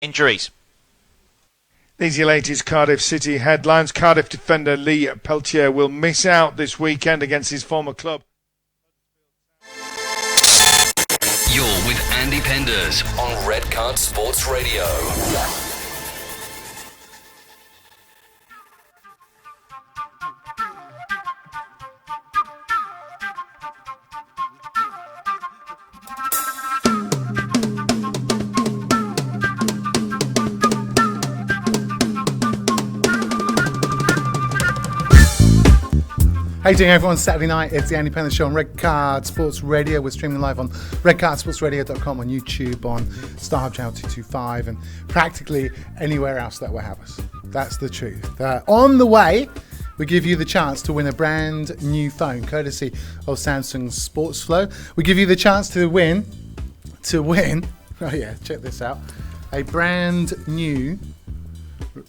Injuries. These are your latest Cardiff City headlines. Cardiff defender Lee Peltier will miss out this weekend against his former club. You're with Andy Penders on Red Card Sports Radio. Hey, doing everyone? Saturday night, it's the Andy Penders Show on Red Card Sports Radio. We're streaming live on redcardsportsradio.com, on YouTube, on StarHub Channel 225, and practically anywhere else that will have us. That's the truth. On the way, we give you the chance to win a brand new phone, courtesy of Samsung Sports Flow. We give you the chance to win, oh yeah, check this out, a brand new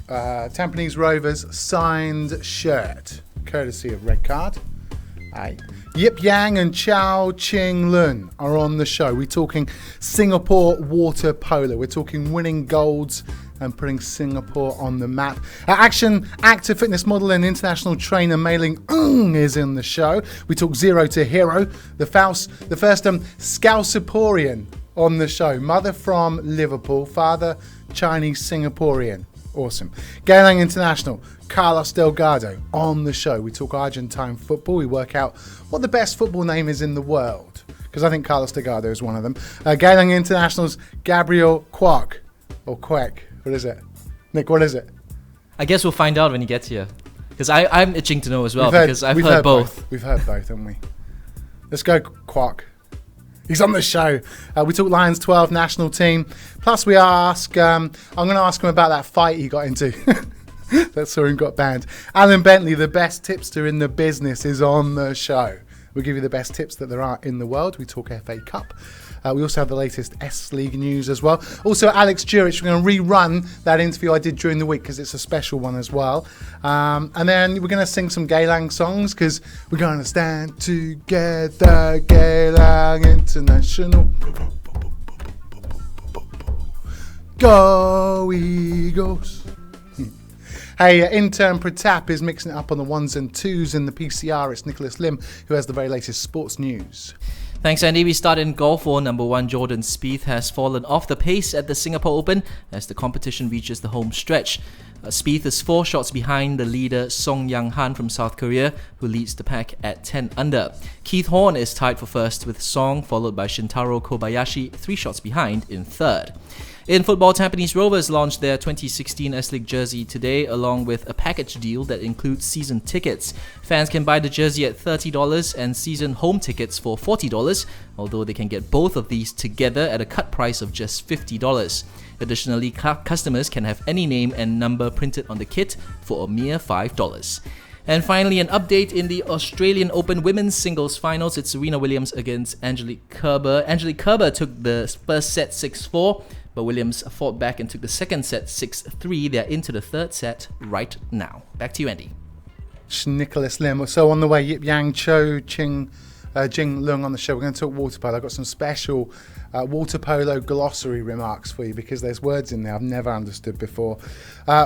Tampines Rovers signed shirt, courtesy of Red Card. Yip Yang and Chow Ching Lun are on the show. We're talking Singapore water polo. We're talking winning golds and putting Singapore on the map. Action actor, fitness model and international trainer Mayling Ng is in the show. We talk zero to hero. The first Singaporean on the show. Mother from Liverpool, father Chinese Singaporean. Awesome. Geylang International, Carlos Delgardo on the show. We talk Argentine football. We work out what the best football name is in the world, because I think Carlos Delgardo is one of them. Geylang International's Gabriel Quak, or Quak. What is it? Nick, what is it? I guess we'll find out when he gets here, because I'm itching to know as well, because I've heard both. We've heard both, haven't we? Let's go Quak. He's on the show. We talk Lions 12 national team. Plus we ask, I'm going to ask him about that fight he got into. That saw him got banned. Alan Bentley, the best tipster in the business, is on the show. We'll give you the best tips that there are in the world. We talk FA Cup. We also have the latest S-League news as well. Also, Alex Duric, we're going to rerun that interview I did during the week because it's a special one as well. And then we're going to sing some Geylang songs because we're going to stand together, Geylang International. Go Eagles. Hey, intern Pratap is mixing it up on the ones and twos in the PCR. It's Nicholas Lim who has the very latest sports news. Thanks, Andy. We start in golf, where number one Jordan Spieth has fallen off the pace at the Singapore Open as the competition reaches the home stretch. Spieth is 4 shots behind the leader Song Yang Han from South Korea, who leads the pack at 10 under. Keith Horn is tied for first with Song, followed by Shintaro Kobayashi 3 shots behind in third. In football, Tampines Rovers launched their 2016 S-League jersey today, along with a package deal that includes season tickets. Fans can buy the jersey at $30 and season home tickets for $40, although they can get both of these together at a cut price of just $50. Additionally, customers can have any name and number printed on the kit for a mere $5. And finally, an update in the Australian Open women's singles finals. It's Serena Williams against Angelique Kerber. Angelique Kerber took the first set 6-4, but Williams fought back and took the second set 6-3. They're into the third set right now. Back to you, Andy. Nicholas Lim. So on the way, Yip Yang, Cho, Jing Lung on the show. We're going to talk water polo. I've got some special water polo glossary remarks for you because there's words in there I've never understood before.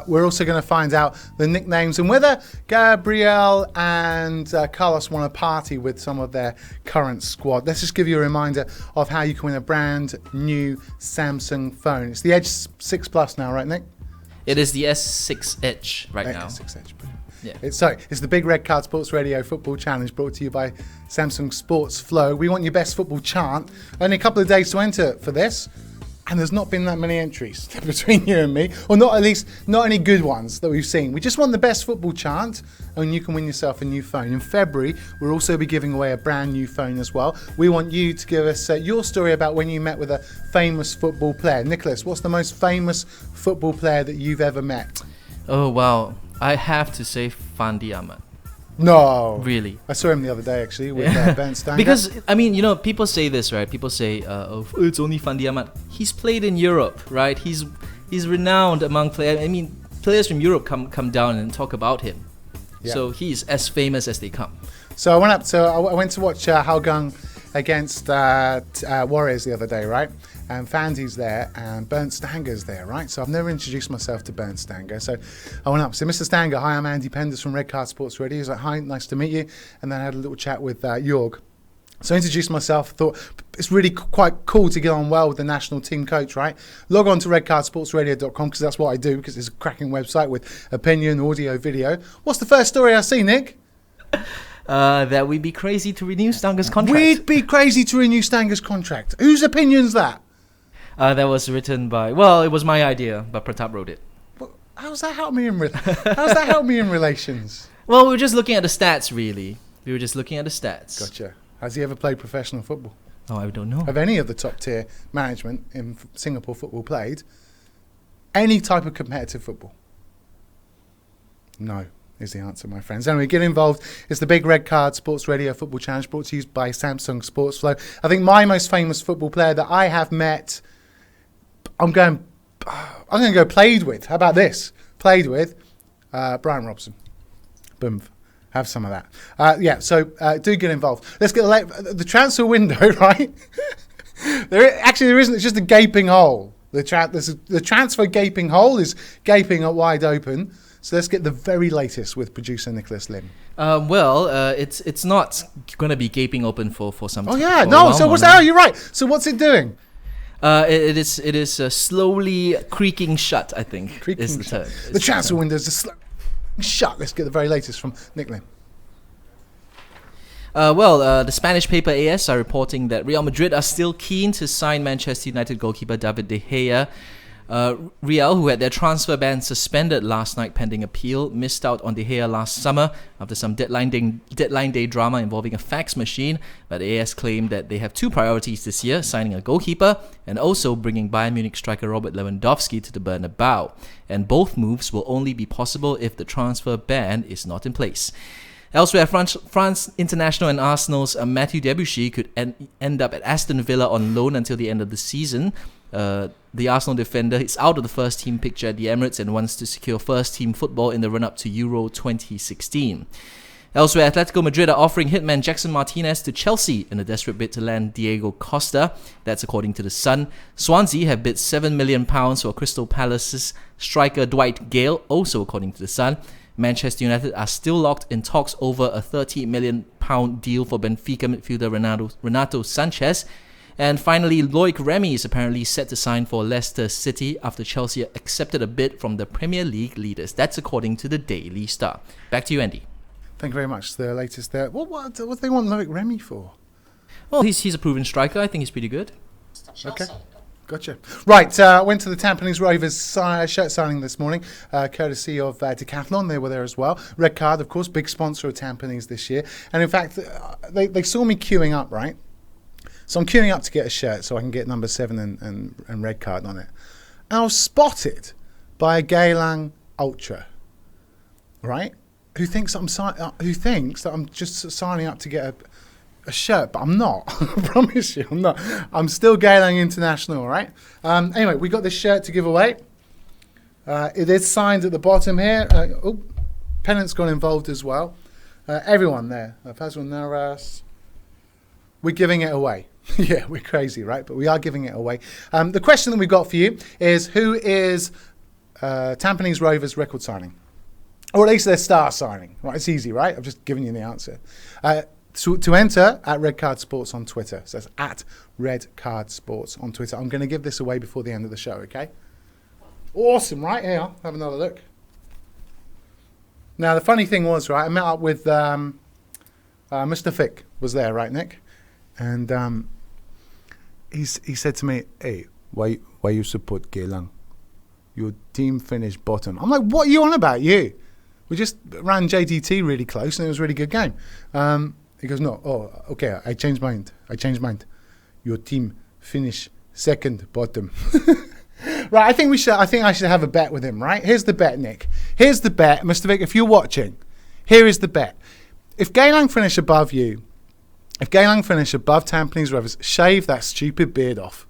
We're also going to find out the nicknames and whether Gabriel and Carlos want to party with some of their current squad. Let's just give you a reminder of how you can win a brand new Samsung phone. It's the Edge 6 Plus now, right, Nick? It is the S6 Edge right now. S6 Edge, brilliant. Yeah. It's the Big Red Card Sports Radio Football Challenge brought to you by Samsung Sports Flow. We want your best football chant. Only a couple of days to enter for this, and there's not been that many entries between you and me, or not any good ones that we've seen. We just want the best football chant, and you can win yourself a new phone. In February, we'll also be giving away a brand new phone as well. We want you to give us your story about when you met with a famous football player. Nicholas, what's the most famous football player that you've ever met? Oh, wow. I have to say Fandi Ahmad. No. Really. I saw him the other day, actually, with Ben Stein. Because, I mean, you know, people say this, right? People say, it's only Fandi Ahmad. He's played in Europe, right? He's renowned among players. I mean, players from Europe come down and talk about him. Yeah. So he's as famous as they come. So I went to watch Hougang against Warriors the other day, right? and Fandy's there, and Bernd Stanger's there, right? So I've never introduced myself to Bernd Stanger. So I went up. So Mr. Stanger, hi, I'm Andy Penders from Red Card Sports Radio. He's like, hi, nice to meet you. And then I had a little chat with Jorg. So I introduced myself, thought it's really quite cool to get on well with the national team coach, right? Log on to redcardsportsradio.com because that's what I do, because it's a cracking website with opinion, audio, video. What's the first story I see, Nick? That we'd be crazy to renew Stanger's contract. We'd be crazy to renew Stanger's contract. Whose opinion's that? That was written by, well, it was my idea, but Pratap wrote it. Well, how's that help me in relations? Well, we were just looking at the stats, really. We were just looking at the stats. Gotcha. Has he ever played professional football? Oh, I don't know. Have any of the top tier management in Singapore football played any type of competitive football? No, is the answer, my friends. Anyway, get involved. It's the big Red Card Sports Radio Football Challenge brought to you by Samsung Sports Flow. I think my most famous football player that I have met, I'm going to go played with. How about this? Played with Brian Robson. Boom. Have some of that. So do get involved. Let's get the transfer window, right? There isn't. It's just a gaping hole. The transfer gaping hole is gaping wide open. So let's get the very latest with producer Nicholas Lim. It's not going to be gaping open for some time. Oh yeah, no. So what's that? Oh, you're right. So what's it doing? It is slowly creaking shut, I think. Creaking shut. The transfer window is slow shut. Let's get the very latest from Nick Lim. The Spanish paper AS are reporting that Real Madrid are still keen to sign Manchester United goalkeeper David De Gea. Real, who had their transfer ban suspended last night pending appeal, missed out on De Gea last summer after some deadline day drama involving a fax machine. But the AS claimed that they have two priorities this year, signing a goalkeeper and also bringing Bayern Munich striker Robert Lewandowski to the Bernabeu. And both moves will only be possible if the transfer ban is not in place. Elsewhere, France International and Arsenal's Matthew Debuchy could end up at Aston Villa on loan until the end of the season. The Arsenal defender is out of the first team picture at the Emirates and wants to secure first team football in the run-up to Euro 2016. Elsewhere, Atletico Madrid are offering hitman Jackson Martinez to Chelsea in a desperate bid to land Diego Costa. That's according to The Sun. Swansea have bid £7 million for Crystal Palace's striker Dwight Gale, also according to The Sun. Manchester United are still locked in talks over a £30 million deal for Benfica midfielder Renato Sanchez. And finally, Loic Remy is apparently set to sign for Leicester City after Chelsea accepted a bid from the Premier League leaders. That's according to the Daily Star. Back to you, Andy. Thank you very much. The latest there. What do they want Loic Remy for? Well, he's a proven striker. I think he's pretty good. Okay. Gotcha. Right, went to the Tampines Rovers shirt signing this morning, courtesy of Decathlon. They were there as well. Red Card, of course, big sponsor of Tampines this year. And in fact, they saw me queuing up, right? So I'm queuing up to get a shirt so I can get number 7 and Red Card on it. And I was spotted by a Geylang Ultra, right? Who thinks that I'm just signing up to get a shirt, but I'm not. I promise you, I'm not. I'm still Geylang International, right? Anyway, we got this shirt to give away. It is signed at the bottom here. Pennant's got involved as well. Everyone there. Fazal Naras. We're giving it away. Yeah, we're crazy, right? But we are giving it away. The question that we've got for you is, who is Tampines Rovers record signing? Or at least their star signing. Right, it's easy, right? I've just given you the answer. To enter, at Red Card Sports on Twitter. So that's at Red Card Sports on Twitter. I'm going to give this away before the end of the show, okay? Awesome, right? Here, have another look. Now, the funny thing was, right, I met up with Mr. Fick was there, right, Nick? And he said to me, hey, why you support Geylang? Your team finished bottom. I'm like, what are you on about, you? We just ran JDT really close, and it was a really good game. He goes, no, okay, I changed mind. Your team finished second bottom. Right, I think I should have a bet with him, right? Here's the bet, Nick. Here's the bet, Mr. Vic, if you're watching, here is the bet. If Geylang finish above you, if Geylang finish above Tampines Rovers, shave that stupid beard off.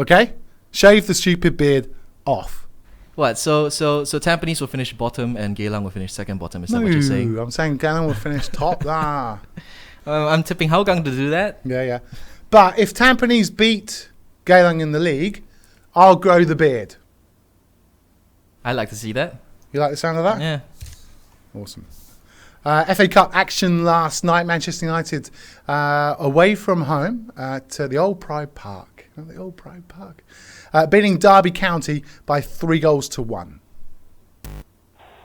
Okay? Shave the stupid beard off. What? So Tampines will finish bottom and Geylang will finish second bottom. Is that what you're saying? I'm saying Geylang will finish top. I'm tipping Hougang to do that. Yeah. But if Tampines beat Geylang in the league, I'll grow the beard. I'd like to see that. You like the sound of that? Yeah. Awesome. FA Cup action last night. Manchester United away from home at the Old Pride Park. The Old Pride Park. Beating Derby County by 3-1.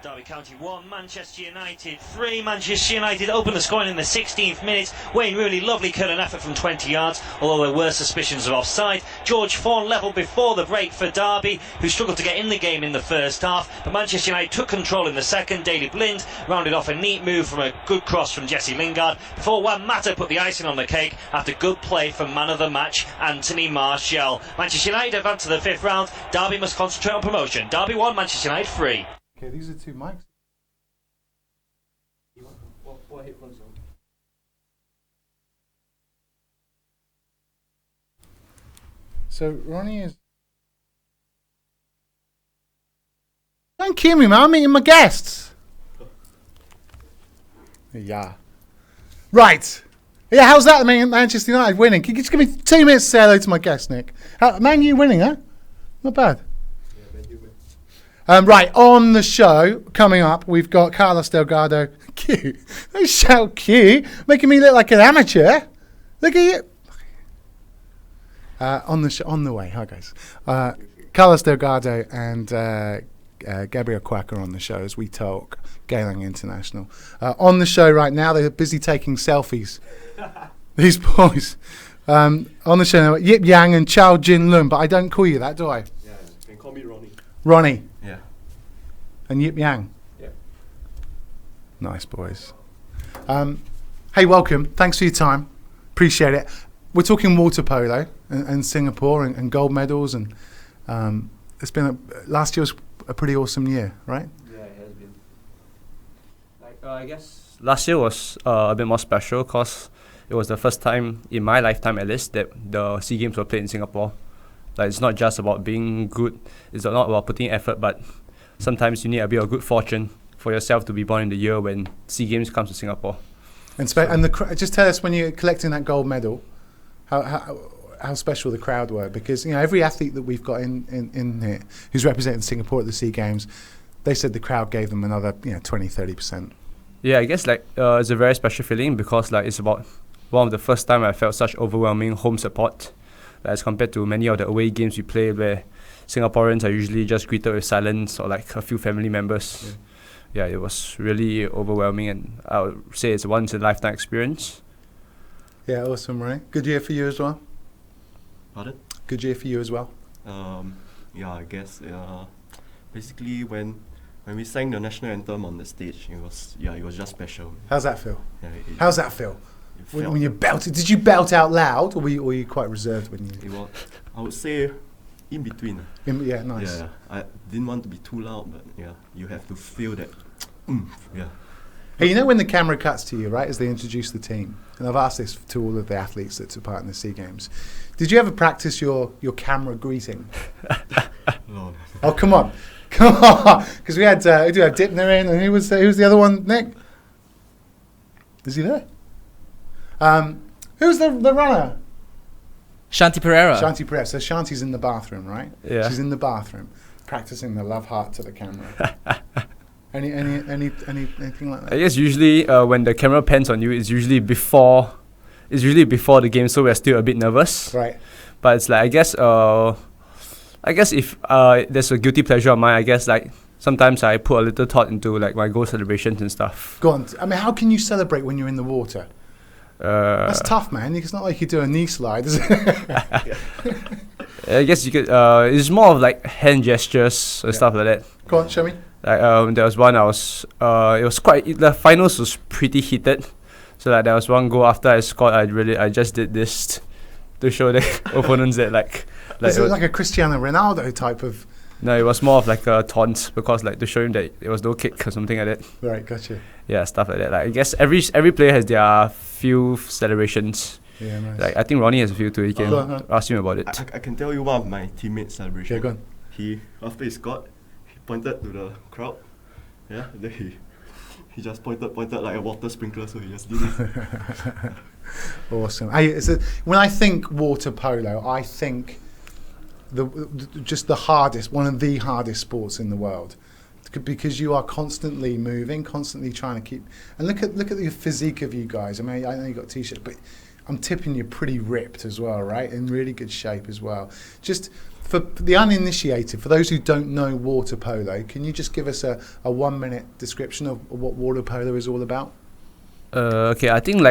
Derby County 1, Manchester United 3. Manchester United opened the scoring in the 16th minute. Wayne Rooney, lovely curling effort from 20 yards, although there were suspicions of offside. George Fawn levelled before the break for Derby, who struggled to get in the game in the first half. But Manchester United took control in the second. Daley Blind rounded off a neat move from a good cross from Jesse Lingard, before Juan Mata put the icing on the cake after good play from man of the match, Anthony Martial. Manchester United advance to the 5th round. Derby must concentrate on promotion. Derby 1, Manchester United 3. Okay, these are 2 mics. What headphones on? So Ronnie is. Don't cue me, man. I'm meeting my guests. Yeah. Right. Yeah, how's that, Manchester United winning? Can you just give me 2 minutes to say hello to my guest, Nick? Man, you winning, huh? Not bad. Right, on the show, coming up, we've got Carlos Delgardo. Q. Don't shout Q. Making me look like an amateur. Look at you. On the way. Hi, guys. Carlos Delgardo and Gabriel Quak are on the show as we talk Geylang International. On the show right now, they're busy taking selfies. These boys. On the show now, Yip Yang and Chow Jin Lun, but I don't call you that, do I? Yeah, you can call me Ronnie. Ronnie. Yeah. And Yip Yang. Yeah. Nice, boys. Hey, welcome. Thanks for your time. Appreciate it. We're talking water polo and Singapore and gold medals, and it's been last year was a pretty awesome year, right? Yeah, it has been. I guess last year was a bit more special because it was the first time in my lifetime, at least, that the SEA Games were played in Singapore. Like, it's not just about being good; it's not about putting effort, but sometimes you need a bit of good fortune for yourself to be born in the year when SEA Games comes to Singapore. And just tell us, when you're collecting that gold medal, how special the crowd were, because every athlete that we've got in here who's representing Singapore at the SEA Games, they said the crowd gave them another 20-30%. Yeah, I guess it's a very special feeling because it's about one of the first time I felt such overwhelming home support, as compared to many of the away games we play where Singaporeans are usually just greeted with silence or a few family members. Yeah, it was really overwhelming, and I would say it's a once in a lifetime experience. Yeah, awesome, right? Good year for you as well? Pardon? Good year for you as well? Yeah, I guess. Basically, when we sang the national anthem on the stage, it was just special. How's that feel? Yeah, How's that feel? When you belted, did you belt out loud, or were you quite reserved when you? It was, I would say, in between. Yeah, nice. Yeah, I didn't want to be too loud, but yeah, you have to feel that. Yeah. Hey, when the camera cuts to you, right, as they introduce the team, and I've asked this to all of the athletes that took part in the SEA Games, did you ever practice your camera greeting? No. Oh, come on, because we had Dipner in, and who was the other one? Nick, is he there? Who's the runner? Shanti Pereira. Shanti Pereira. So Shanti's in the bathroom, right? Yeah. She's in the bathroom practicing the love heart to the camera. Anything like that? I guess usually when the camera pans on you, it's usually before the game, so we're still a bit nervous. Right. But it's I guess if there's a guilty pleasure of mine, I guess sometimes I put a little thought into my goal celebrations and stuff. Go on. I mean, how can you celebrate when you're in the water? That's tough, man. It's not like you do a knee slide, is it? I guess you could. It's more of hand gestures and stuff like that. Go on, show me. There was one. It was quite. The finals was pretty heated. So there was one goal after I scored. I just did this to show the opponents that Is it like a Cristiano Ronaldo type of? No, it was more of a taunt because to show him that it was no kick or something like that. Right, gotcha. Yeah, stuff like that. I guess every player has their few celebrations. Yeah, nice. I think Ronnie has a few too. You can ask him about it. I can tell you one of my teammates' celebration. Yeah, go on. After he scored, he pointed to the crowd. Yeah, then he just pointed like a water sprinkler, so he just did it. Awesome. When I think water polo, I think just the hardest, one of the hardest sports in the world, because you are constantly moving, constantly trying to keep. And look at the physique of you guys. I mean, I know you got t-shirts, but I'm tipping you're pretty ripped as well, right? In really good shape as well. Just for the uninitiated, for those who don't know water polo, can you just give us a 1 minute description of what water polo is all about? Okay, I think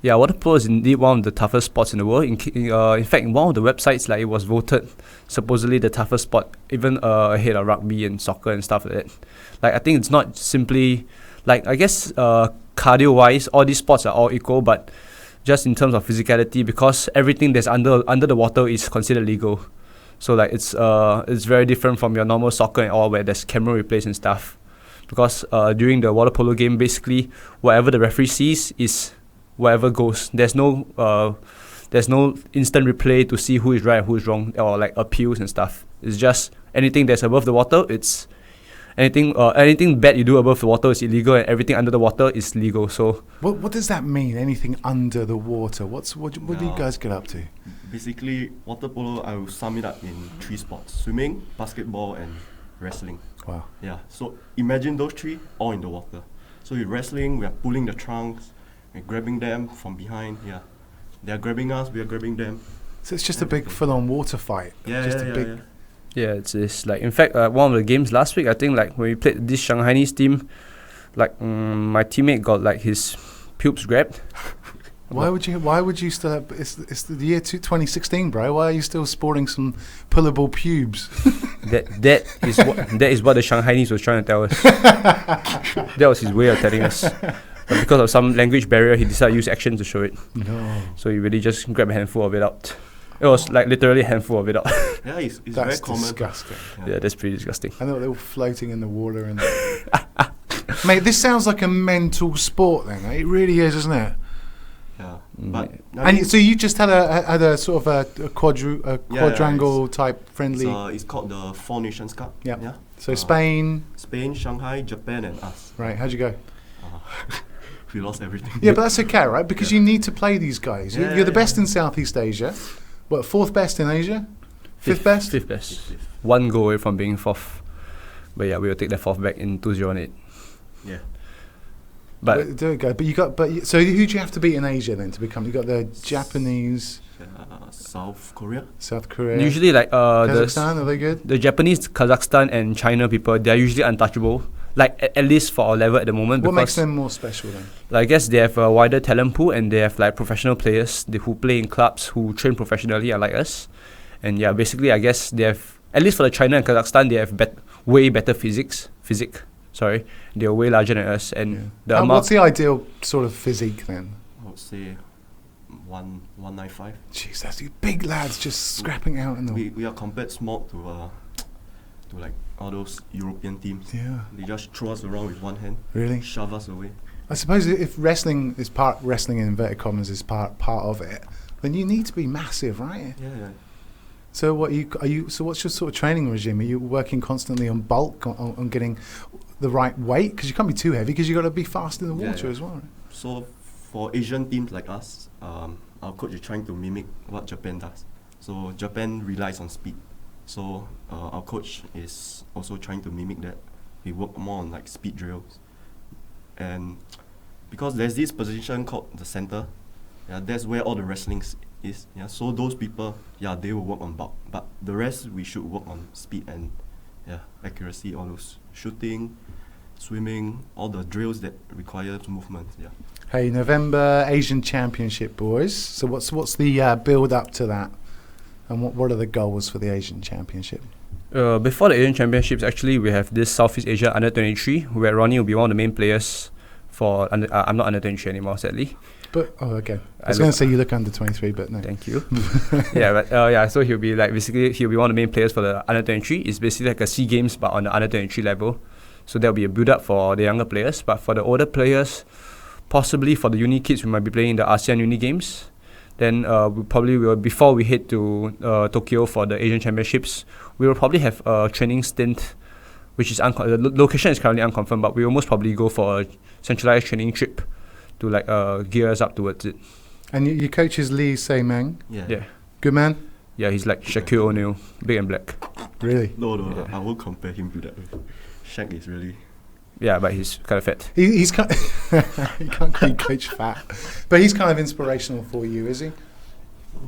water polo is indeed one of the toughest sports in the world. In fact, in one of the websites, it was voted supposedly the toughest sport, even ahead of rugby and soccer and stuff like that. I think it's not simply I guess cardio-wise, all these sports are all equal, but just in terms of physicality, because everything that's under the water is considered legal. So it's very different from your normal soccer and all, where there's camera replays and stuff. Because during the water polo game, basically whatever the referee sees is whatever goes. There's no instant replay to see who is right and who is wrong, or appeals and stuff. It's just anything that's above the water, it's anything bad you do above the water is illegal, and everything under the water is legal. So what does that mean? Anything under the water? What do you guys get up to? Basically, water polo, I will sum it up in 3 sports: swimming, basketball, and wrestling. Wow. Yeah. So imagine those 3 all in the water. So in wrestling, we are pulling the trunks, we're grabbing them from behind. Yeah. They are grabbing us, we are grabbing them. So it's just a big full-on water fight. Yeah. Yeah, it's in fact one of the games last week, I think when we played this Shanghainese team, my teammate got his pubes grabbed. Why would you still have, it's the year 2016, bro. Why are you still sporting some pullable pubes? that is what the Shanghainese was trying to tell us. That was his way of telling us. But because of some language barrier, he decided to use action to show it. No. So he really just grabbed a handful of it out. It was literally a handful of it out. Yeah, it's that's very common. Disgusting. Yeah, that's pretty disgusting. I know they were floating in the water. And mate, this sounds like a mental sport then. It really is, isn't it? Yeah. But so you just had a sort of a quadrangle type friendly. It's called the 4 Nations Cup. Yeah. So Spain, Shanghai, Japan, and us. Right. How'd you go? We lost everything. Yeah, but that's okay, right? Because you need to play these guys. You're the best in Southeast Asia. What, 4th best in Asia? 5th best? 5th best. 1 goal away from being 4th. But yeah, we will take that 4th back in 2018. Yeah. But there we go. So who do you have to beat in Asia then to become? You got the Japanese, South Korea. usually Kazakhstan. Are they good? the Japanese, Kazakhstan, and China people, they are usually untouchable. At least for our level at the moment. What makes them more special then? I guess they have a wider talent pool, and they have professional players who play in clubs who train professionally, unlike us. And yeah, basically I guess they have, at least for the China and Kazakhstan, they have way better physique. They're way larger than us, and what's the ideal sort of physique then? I would say 195. Jeez, that's you big lads just scrapping out in the. We are compared small to all those European teams. Yeah. They just throw us around with one hand. Really? Shove us away. I suppose if wrestling in inverted commas is part of it, then you need to be massive, right? Yeah. So so what's your sort of training regime? Are you working constantly on bulk, on getting the right weight? Because you can't be too heavy, because you got to be fast in the water as well. Right? So for Asian teams like us, our coach is trying to mimic what Japan does. So Japan relies on speed. So our coach is also trying to mimic that. We work more on speed drills, and because there's this position called the center, that's where all the wrestling is. So those people, they will work on bulk, but the rest we should work on speed and accuracy, all those shooting, swimming, all the drills that require movement. Hey, November Asian Championship, boys. So what's the build up to that? And what are the goals for the Asian Championship? Before the Asian Championships, actually, we have this Southeast Asia Under-23, where Ronnie will be one of the main players for... I'm not Under-23 anymore, sadly. But, okay. I was going to say you look Under-23, but no. Thank you. So he'll be basically, he'll be one of the main players for the Under-23. It's basically like a SEA Games, but on the Under-23 level. So there'll be a build-up for the younger players. But for the older players, possibly for the uni kids, we might be playing the ASEAN Uni Games. Then we probably will, before we head to Tokyo for the Asian Championships, we will probably have a training stint, which is the location is currently unconfirmed, but we will most probably go for a centralized training trip to gear us up towards it. And your coach is Lee Se Meng? Yeah. Good man? Yeah, he's like Shaquille O'Neal, big and black. Really? No, Yeah. I won't compare him to that. Shaq is really. Yeah, but he's kind of fat. He's kind you can't call Coach fat, but he's kind of inspirational for you, is he?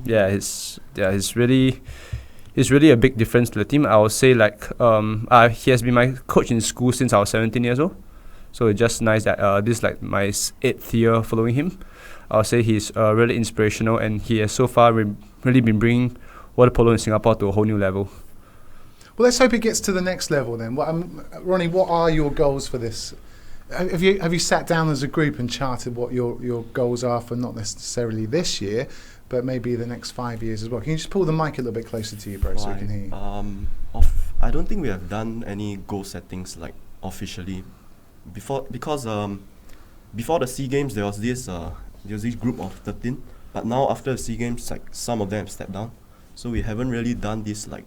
Yeah, he's really a big difference to the team. I would say like he has been my coach in school since I was 17 years old. So it's just nice that this is like my 8th year following him. I'll say he's really inspirational, and he has so far really been bringing water polo in Singapore to a whole new level. Well, let's hope it gets to the next level then. Ronnie, what are your goals for this? Have you sat down as a group and charted what your goals are for not necessarily this year, but maybe the next 5 years as well? Can you just pull the mic a little bit closer to you, bro, so we can hear you? I don't think we have done any goal settings like officially before, because before the SEA Games there was this group of 13, but now after the SEA Games, like some of them have stepped down, so we haven't really done this like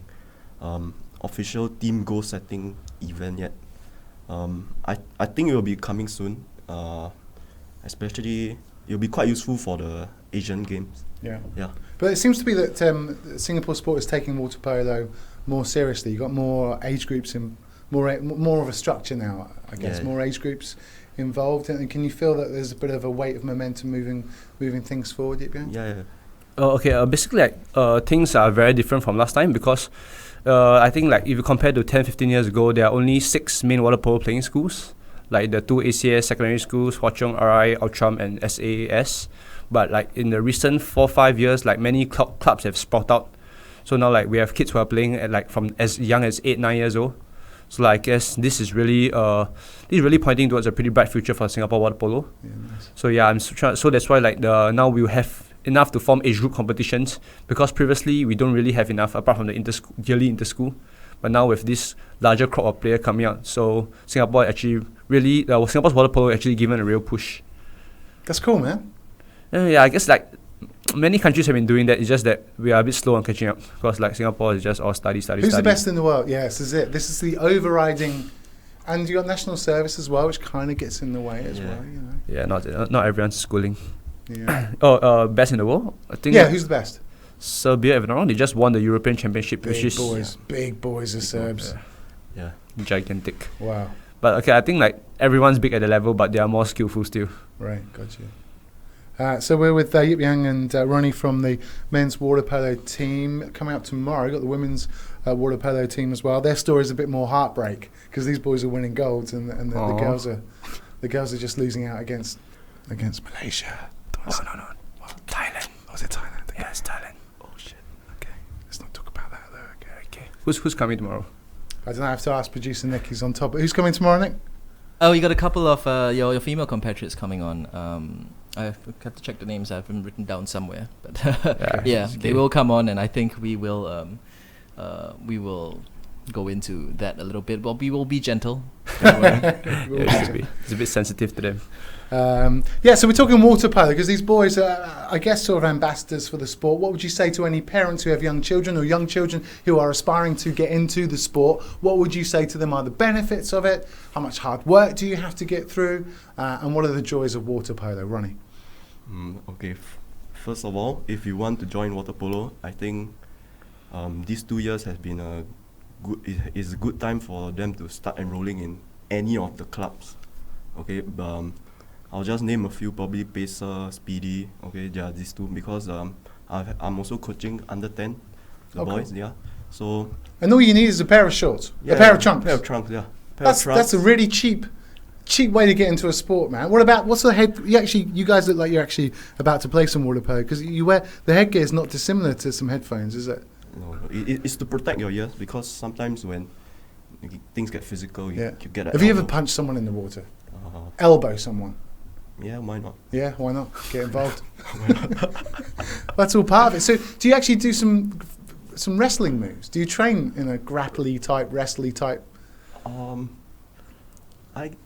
official team goal setting event yet. I think it will be coming soon. Especially, it'll be quite useful for the Asian Games. Yeah. Yeah. But it seems to be that Singapore sport is taking water polo more seriously. You've got more age groups in more of a structure now, I guess. Yeah. More age groups involved. And can you feel that there's a bit of a weight of momentum moving things forward, Yip-Yang? Yeah. Okay, basically like things are very different from last time, because I think like if you compare to 10-15 years ago, there are only 6 main water polo playing schools, like the 2 ACS secondary schools, Hwa Chong, RI, Outram and SAS. But like in the recent 4-5 years, like many clubs have sprouted out. So now like we have kids who are playing at like from as young as 8-9 years old. So like, I guess this is really pointing towards a pretty bright future for Singapore water polo. Yeah, nice. So yeah, so that's why like now we will have enough to form age group competitions, because previously we don't really have enough apart from the yearly inter-school. But now with this larger crop of players coming out, so Singapore actually really Singapore's water polo actually given a real push. That's cool, man. Yeah, I guess like many countries have been doing that. It's just that we are a bit slow on catching up, because like Singapore is just all study. Who's the best in the world? Yes, this is it. This is the overriding, and you got national service as well, which kind of gets in the way as well. You know. Yeah, not everyone's schooling. Yeah. Best in the world? I think. Yeah, who's the best? Serbia, if I'm not wrong, they just won the European Championship, which is Big boys are Serbs. Yeah. gigantic. Wow. But okay, I think like everyone's big at the level, but they are more skillful still. Right, got you. So we're with Yip-Yang and Ronnie from the men's water polo team. Coming up tomorrow, got the women's water polo team as well. Their story is a bit more heartbreak, because these boys are winning golds and the girls are just losing out against Malaysia. No. Thailand. Was it Thailand? Yeah, it's Thailand. Oh shit. Okay, let's not talk about that though. Okay. Who's coming tomorrow? I don't know. I have to ask producer Nick. He's on top. Who's coming tomorrow, Nick? Oh, you got a couple of your female compatriots coming on. I have to check the names. I have them written down somewhere. But yeah, they will come on, and I think we will go into that a little bit. Well, we will be gentle. It's a bit sensitive to them. So we're talking water polo, because these boys are, I guess, sort of ambassadors for the sport. What would you say to any parents who have young children, or young children who are aspiring to get into the sport? What would you say to them are the benefits of it? How much hard work do you have to get through? And what are the joys of water polo? Ronnie? Okay, first of all, if you want to join water polo, I think these 2 years has been is a good time for them to start enrolling in any of the clubs. Okay, I'll just name a few, probably Pacer, Speedy. Okay, yeah, these two, because I'm also coaching under 10, the boys. Cool. Yeah, so. And all you need is a pair of shorts, a pair of trunks. Pair of trunks, yeah. That's a really cheap way to get into a sport, man. What's the head? You guys look like you're actually about to play some water polo, because you wear the headgear is not dissimilar to some headphones, is it? No, it's to protect your ears, because sometimes when things get physical, you get. Have you ever punched someone in the water? Elbow someone? Yeah, why not? Yeah, why not? Get involved. That's all part of it. So, do you actually do some wrestling moves? Do you train in a grapply type, wrestly type? Okay,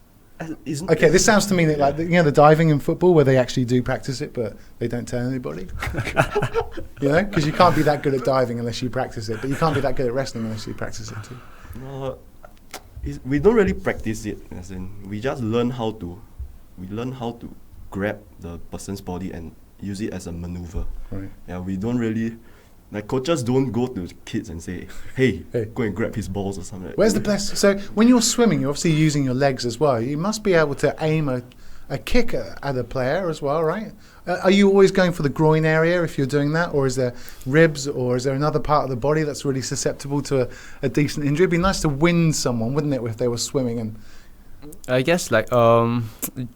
this sounds to me like the diving in football, where they actually do practice it, but they don't tell anybody. Because you can't be that good at diving unless you practice it, but you can't be that good at wrestling unless you practice it too. No, we don't really practice it. As in, we just learn how to grab the person's body and use it as a maneuver. Right. Yeah, we don't really Like coaches don't go to kids and say, hey, Hey. go and grab his balls or something. Where's the best? So when you're swimming, you're obviously using your legs as well. You must be able to aim a kick at a player as well, right? Are you always going for the groin area if you're doing that, or is there ribs, or is there another part of the body that's really susceptible to a decent injury? It'd be nice to win someone, wouldn't it, if they were swimming? And I guess like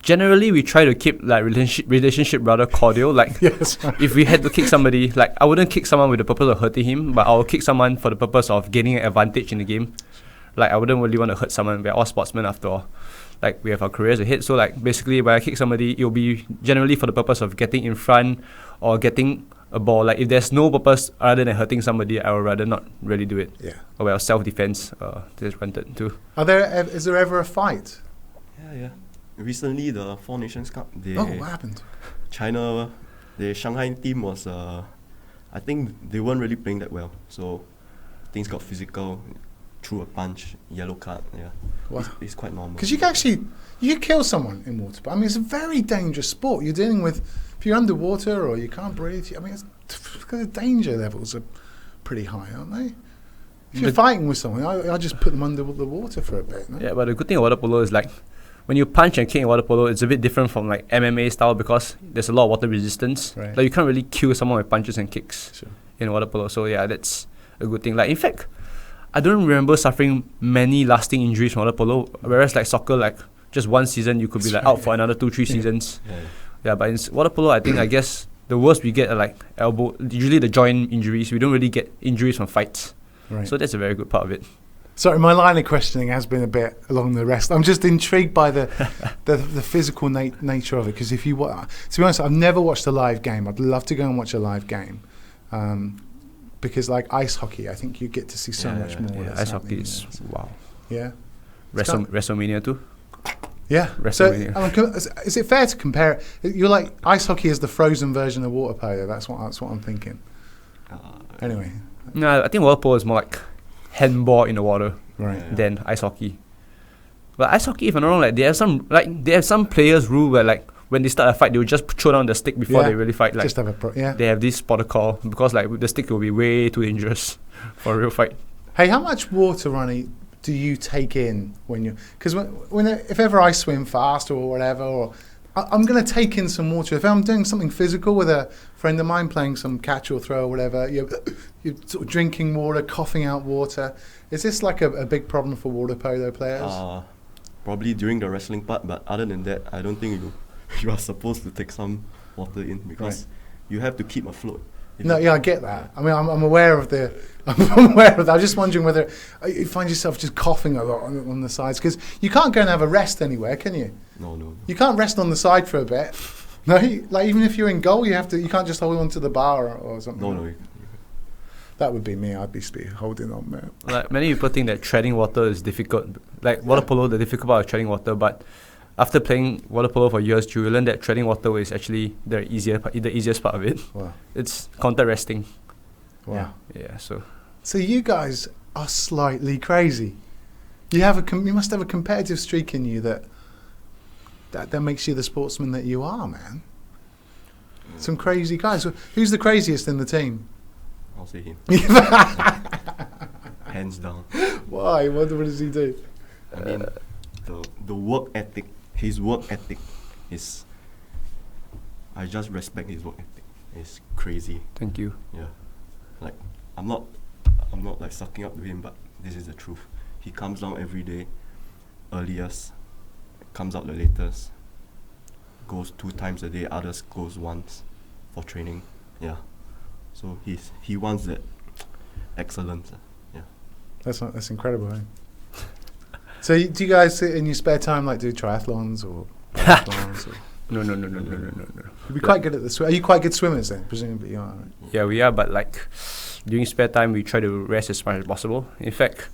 generally we try to keep like relationship rather cordial. Like yes, if we had to kick somebody, like I wouldn't kick someone with the purpose of hurting him, but I'll kick someone for the purpose of gaining an advantage in the game. Like I wouldn't really want to hurt someone. We're all sportsmen after all. Like we have our careers ahead. So like basically when I kick somebody, it'll be generally for the purpose of getting in front or getting a ball. Like if there's no purpose other than hurting somebody, I would rather not really do it. yeah. Or well, self-defense is granted too. Is there ever a fight? Yeah. Recently, the Four Nations Cup, Oh, what happened? China, the Shanghai team was, I think they weren't really playing that well. So things got physical, threw a punch, yellow card. Yeah, Wow. it's quite normal. Because you kill someone in water. I mean, it's a very dangerous sport. You're dealing with, if you're underwater or you can't breathe, I mean, the danger levels are pretty high, aren't they? If you're fighting with someone, I just put them under the water for a bit. No? Yeah, but the good thing about water polo is like when you punch and kick in water polo, it's a bit different from like MMA style because there's a lot of water resistance. Right. Like you can't really kill someone with punches and kicks Sure. in water polo. So yeah, that's a good thing. Like in fact, I don't remember suffering many lasting injuries from water polo. Whereas like soccer, like just one season you could be That's like out right, for another 2-3 seasons. Yeah. Yeah, but in water polo, I guess the worst we get are like elbow, usually the joint injuries. We don't really get injuries from fights. Right. So that's a very good part of it. Sorry, my line of questioning has been a bit along the rest. I'm just intrigued by the physical nature of it. Because if you, to be honest, I've never watched a live game. I'd love to go and watch a live game, because like ice hockey, I think you get to see so much more. Yeah, that's ice hockey happening, is wow. yeah. It's kind WrestleMania too. Yeah. So, WrestleMania. is it fair to compare it? You're like ice hockey is the frozen version of water polo. That's what I'm thinking. Anyway, No, I think water polo is more like handball in the water right. than ice hockey. But ice hockey, if I'm not wrong, like they have some players rule where like when they start a fight, they will just throw down the stick before Yeah, they really fight. Like Just have a they have this protocol because like the stick will be way too dangerous for a real fight. Hey, how much water, Ronnie, do you take in when you? Because if ever I swim fast or whatever, or I'm going to take in some water. If I'm doing something physical with a friend of mine playing some catch or throw or whatever, you're sort of drinking water, coughing out water. Is this like a big problem for water polo players? Probably during the wrestling part, but other than that, I don't think you are supposed to take some water in because you have to keep afloat. No, yeah, I get that. I mean, I'm aware of the. I'm aware of that. I'm just wondering whether you find yourself just coughing a lot on the sides because you can't go and have a rest anywhere, can you? No. You can't rest on the side for a bit. No, like even if you're in goal, you can't just hold on to the bar or something. No. That would be me. I'd be holding on, man. Like many people think that treading water is difficult. Like water polo, the difficult part of treading water, but after playing water polo for years, you learn that treading water is actually the easiest part of it. Wow. It's contact resting. Wow. Yeah. So you guys are slightly crazy. You must have a competitive streak in you that makes you the sportsman that you are, man. Some crazy guys. Who's the craziest in the team? I'll say him. Hands down. Why? What does he do? I mean, the work ethic, his work ethic is. I just respect his work ethic. It's crazy. Thank you. Yeah, like I'm not like sucking up to him, but this is the truth. He comes down every day, earliest, comes out the latest, goes 2 times a day, others goes once for training. Yeah, so he wants that excellence. Yeah, That's incredible. Eh? So do you guys in your spare time like do triathlons or? No. You'd be quite good at the Are you quite good swimmers then? Presumably you are. Right? Yeah, we are, but like during spare time, we try to rest as much as possible. In fact,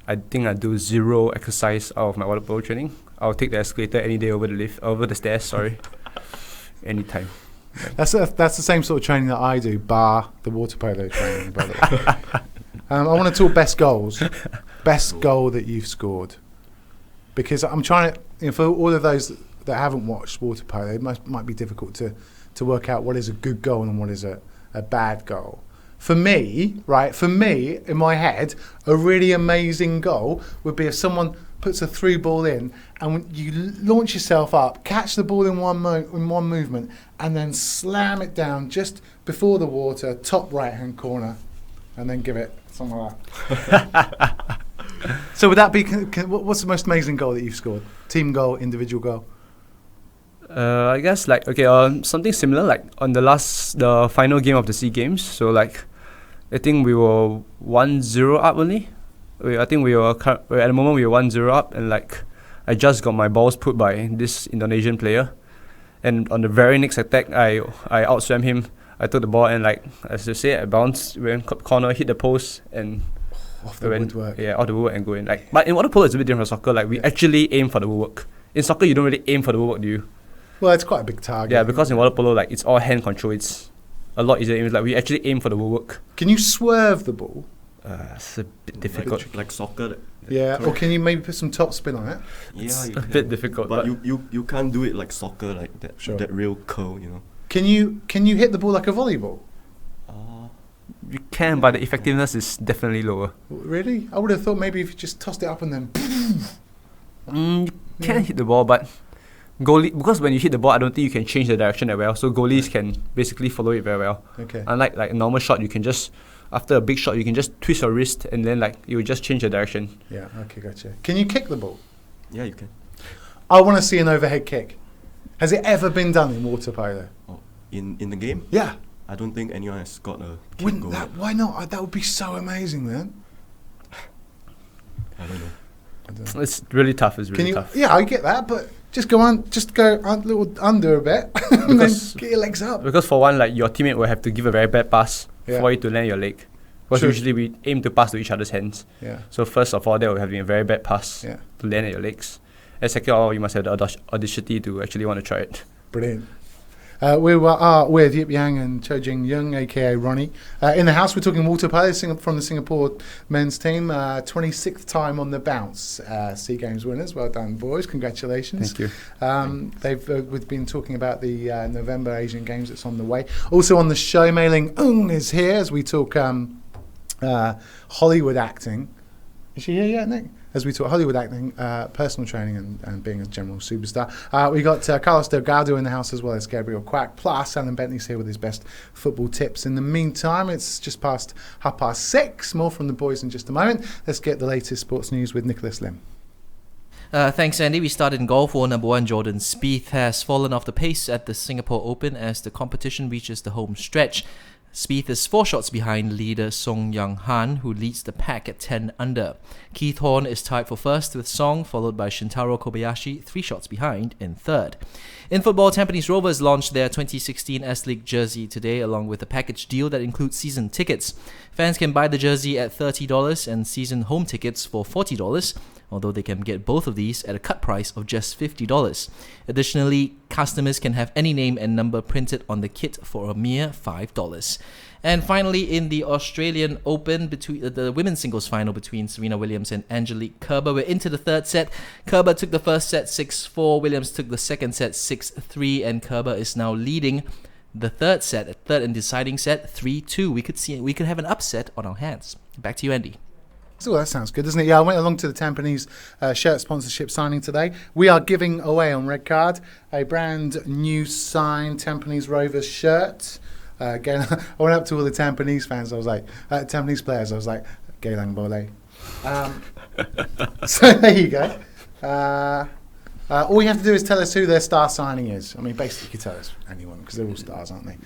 I think I do 0 exercise out of my water polo training. I'll take the escalator any day over the stairs. Sorry, anytime. That's the same sort of training that I do, bar the water polo training. By the way. I want to talk best goals. Best goal that you've scored, because I'm trying to. For all of those that haven't watched water polo, it might be difficult to work out what is a good goal and what is a bad goal. For me, in my head, a really amazing goal would be if someone puts a through ball in and when you launch yourself up, catch the ball in one movement, and then slam it down just before the water, top right-hand corner, and then give it something like that. So would that be? What's the most amazing goal that you've scored? Team goal, individual goal? I guess something similar like on the final game of the SEA Games. So like, I think we were 1-0 up only. I think we were at the moment we were 1-0 up, and like I just got my balls put by this Indonesian player, and on the very next attack I outswam him. I took the ball and like as you say, I bounced, went corner, hit the post, and off the woodwork. Yeah, off the woodwork and go in. Like, but in waterpolo it's a bit different from soccer. Like we actually aim for the woodwork. In soccer you don't really aim for the woodwork, do you? Well, it's quite a big target. Yeah, because in waterpolo like it's all hand control. It's a lot easier. It's like we actually aim for the woodwork. Can you swerve the ball? It's a bit difficult. Like soccer. Yeah, or can you maybe put some top spin on it? Yeah, a bit difficult. But you can't do it like soccer, like that. Sure. That real curl, you know. Can you hit the ball like a volleyball? You can, but the effectiveness is definitely lower. Really? I would have thought maybe if you just tossed it up and then. You can hit the ball, but goalie, because when you hit the ball, I don't think you can change the direction that well. So goalies can basically follow it very well. Okay. Unlike like a normal shot, you can just after a big shot, you can just twist your wrist and then like you will just change the direction. Yeah. Okay. Gotcha. Can you kick the ball? Yeah, you can. I want to see an overhead kick. Has it ever been done in water polo? Oh, in the game? Yeah. I don't think anyone has got a kick Wouldn't goal. that? Why not? That would be so amazing then. I don't know. It's really tough. It's really tough. Yeah, I get that, but just go a little under a bit, and then get your legs up. Because for one, like your teammate will have to give a very bad pass for you to land your leg. Because usually we aim to pass to each other's hands. Yeah. So first of all, there will have been a very bad pass to land at your legs. And second of all, you must have the audacity to actually want to try it. Brilliant. We are with Yip Yang and Jing Young, aka Ronnie. In the house, we're talking water polo from the Singapore men's team. 26th time on the bounce. SEA Games winners. Well done, boys. Congratulations. Thank you. We've been talking about the November Asian Games that's on the way. Also on the show, Mayling Ng is here as we talk Hollywood acting. Is she here yet, Nick? As we talk Hollywood acting, personal training and being a general superstar. We got Carlos Delgardo in the house as well as Gabriel Quak. Plus, Alan Bentley's here with his best football tips. In the meantime, it's just past 6:30. More from the boys in just a moment. Let's get the latest sports news with Nicholas Lim. Thanks, Andy. We start in golf. World number 1 Jordan Spieth has fallen off the pace at the Singapore Open as the competition reaches the home stretch. Spieth is 4 shots behind leader Song Yang-han, who leads the pack at 10 under. Keith Horn is tied for first with Song, followed by Shintaro Kobayashi, 3 shots behind in third. In football, Tampines Rovers launched their 2016 S-League jersey today, along with a package deal that includes season tickets. Fans can buy the jersey at $30 and season home tickets for $40, although they can get both of these at a cut price of just $50. Additionally, customers can have any name and number printed on the kit for a mere $5. And finally, in the Australian Open, between the women's singles final between Serena Williams and Angelique Kerber, we're into the third set. Kerber took the first set 6-4, Williams took the second set 6-3, and Kerber is now leading the third and deciding set 3-2. We could have an upset on our hands. Back to you, Andy. So that sounds good, doesn't it? Yeah, I went along to the Tampines shirt sponsorship signing today. We are giving away on Red Card a brand new signed Tampines Rovers shirt. Again, I went up to all the Tampines fans. I was like, Tampines players. I was like, Geylang Bole. So there you go. All you have to do is tell us who their star signing is. I mean, basically, you could tell us anyone because they're all stars, aren't they?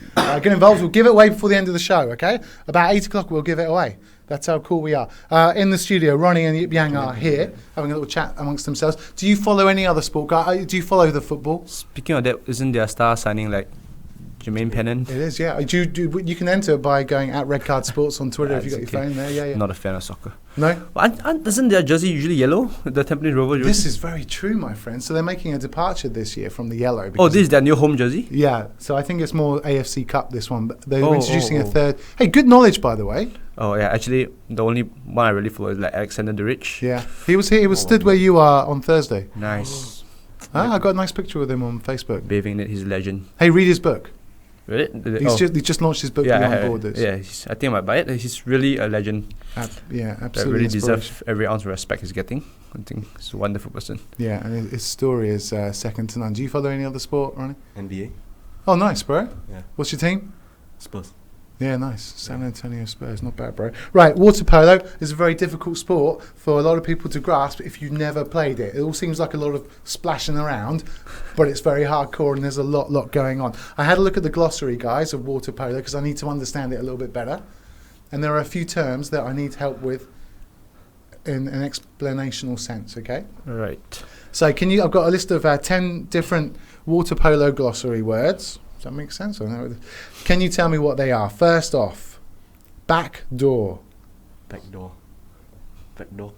Get involved. We'll give it away before the end of the show. Okay, about 8 o'clock, we'll give it away. That's how cool we are. In the studio, Ronnie and Yip Yang are here, having a little chat amongst themselves. Do you follow any other sport? Do you follow the football? Speaking of that, isn't their star signing like Jermaine Pennant? It is, yeah. You can enter by going at Red Card Sports on Twitter if you've got your phone there. Yeah. Not a fan of soccer. No? Well, isn't their jersey usually yellow? The Tampines Rovers jersey? This is very true, my friend. So they're making a departure this year from the yellow. Oh, this is their new home jersey? Yeah. So I think it's more AFC Cup, this one. But they're introducing a third. Hey, good knowledge, by the way. Oh, yeah. Actually, the only one I really follow is like Alexander Duric. Yeah. He was here. He was stood where you are on Thursday. Nice. I got a nice picture with him on Facebook. Bathing in it, he's a legend. Hey, read his book. Really? He just launched his book Beyond Borders. Yeah, I think I might buy it. He's really a legend. Yeah, That absolutely. really deserves every ounce of respect he's getting. I think he's a wonderful person. Yeah, and his story is second to none. Do you follow any other sport, Ronnie? NBA. Oh, nice, bro. Yeah. What's your team? Spurs. Yeah, nice. San Antonio Spurs. Not bad, bro. Right, water polo is a very difficult sport for a lot of people to grasp if you've never played it. It all seems like a lot of splashing around, but it's very hardcore and there's a lot going on. I had a look at the glossary, guys, of water polo because I need to understand it a little bit better. And there are a few terms that I need help with in an explanational sense, okay? Right. So I've got a list of 10 different water polo glossary words. Does that make sense? Can you tell me what they are? First off, back door. Backdoor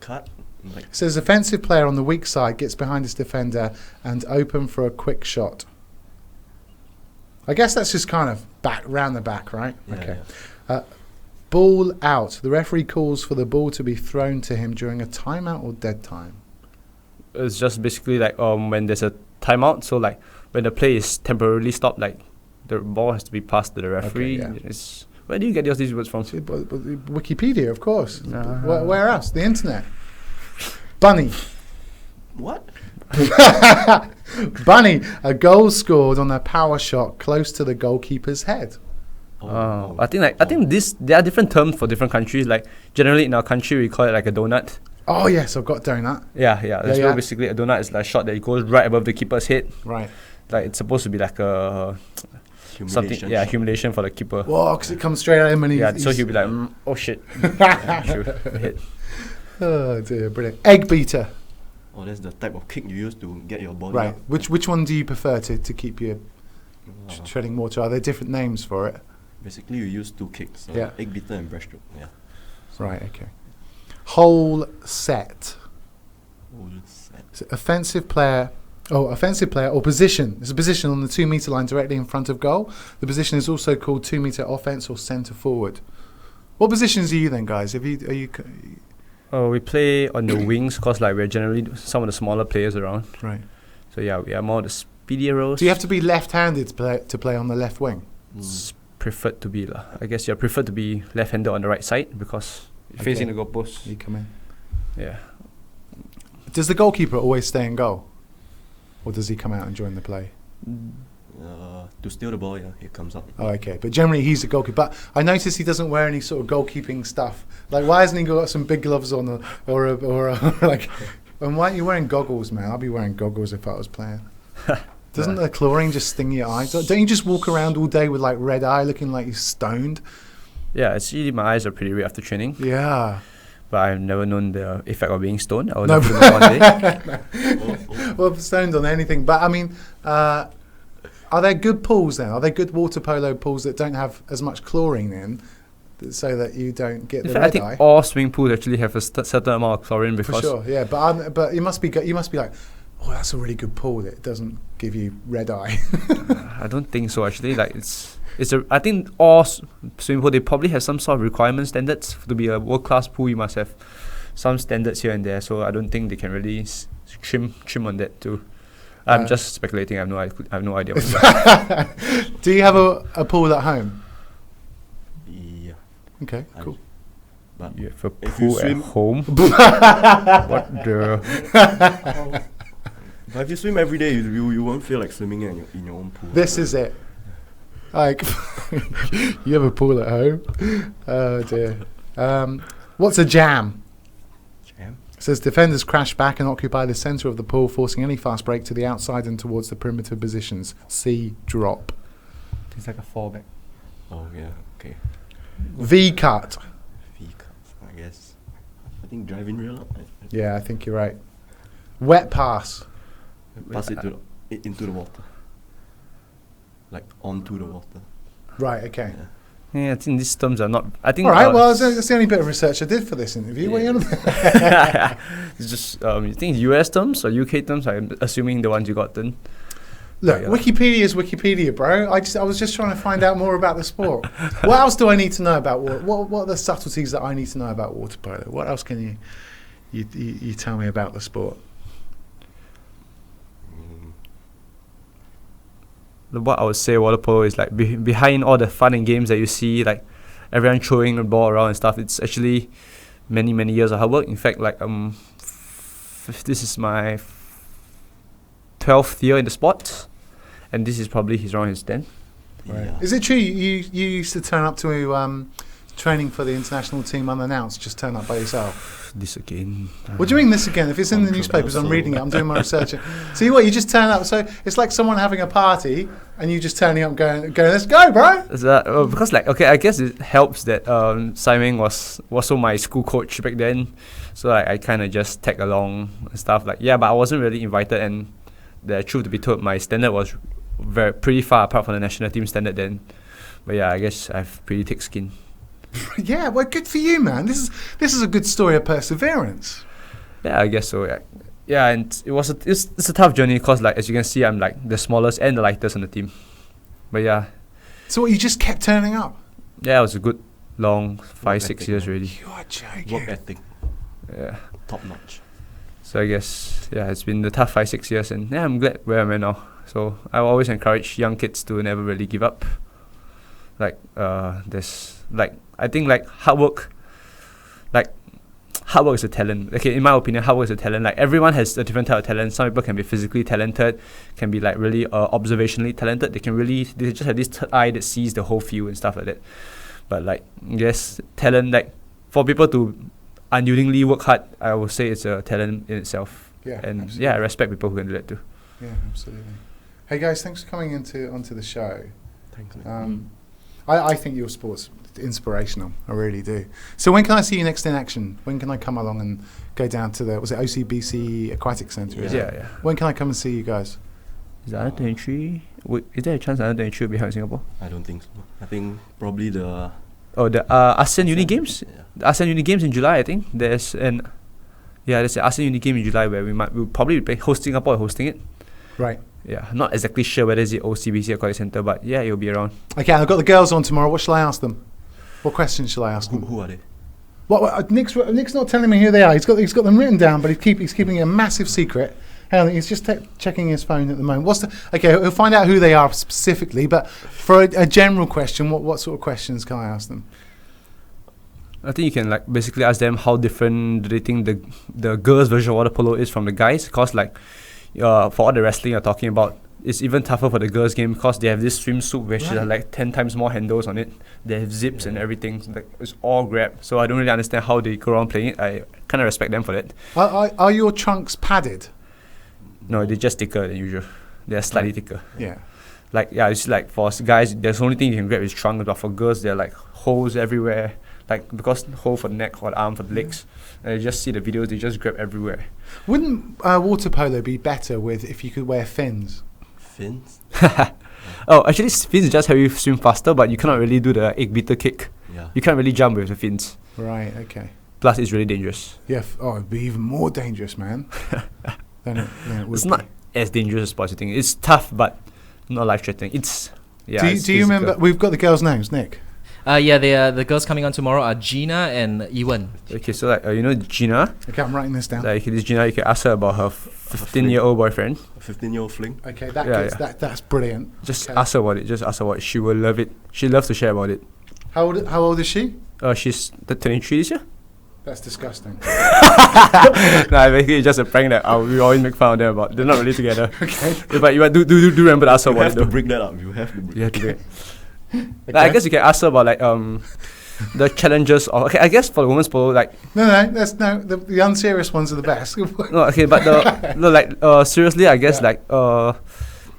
cut. Like It says offensive player on the weak side gets behind his defender and open for a quick shot. I guess that's just kind of round the back, right? Yeah, okay. yeah. Ball out. The referee calls for the ball to be thrown to him during a timeout or dead time. It's just basically like when there's a timeout, so like when the play is temporarily stopped, like the ball has to be passed to the referee. Okay, yeah. Where do you get these words from? Wikipedia, of course. Where else? The internet. Bunny. What? Bunny. A goal scored on a power shot close to the goalkeeper's head. I think there are different terms for different countries. Like generally in our country we call it like a donut. Oh yes, I've got donut. Yeah. That's yeah. where basically a donut is like a shot that goes right above the keeper's head. Right. Like it's supposed to be like a Humiliation. humiliation for the keeper. Whoa, because it comes straight at him and So he'll be like, oh shit. Hit. Oh dear, brilliant. Egg beater. Oh, that's the type of kick you use to get your body Right. up. Which one do you prefer to keep you treading water? Are there different names for it? Basically, you use two kicks. Yeah. Egg beater and breaststroke. Yeah. Right. Okay. Whole set. Whole set. So offensive player or position. There's a position on the 2 metre line directly in front of goal. The position is also called 2 metre offence or centre forward. What positions are you then, guys? We play on the wings because like we're generally some of the smaller players around. Right. So yeah, we are more the speedier roles. Do you have to be left-handed to play on the left wing? It's preferred to be lah. I guess you're preferred to be left-handed on the right side because you're facing the goalpost. You come in. Yeah. Does the goalkeeper always stay in goal? Or does he come out and join the play? To steal the ball, yeah, he comes up. Oh, okay. But generally, he's the goalkeeper. But I notice he doesn't wear any sort of goalkeeping stuff. Like, why hasn't he got some big gloves on, or like? And why aren't you wearing goggles, man? I'd be wearing goggles if I was playing. Doesn't the chlorine just sting your eyes? Don't you just walk around all day with like red eye, looking like you're stoned? Yeah, it's usually my eyes are pretty red after training. Yeah. But I've never known the effect of being stoned. I would love to know one day. Well, stoned on anything. But I mean, are there good pools then? Are there good water polo pools that don't have as much chlorine in, so that you don't get the red I think eye? all swimming pools actually have a certain amount of chlorine because For sure, yeah. But you must be like, oh, that's a really good pool that doesn't give you red eye. I don't think so actually. Like I think all swimming pool they probably have some sort of requirement standards to be a world class pool. You must have some standards here and there. So I don't think they can really trim on that too. I'm just speculating. I have no idea. Do you have a pool at home? Yeah. Okay, cool. But You have a if you pool at swim- home. What the? But if you swim every day, you won't feel like swimming in your own pool. This is it. Like, you have a pool at home? Oh dear. What's a jam? Jam? It says defenders crash back and occupy the centre of the pool, forcing any fast break to the outside and towards the perimeter positions. See drop. It's like a fallback. Oh yeah. Okay. V cut. V-cuts, I guess. I think driving rail up. Yeah, I think you're right. Wet pass. Pass it into the water. Like onto the water. Right. Okay. Yeah, I think these terms are not. I think. All right. Well, that's the only bit of research I did for this interview. What are you on about? It's just you think US terms or UK terms? I'm assuming the ones you got then. Look, Yeah. Wikipedia is Wikipedia, bro. I was just trying to find out more about the sport. What else do I need to know about what are the subtleties that I need to know about water polo? What else can you tell me about the sport? what I would say water polo is like behind all the fun and games that you see, like everyone throwing the ball around and stuff. It's actually many years of hard work. In fact, like this is my 12th year in the sport, and this is probably around his 10th. Right. Yeah. Is it true you used to turn up to training for the international team unannounced, just turn up by yourself? This again. What do you mean this again? If it's in the newspapers, I'm reading it, I'm doing my research. So you just turn up, so it's like someone having a party and you just turning up and going, let's go, bro. Is that, because like, okay, I guess it helps that Simon was also my school coach back then, so like, I kind of just tag along and stuff like, yeah, but I wasn't really invited, and the truth to be told, my standard was pretty far apart from the national team standard then. But yeah, I guess I have pretty thick skin. Yeah, well, good for you, man. This is a good story of perseverance. Yeah, I guess so. Yeah, and it's a tough journey because, like, as you can see, I'm like the smallest and the lightest on the team. But yeah. So what, you just kept turning up? Yeah, it was a good long 5-6 years already. You are joking. Work ethic, Yeah. top notch. So I guess it's been the tough 5-6 years, and yeah, I'm glad where I'm at now. So I always encourage young kids to never really give up. Like there's like, I think like hard work is a talent. Okay, in my opinion, hard work is a talent. Like everyone has a different type of talent. Some people can be physically talented, can be like really observationally talented. They just have this third eye that sees the whole field and stuff like that. But like, yes, talent, like for people to unwillingly work hard, I would say it's a talent in itself. Yeah, and absolutely. yeah, I respect people who can do that too. Yeah, absolutely. Hey guys, thanks for coming onto the show. Thanks, man. I think your sport's inspirational. I really do. So when can I see you next in action? When can I come along and go down to was it OCBC Aquatic Centre? Yeah. When can I come and see you guys? Is that under 23? Is there a chance under 23 will be held in Singapore? I don't think so. I think probably the ASEAN Uni Games? Yeah. The ASEAN Uni Games in July, I think. There's an ASEAN Uni Game in July where we'll probably be Singapore hosting it. Right. Yeah, not exactly sure whether it's the OCBC Aquatic Centre, but yeah, it'll be around. Okay, I've got the girls on tomorrow. What shall I ask them? What questions shall I ask them? who are they? What Nick's not telling me who they are. He's got them written down, but he's keeping it a massive secret. Hang on, he's just checking his phone at the moment. Okay, he'll find out who they are specifically, but for a general question, what sort of questions can I ask them? I think you can like basically ask them how different do they think the girls' version of water polo is from the guys, because like for all the wrestling you're talking about, it's even tougher for the girls' game because they have this swimsuit which has like 10 times more handles on it. They have zips and everything. So like, it's all grab. So I don't really understand how they go around playing it. I kind of respect them for that. Are your trunks padded? No, they're just thicker than usual. They're slightly thicker. Yeah. Like, yeah, it's like for guys, there's the only thing you can grab is trunk, but for girls, there are like holes everywhere. Like, because hole for the neck, for the arm, for the legs. And you just see the videos, they just grab everywhere. Wouldn't water polo be better if you could wear fins? Fins? Oh, actually, fins just help you swim faster, but you cannot really do the egg beater kick. Yeah. You can't really jump with the fins. Right, okay. Plus, it's really dangerous. Yeah, it'd be even more dangerous, man. than it would It's be. not as dangerous as sports, you think. It's tough, but not life-threatening. It's, yeah. Do you remember? We've got the girls' names, Nick. Yeah, the girls coming on tomorrow are Gina and Ewan. Okay, so like, you know Gina? Okay, I'm writing this down. Like, this Gina, you can ask her about her 15-year-old boyfriend. A 15-year-old fling. Okay, that's brilliant. Just Okay. ask her about it. Just ask her what she will love it. She loves to share about it. How old is she? She's 23 this year. That's disgusting. Nah, basically it's just a prank that we always make fun of them about. They're not really together. Okay. Yeah, but you do remember to ask her You about have it to though. bring that up. You have to bring You have to do it. Okay. Like, I guess you can ask her about like the challenges of, okay, I guess for the women's polo, like The unserious ones are the best. no, okay, but seriously, I guess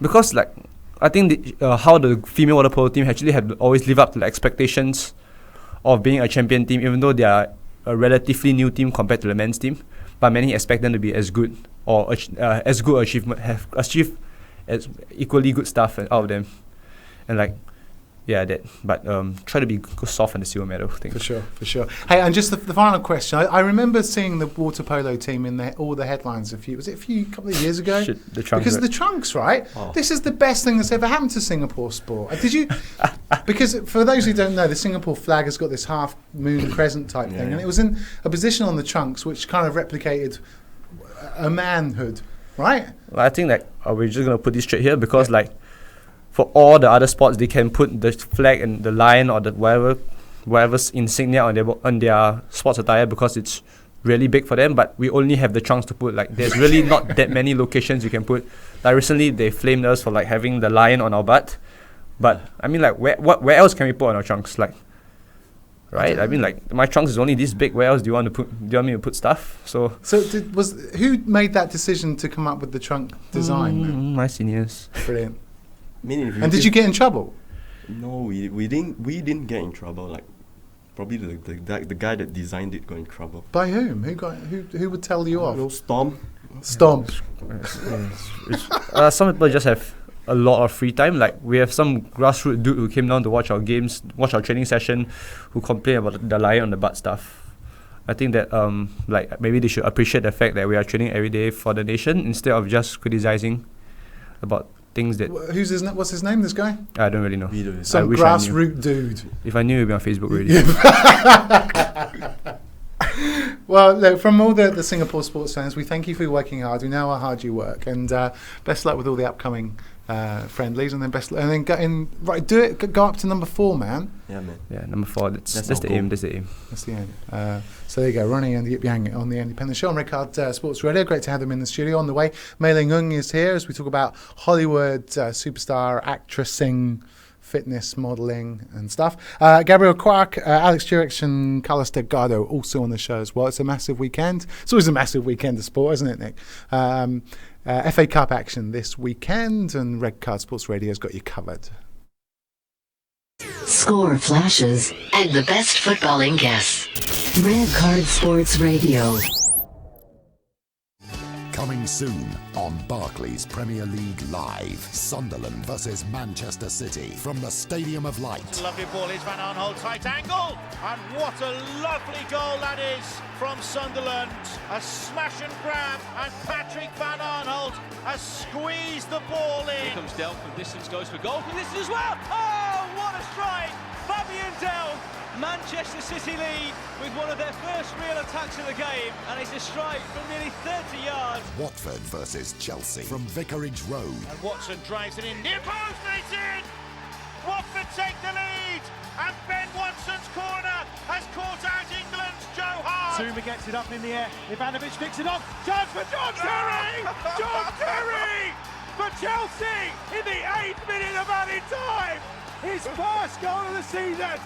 because like I think how the female water polo team actually have to always live up to the expectations of being a champion team, even though they are a relatively new team compared to the men's team. But many expect them to be as good or as good achievement, have achieved as equally good stuff out of them, and like. Yeah, that. But try to be soft on the silver medal thing. For sure. Hey, and just the final question. I remember seeing the water polo team in all the headlines a couple of years ago? The trunks. Because the trunks, right? Oh. This is the best thing that's ever happened to Singapore sport. Did you? Because for those who don't know, the Singapore flag has got this half moon crescent type thing, and it was in a position on the trunks which kind of replicated a manhood, right? Well, I think we're just gonna put this straight here because for all the other sports, they can put the flag and the lion or the whatever's insignia on their sports attire because it's really big for them. But we only have the trunks to put. Like, there's really not that many locations you can put. Like, recently they flamed us for like having the lion on our butt. But I mean, like, where else can we put on our trunks? Like, right? I mean, like, my trunks is only this big. Where else do you want me to put stuff? So who made that decision to come up with the trunk design? Then? My seniors. Brilliant. I mean, And did you get in trouble? No, we didn't get in trouble. Like, probably the guy that designed it got in trouble. By whom? Who would tell you off? Storm. Stomp. Some people just have a lot of free time. Like, we have some grassroots dude who came down to watch our games, watch our training session, who complained about the lion on the butt stuff. I think that like, maybe they should appreciate the fact that we are training every day for the nation instead of just criticizing about things that. What's his name? This guy? I don't really know. Some grassroots dude. If I knew, he'd be on Facebook already. Well, look, from all the Singapore sports fans, we thank you for working hard. We know how hard you work, and best luck with all the upcoming friendlies, and then go up to number 4, man. Yeah, man. Yeah, number 4. That's the goal. aim. That's the aim. That's the aim. So there you go, Ronnie and Yang on the Andy Penders Show on Red Card Sports Radio. Great to have them in the studio. On the way, Mayling Ng is here as we talk about Hollywood superstar actressing, fitness modelling and stuff. Gabriel, Quak, Alex Duric and Carlos Delgardo also on the show as well. It's a massive weekend. It's always a massive weekend of sport, isn't it, Nick? FA Cup action this weekend, and Red Card Sports Radio's got you covered. Score flashes and the best footballing guests. Red Card Sports Radio. Coming soon on Barclays Premier League Live. Sunderland versus Manchester City from the Stadium of Light. Lovely ball is Van Aanholt, tight angle, and what a lovely goal that is from Sunderland. A smash and grab, and Patrick Van Aanholt has squeezed the ball in. Here comes Delp, and distance goes for goal from distance as well. Oh, what a strike! Fabian Delp. Manchester City lead with one of their first real attacks of the game, and it's a strike from nearly 30 yards. Watford versus Chelsea from Vicarage Road. And Watson drives it in, near post, and it's in! Watford take the lead, and Ben Watson's corner has caught out England's Joe Hart. Zuma gets it up in the air, Ivanovic picks it off, chance for John Terry! John Terry for Chelsea in the 8th minute of added time! His first goal of the season!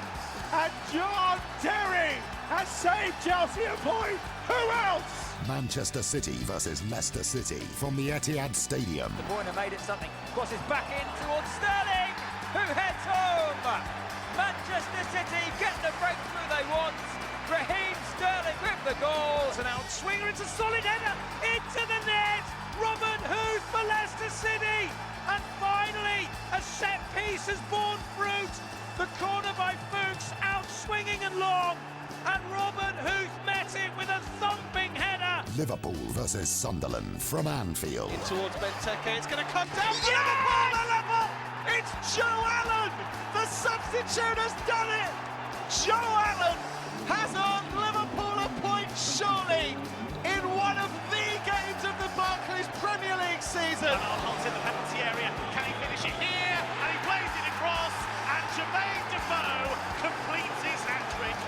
And John Terry has saved Chelsea a point. Who else? Manchester City versus Leicester City from the Etihad Stadium. De Bruyne made it something. Crosses back in towards Sterling, who heads home. Manchester City get the breakthrough they want. Raheem Sterling with the goal. It's an outswinger. It's a solid header into the net. Robin Hood for Leicester City. And finally, a set piece has borne fruit. The corner by Fuchs, out swinging and long, and Robin Huth met it with a thumping header. Liverpool versus Sunderland from Anfield. In towards Benteke, it's going to come down. Yeah! Liverpool are level. It's Joe Allen. The substitute has done it. Joe Allen has earned Liverpool a point, surely, in one of the games of the Barclays Premier League season. Holt's in the penalty area. Can he finish it here? And he plays it across. And Jermaine Defoe completes his hat-trick.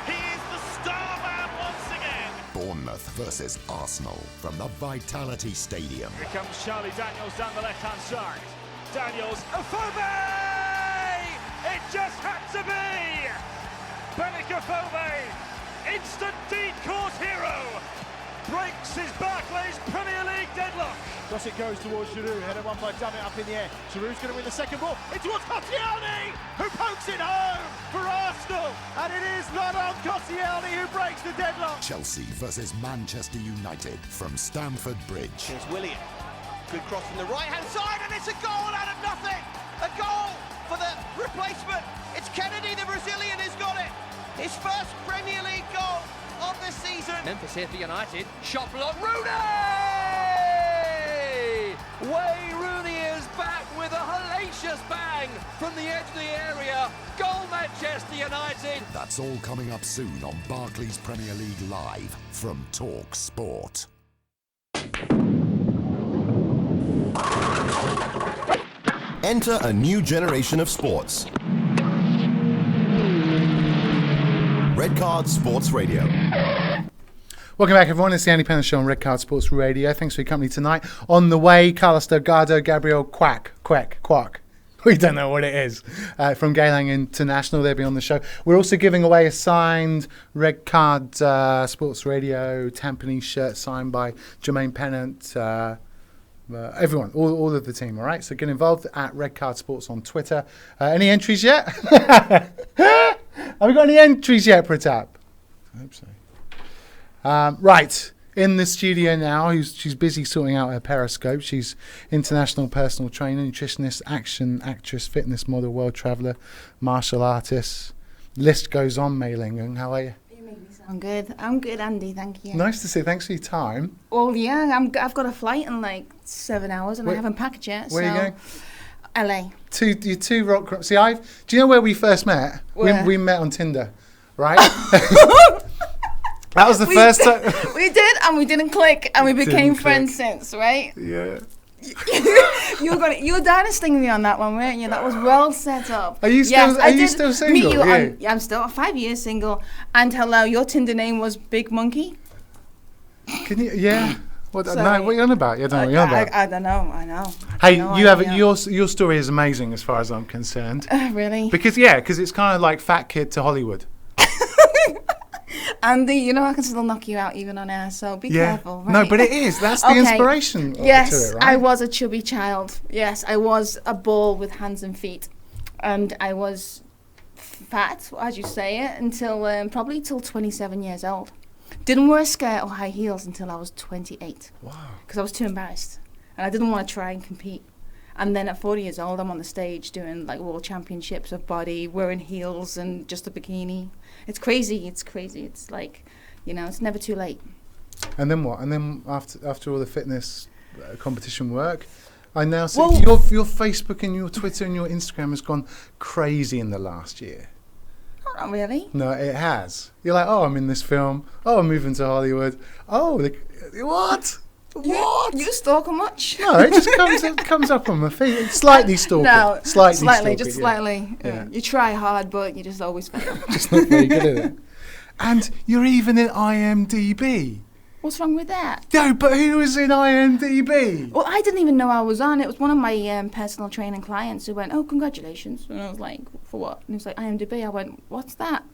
He is the star man once again. Bournemouth versus Arsenal from the Vitality Stadium. Here comes Charlie Daniels down the left-hand side. Daniels, Afobe! It just had to be! Benik Afobe, instant deed court hero, breaks his Barclays Premier League deadlock. Gossett goes towards Giroud, header one by Dummett up in the air. Giroud's going to win the second ball. It's towards Koscielny, who pokes it home for Arsenal. And it is Laurent Koscielny who breaks the deadlock. Chelsea versus Manchester United from Stamford Bridge. Here's Willian. Good cross from the right-hand side, and it's a goal out of nothing. A goal for the replacement. It's Kennedy, the Brazilian, who's got it. His first Premier League goal of the season. Memphis here for United. Shot block. Rooney! Wayne Rooney is back with a hellacious bang from the edge of the area. Goal Manchester United. That's all coming up soon on Barclays Premier League Live from Talk Sport. Enter a new generation of sports. Red Card Sports Radio. Welcome back, everyone. It's the Andy Penders Show on Red Card Sports Radio. Thanks for your company tonight. On the way, Carlos Delgardo, Gabriel, Quak. We don't know what it is. From Geylang International, they'll be on the show. We're also giving away a signed Red Card Sports Radio Tampines shirt signed by Jermaine Pennant. Everyone, all of the team, all right? So get involved at Red Card Sports on Twitter. Any entries yet? Have we got any entries yet, Pratap? I hope so. Right, in the studio now, she's busy sorting out her Periscope. She's international personal trainer, nutritionist, action actress, fitness model, world traveller, martial artist. List goes on, Mayling Ng. How are you? You make me sound good. I'm good, Andy, thank you. Nice to see you. Thanks for your time. Well, yeah, I've got a flight in like 7 hours and I haven't packed yet. Where are you going? LA. Your two rock. See, do you know where we first met? Where? We met on Tinder, right? That was the first time. We did, and we didn't click, and we became friends since, right? Yeah. You were dynasting me on that one, weren't you? That was well set up. Are you still? Yes, Are you still single? Meet you I'm still 5 years single. And hello, your Tinder name was Big Monkey. Can you? Yeah. What? So, no. What are you on about? You don't know what you're on about. I don't know. I know. Hey, no you idea. have your story is amazing as far as I'm concerned. Really? Because it's kind of like Fat Kid to Hollywood. Andy, you know I can still knock you out even on air, so be careful. Right? No, but it is. That's the inspiration yes, to it, right? I was a chubby child. Yes, I was a ball with hands and feet. And I was fat, as you say it, until probably till 27 years old. Didn't wear a skirt or high heels until I was 28. Wow. Because I was too embarrassed. And I didn't want to try and compete. And then at 40 years old, I'm on the stage doing like world championships of body, wearing heels and just a bikini. It's crazy. It's like, it's never too late. And then what? And then after all the fitness competition work, I now see your Facebook and your Twitter and your Instagram has gone crazy in the last year. Oh, not really. No, it has. You're like, oh, I'm in this film. Oh, I'm moving to Hollywood. Oh, what? What? You stalk much? No, it just comes up on my feed. It's slightly stalking. No, slightly, just slightly. Yeah. You try hard, but you just always fail. Just not very good at it. And you're even in IMDb. What's wrong with that? No, but who was in IMDb? Well, I didn't even know I was on. It was one of my personal training clients who went, "Oh, congratulations!" And I was like, "For what?" And he was like, "IMDb." I went, "What's that?"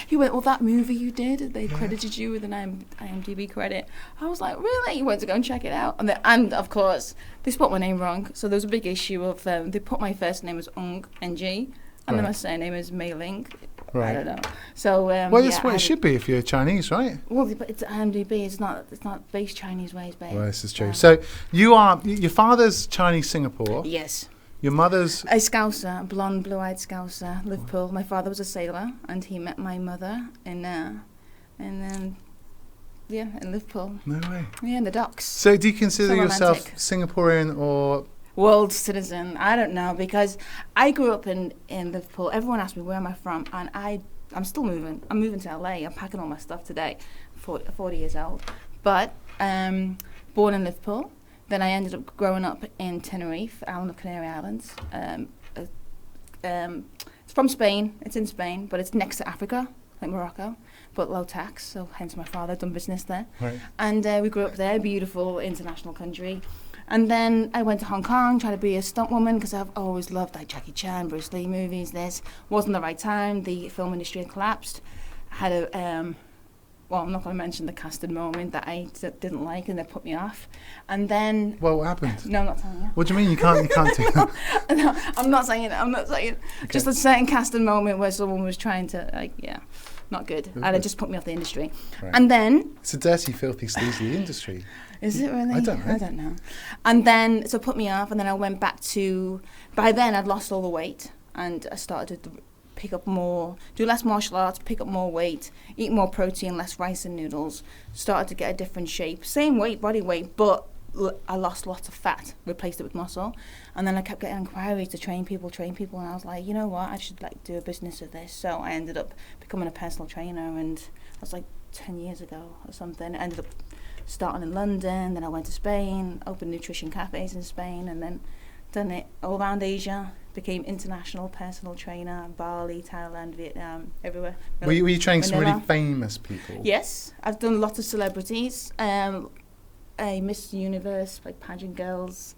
He went, "Well, that movie you did, they credited you with an IMDb credit." I was like, "Really?" He went to go and check it out, and of course they spelled my name wrong. So there was a big issue of they put my first name as Ng, Ng, and then my surname is Mayling. Right. I don't know. So well, that's what it should be if you're Chinese, right? Well, but it's IMDb. It's not based Chinese ways, babe. Well, this is true. So your father's Chinese Singapore. Yes. Your mother's a Scouser, blonde, blue-eyed Scouser, Liverpool. My father was a sailor, and he met my mother in Liverpool. No way. Yeah, in the docks. So do you consider yourself romantic. Singaporean or world citizen? I don't know, because I grew up in Liverpool. Everyone asked me where am I from, and I'm still moving. I'm moving to LA. I'm packing all my stuff today. 40 years old, but born in Liverpool. Then I ended up growing up in Tenerife, island of Canary Islands. It's from Spain. It's in Spain, but it's next to Africa, like Morocco, but low tax. So hence my father done business there. Right. And we grew up there, beautiful international country. And then I went to Hong Kong, tried to be a stunt woman because I've always loved like Jackie Chan, Bruce Lee movies. This wasn't the right time. The film industry had collapsed. I had a well, I'm not going to mention the casted moment that I didn't like and they put me off. And then... Well, what happened? No, I'm not telling you. What do you mean you can't do that? No, I'm not saying it. Okay. Just a certain casted moment where someone was trying to, not good. And it just put me off the industry. Right. And then... It's a dirty, filthy, sleazy industry. Is it really? I don't know. And then, so it put me off, and then I went back to... By then, I'd lost all the weight, and I started to pick up more, do less martial arts, pick up more weight, eat more protein, less rice and noodles, started to get a different shape. Same weight, body weight, but I lost lots of fat, replaced it with muscle. And then I kept getting inquiries to train people, and I was like, you know what, I should do a business of this. So I ended up becoming a personal trainer, and that was 10 years ago or something. I ended up starting in London, then I went to Spain, opened nutrition cafes in Spain, and then done it all around Asia. Became international personal trainer, Bali, Thailand, Vietnam, everywhere. Were you training some Manila. really famous people? Yes, I've done lots of celebrities. A Miss Universe, like pageant girls,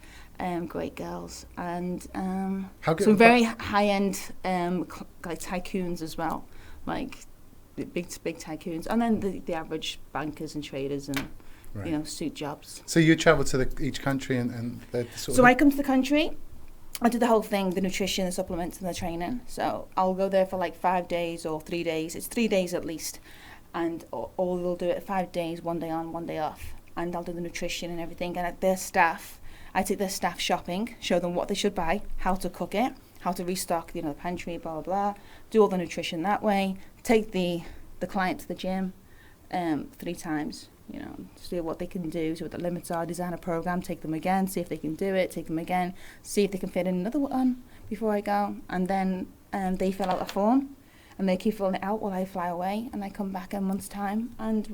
great girls, and some very high-end like tycoons as well, like the big tycoons, and then the average bankers and traders and suit jobs. So you travel to each country and So I come to the country. I do the whole thing, the nutrition, the supplements, and the training. So I'll go there for like 5 days or 3 days. It's 3 days at least, and or they'll do it 5 days, 1 day on, 1 day off. And I'll do the nutrition and everything. And I take their staff shopping, show them what they should buy, how to cook it, how to restock, the pantry, blah, blah, blah. Do all the nutrition that way. Take the client to the gym 3 times, see what they can do, see what the limits are, design a program, take them again, see if they can do it, take them again, see if they can fit in another one before I go. And then they fill out a form, and they keep filling it out while I fly away. And I come back in a month's time, and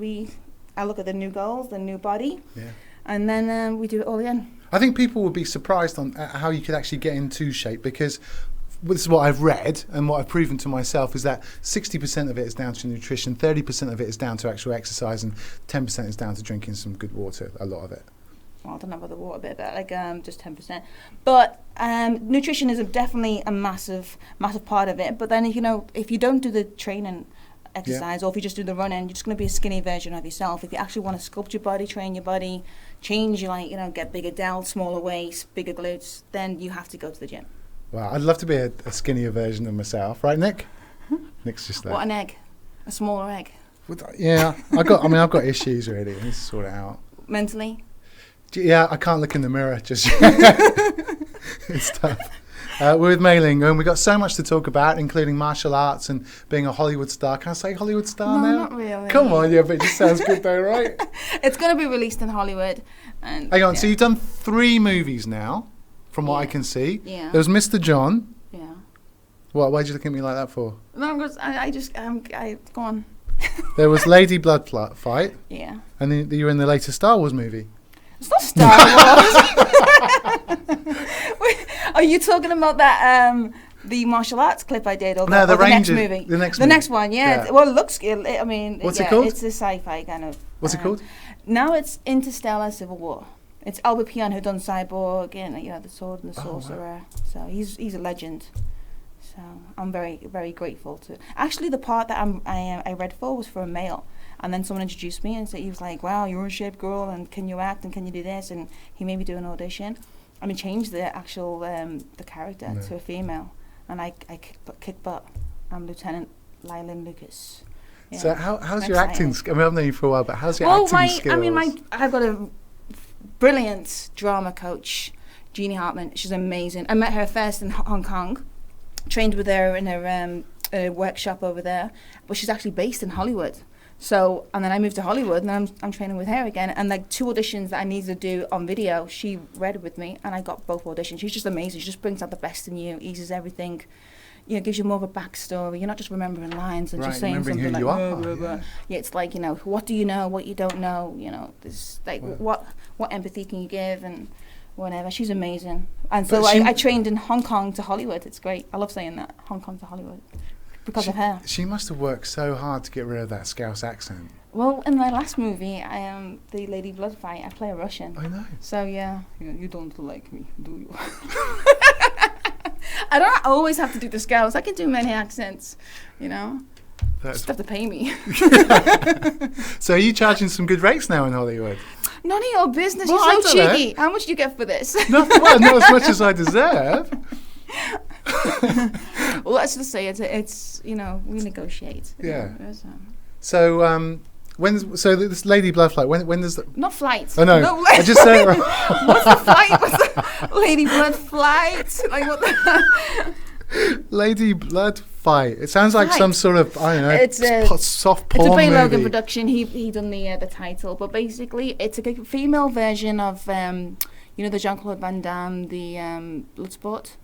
I look at the new goals, the new body, and then we do it all again. I think people would be surprised on how you could actually get into shape, because this is what I've read and what I've proven to myself is that 60% of it is down to nutrition, 30% of it is down to actual exercise, and 10% is down to drinking some good water, a lot of it. Well, I don't know about the water bit, but like just 10%. But nutrition is definitely a massive part of it. But then, if you don't do the training exercise, or if you just do the running, you're just going to be a skinny version of yourself. If you actually want to sculpt your body, train your body, change your get bigger delts, smaller waist, bigger glutes, then you have to go to the gym. Wow, I'd love to be a skinnier version of myself, right, Nick? Nick's just there. What an egg, a smaller egg. Yeah, I've got issues really. I need to sort it out. Mentally. Yeah, I can't look in the mirror just yet. It's tough. We're with Mayling, and we've got so much to talk about, including martial arts and being a Hollywood star. Can I say Hollywood star now? No, not really. Come on, yeah, but it just sounds good though, right? It's going to be released in Hollywood. And hang on, so you've done 3 movies now, from what I can see. Yeah. There was Mr. John. Yeah. What? Why'd you look at me like that for? No, because I just go on. There was Lady Blood Fight. Yeah. And then you were in the latest Star Wars movie. It's not Star Wars. Wait, are you talking about that the martial arts clip I did, or the next movie? The next one, yeah. Well, it looks. I mean, what's it called? It's a sci-fi kind of. What's it called? Now it's Interstellar Civil War. It's Albert Pion who done Cyborg and the Sword and the Sorcerer. Wow. So he's a legend. So I'm very, very grateful to. Actually, the part that I read for was for a male. And then someone introduced me and said, he was like, wow, you're a shape girl, and can you act, and can you do this? And he made me do an audition. And he changed the actual, the character to a female. And I kick butt. I'm Lieutenant Mayling Lucas. Yeah. So how's your acting skills? I mean, I've known you for a while, but how's your acting skills? I've got a brilliant drama coach, Jeannie Hartman. She's amazing. I met her first in Hong Kong, trained with her in her workshop over there, but she's actually based in Hollywood. So, and then I moved to Hollywood, and then I'm training with her again. And like 2 auditions that I needed to do on video, she read with me, and I got both auditions. She's just amazing. She just brings out the best in you, eases everything. Gives you more of a backstory. You're not just remembering lines and just saying something like, blah, blah, blah. Yeah, it's like, what do you know, what you don't know, there's like, what empathy can you give, and whatever. She's amazing. And so I trained in Hong Kong to Hollywood. It's great. I love saying that, Hong Kong to Hollywood, because of her. She must have worked so hard to get rid of that Scouse accent. Well, in my last movie, I am the Lady Blood Fight. I play a Russian. I know. So yeah, you don't like me, do you? I don't always have to do the Scouse. I can do many accents, Just have to pay me. So are you charging some good rates now in Hollywood? None of your business. Well, you're so cheeky. How much do you get for this? Not as much as I deserve. Well, let's just say it's we negotiate. Yeah. So so this Lady Blood Flight, when does the... Not flight. Oh no, I just said it wrong. What's the flight? What's the Lady Blood Flight? Like what the... Lady Blood Fight. It sounds like some sort of, I don't know, it's a soft porn movie. It's a Barry movie. Logan production. He done the title, but basically it's a female version of the Jean-Claude Van Damme, the Bloodsport.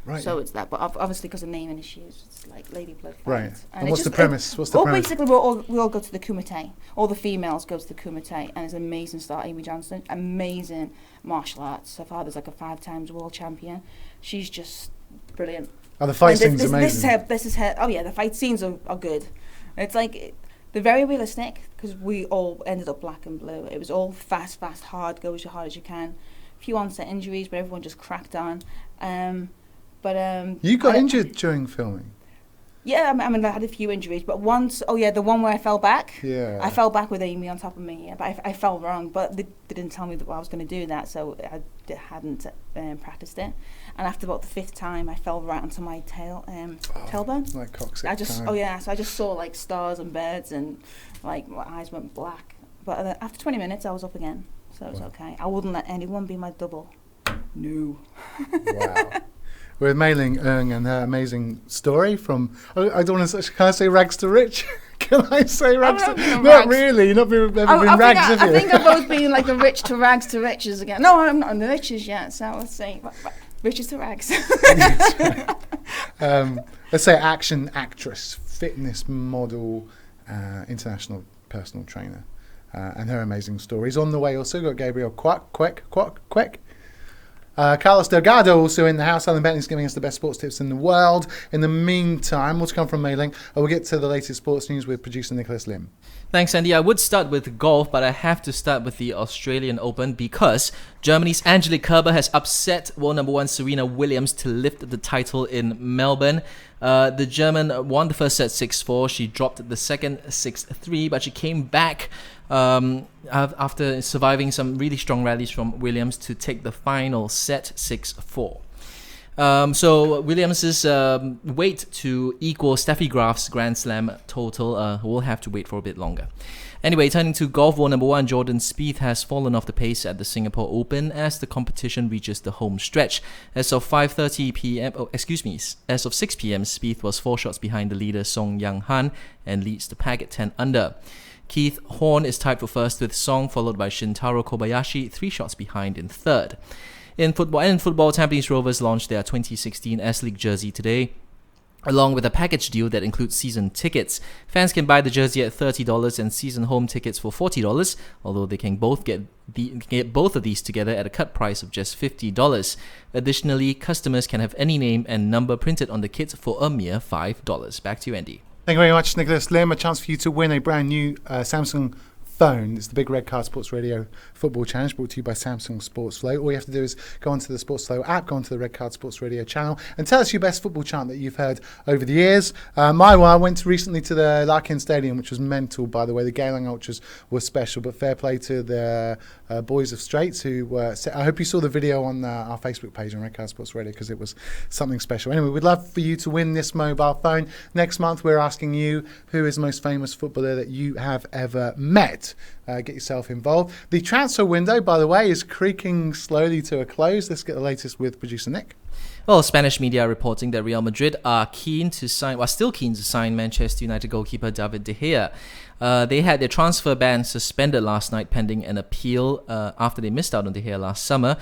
Right. So it's that, but obviously because of naming issues, it's like Lady Blood Fight. Right. And it's what's the just- premise? What's the well, premise? basically, we all go to the Kumite. All the females go to the Kumite, and there's an amazing star, Amy Johnston, amazing martial arts. Her father's like a 5 times world champion. She's just brilliant. Oh, the fight And scene's amazing. This is her. Oh yeah, the fight scenes are good. It's like they're very realistic because we all ended up black and blue. It was all fast, hard, go as hard as you can. A few onset injuries, but everyone just cracked on. You got injured during filming. Yeah, I mean, I had a few injuries, but once, the one where I fell back. Yeah. I fell back with Amy on top of me, but I fell wrong, but they didn't tell me that I was going to do that, so I hadn't practiced it. And after about the 5th time, I fell right onto my tailbone. Like coccyx. So I just saw like stars and birds, and like my eyes went black. But after 20 minutes, I was up again, so it was okay. I wouldn't let anyone be my double. No. Wow. With Mayling Ng and her amazing story from, I don't want to, can I say rags to rich? Can I say rags to rich? Not really, you've not been rags, have you? I think I've both been like the rich to rags to riches again. No, I'm not on the riches yet, so let's say riches to rags. Let's say action actress, fitness model, international personal trainer, and her amazing stories. On the way also got Gabriel, Quak. Carlos Delgardo also in the house. Alan Bentley's giving us the best sports tips in the world. In the meantime, what's come from Mayling? We'll get to the latest sports news with producer Nicholas Lim. Thanks, Andy. I would start with golf, but I have to start with the Australian Open because Germany's Angelique Kerber has upset world number 1 Serena Williams to lift the title in Melbourne. The German won the first set 6-4. She dropped the second 6-3, but she came back after surviving some really strong rallies from Williams to take the final set 6-4. So Williams' wait to equal Steffi Graf's Grand Slam total will have to wait for a bit longer. Anyway, turning to golf, world number 1 Jordan Spieth has fallen off the pace at the Singapore Open as the competition reaches the home stretch. As of 6 p.m, Spieth was 4 shots behind the leader Song Yang Han and leads the pack at 10 under. Keith Horn is tied for first with Song, followed by Shintaro Kobayashi, 3 shots behind in third. In football, Tampines Rovers launched their 2016 S-League jersey today, along with a package deal that includes season tickets. Fans can buy the jersey at $30 and season home tickets for $40, although they can both get both of these together at a cut price of just $50. Additionally, customers can have any name and number printed on the kit for a mere $5. Back to you, Andy. Thank you very much, Nicholas Lim. A chance for you to win a brand new Samsung phone. It's the Big Red Card Sports Radio Football Challenge brought to you by Samsung Sports Flow. All you have to do is go onto the Sports Flow app, go onto the Red Card Sports Radio channel and tell us your best football chant that you've heard over the years. My one, I went recently to the Larkin Stadium, which was mental, by the way. The Geylang Ultras were special, but fair play to the boys of Straits who were... I hope you saw the video on our Facebook page on Red Card Sports Radio because it was something special. Anyway, we'd love for you to win this mobile phone. Next month, we're asking you who is the most famous footballer that you have ever met. Get yourself involved. The transfer window, by the way, is creaking slowly to a close. Let's get the latest with producer Nick. Well, Spanish media are reporting that Real Madrid are still keen to sign Manchester United goalkeeper David De Gea. They had their transfer ban suspended last night pending an appeal after they missed out on De Gea last summer.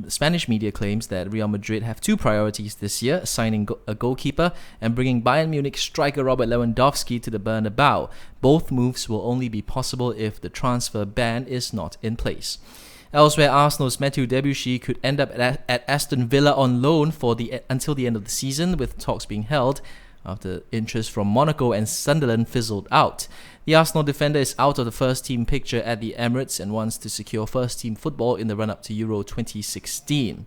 Spanish media claims that Real Madrid have 2 priorities this year, signing a goalkeeper and bringing Bayern Munich striker Robert Lewandowski to the Bernabeu. Both moves will only be possible if the transfer ban is not in place. Elsewhere, Arsenal's Matthew Debuchy could end up at Aston Villa on loan until the end of the season, with talks being held after interest from Monaco and Sunderland fizzled out. The Arsenal defender is out of the first-team picture at the Emirates and wants to secure first-team football in the run-up to Euro 2016.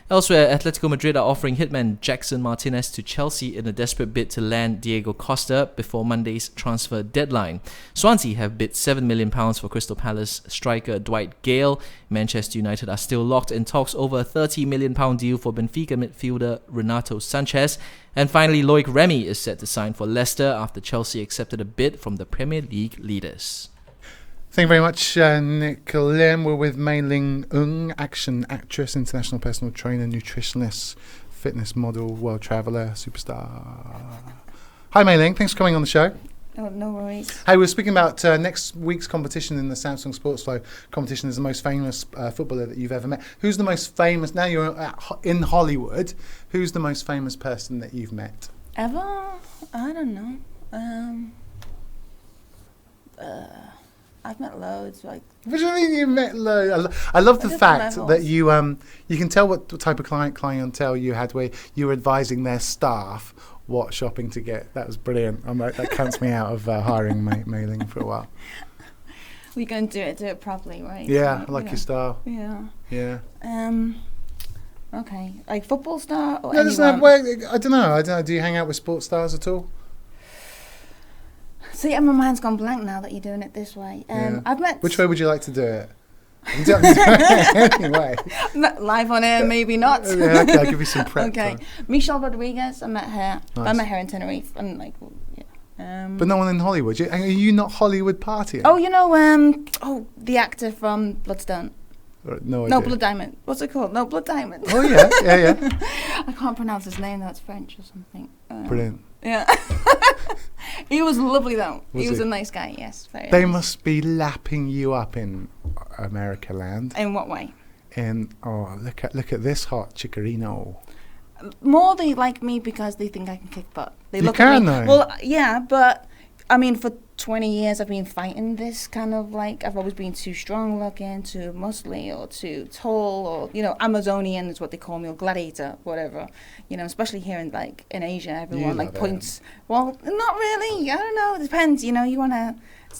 Elsewhere, Atletico Madrid are offering hitman Jackson Martinez to Chelsea in a desperate bid to land Diego Costa before Monday's transfer deadline. Swansea have bid £7 million for Crystal Palace striker Dwight Gale. Manchester United are still locked in talks over a £30 million deal for Benfica midfielder Renato Sanchez. And finally, Loic Remy is set to sign for Leicester after Chelsea accepted a bid from the Premier League leaders. Thank you very much, Nick Lim. We're with Mayling Ng, action actress, international personal trainer, nutritionist, fitness model, world traveller, superstar. Hi, Mayling. Thanks for coming on the show. No worries. Hey, we're speaking about next week's competition in the Samsung Sports Flow competition is the most famous footballer that you've ever met. Who's the most famous, now you're in Hollywood, who's the most famous person that you've met? Ever? I don't know. I've met loads. Like, What do you mean you met loads? I love the fact that you can tell what type of clientele you had, where you were advising their staff what shopping to get. That was brilliant. I'm like, that counts me out of hiring Mayling for a while. We're going to do it properly, right? Yeah, So, I like your style. Yeah. Yeah. Okay, like football star or No, anyone? I don't know. Do you hang out with sports stars at all? See, my mind's gone blank now that you're doing it this way. Yeah. I've met. Which way would you like to do it? Anyway. Live on air, maybe not. Yeah, okay, I'll give you some prep. Okay, Michelle Rodriguez, I met her. Nice. I met her in Tenerife, and like, yeah. But no one in Hollywood. Are you not Hollywood partying? Oh, you know, the actor from Bloodstone. No idea. No, Blood Diamond. What's it called? No, Blood Diamond. Oh yeah. I can't pronounce his name. That's French or something. Brilliant. Yeah. He was lovely though. Was he was he? a nice guy. Yes, very. They nice. must be lapping you up in America land. In what way? Look at this hot chicorino. More they like me because they think I can kick butt. They You look can, at me. though. Well, yeah, but I mean, for 20 years I've been fighting this kind of like, I've always been too strong looking, too muscly, or too tall, or Amazonian is what they call me, or gladiator, whatever. Especially here in Asia, everyone like points. Well, not really. I don't know. It depends. You wanna.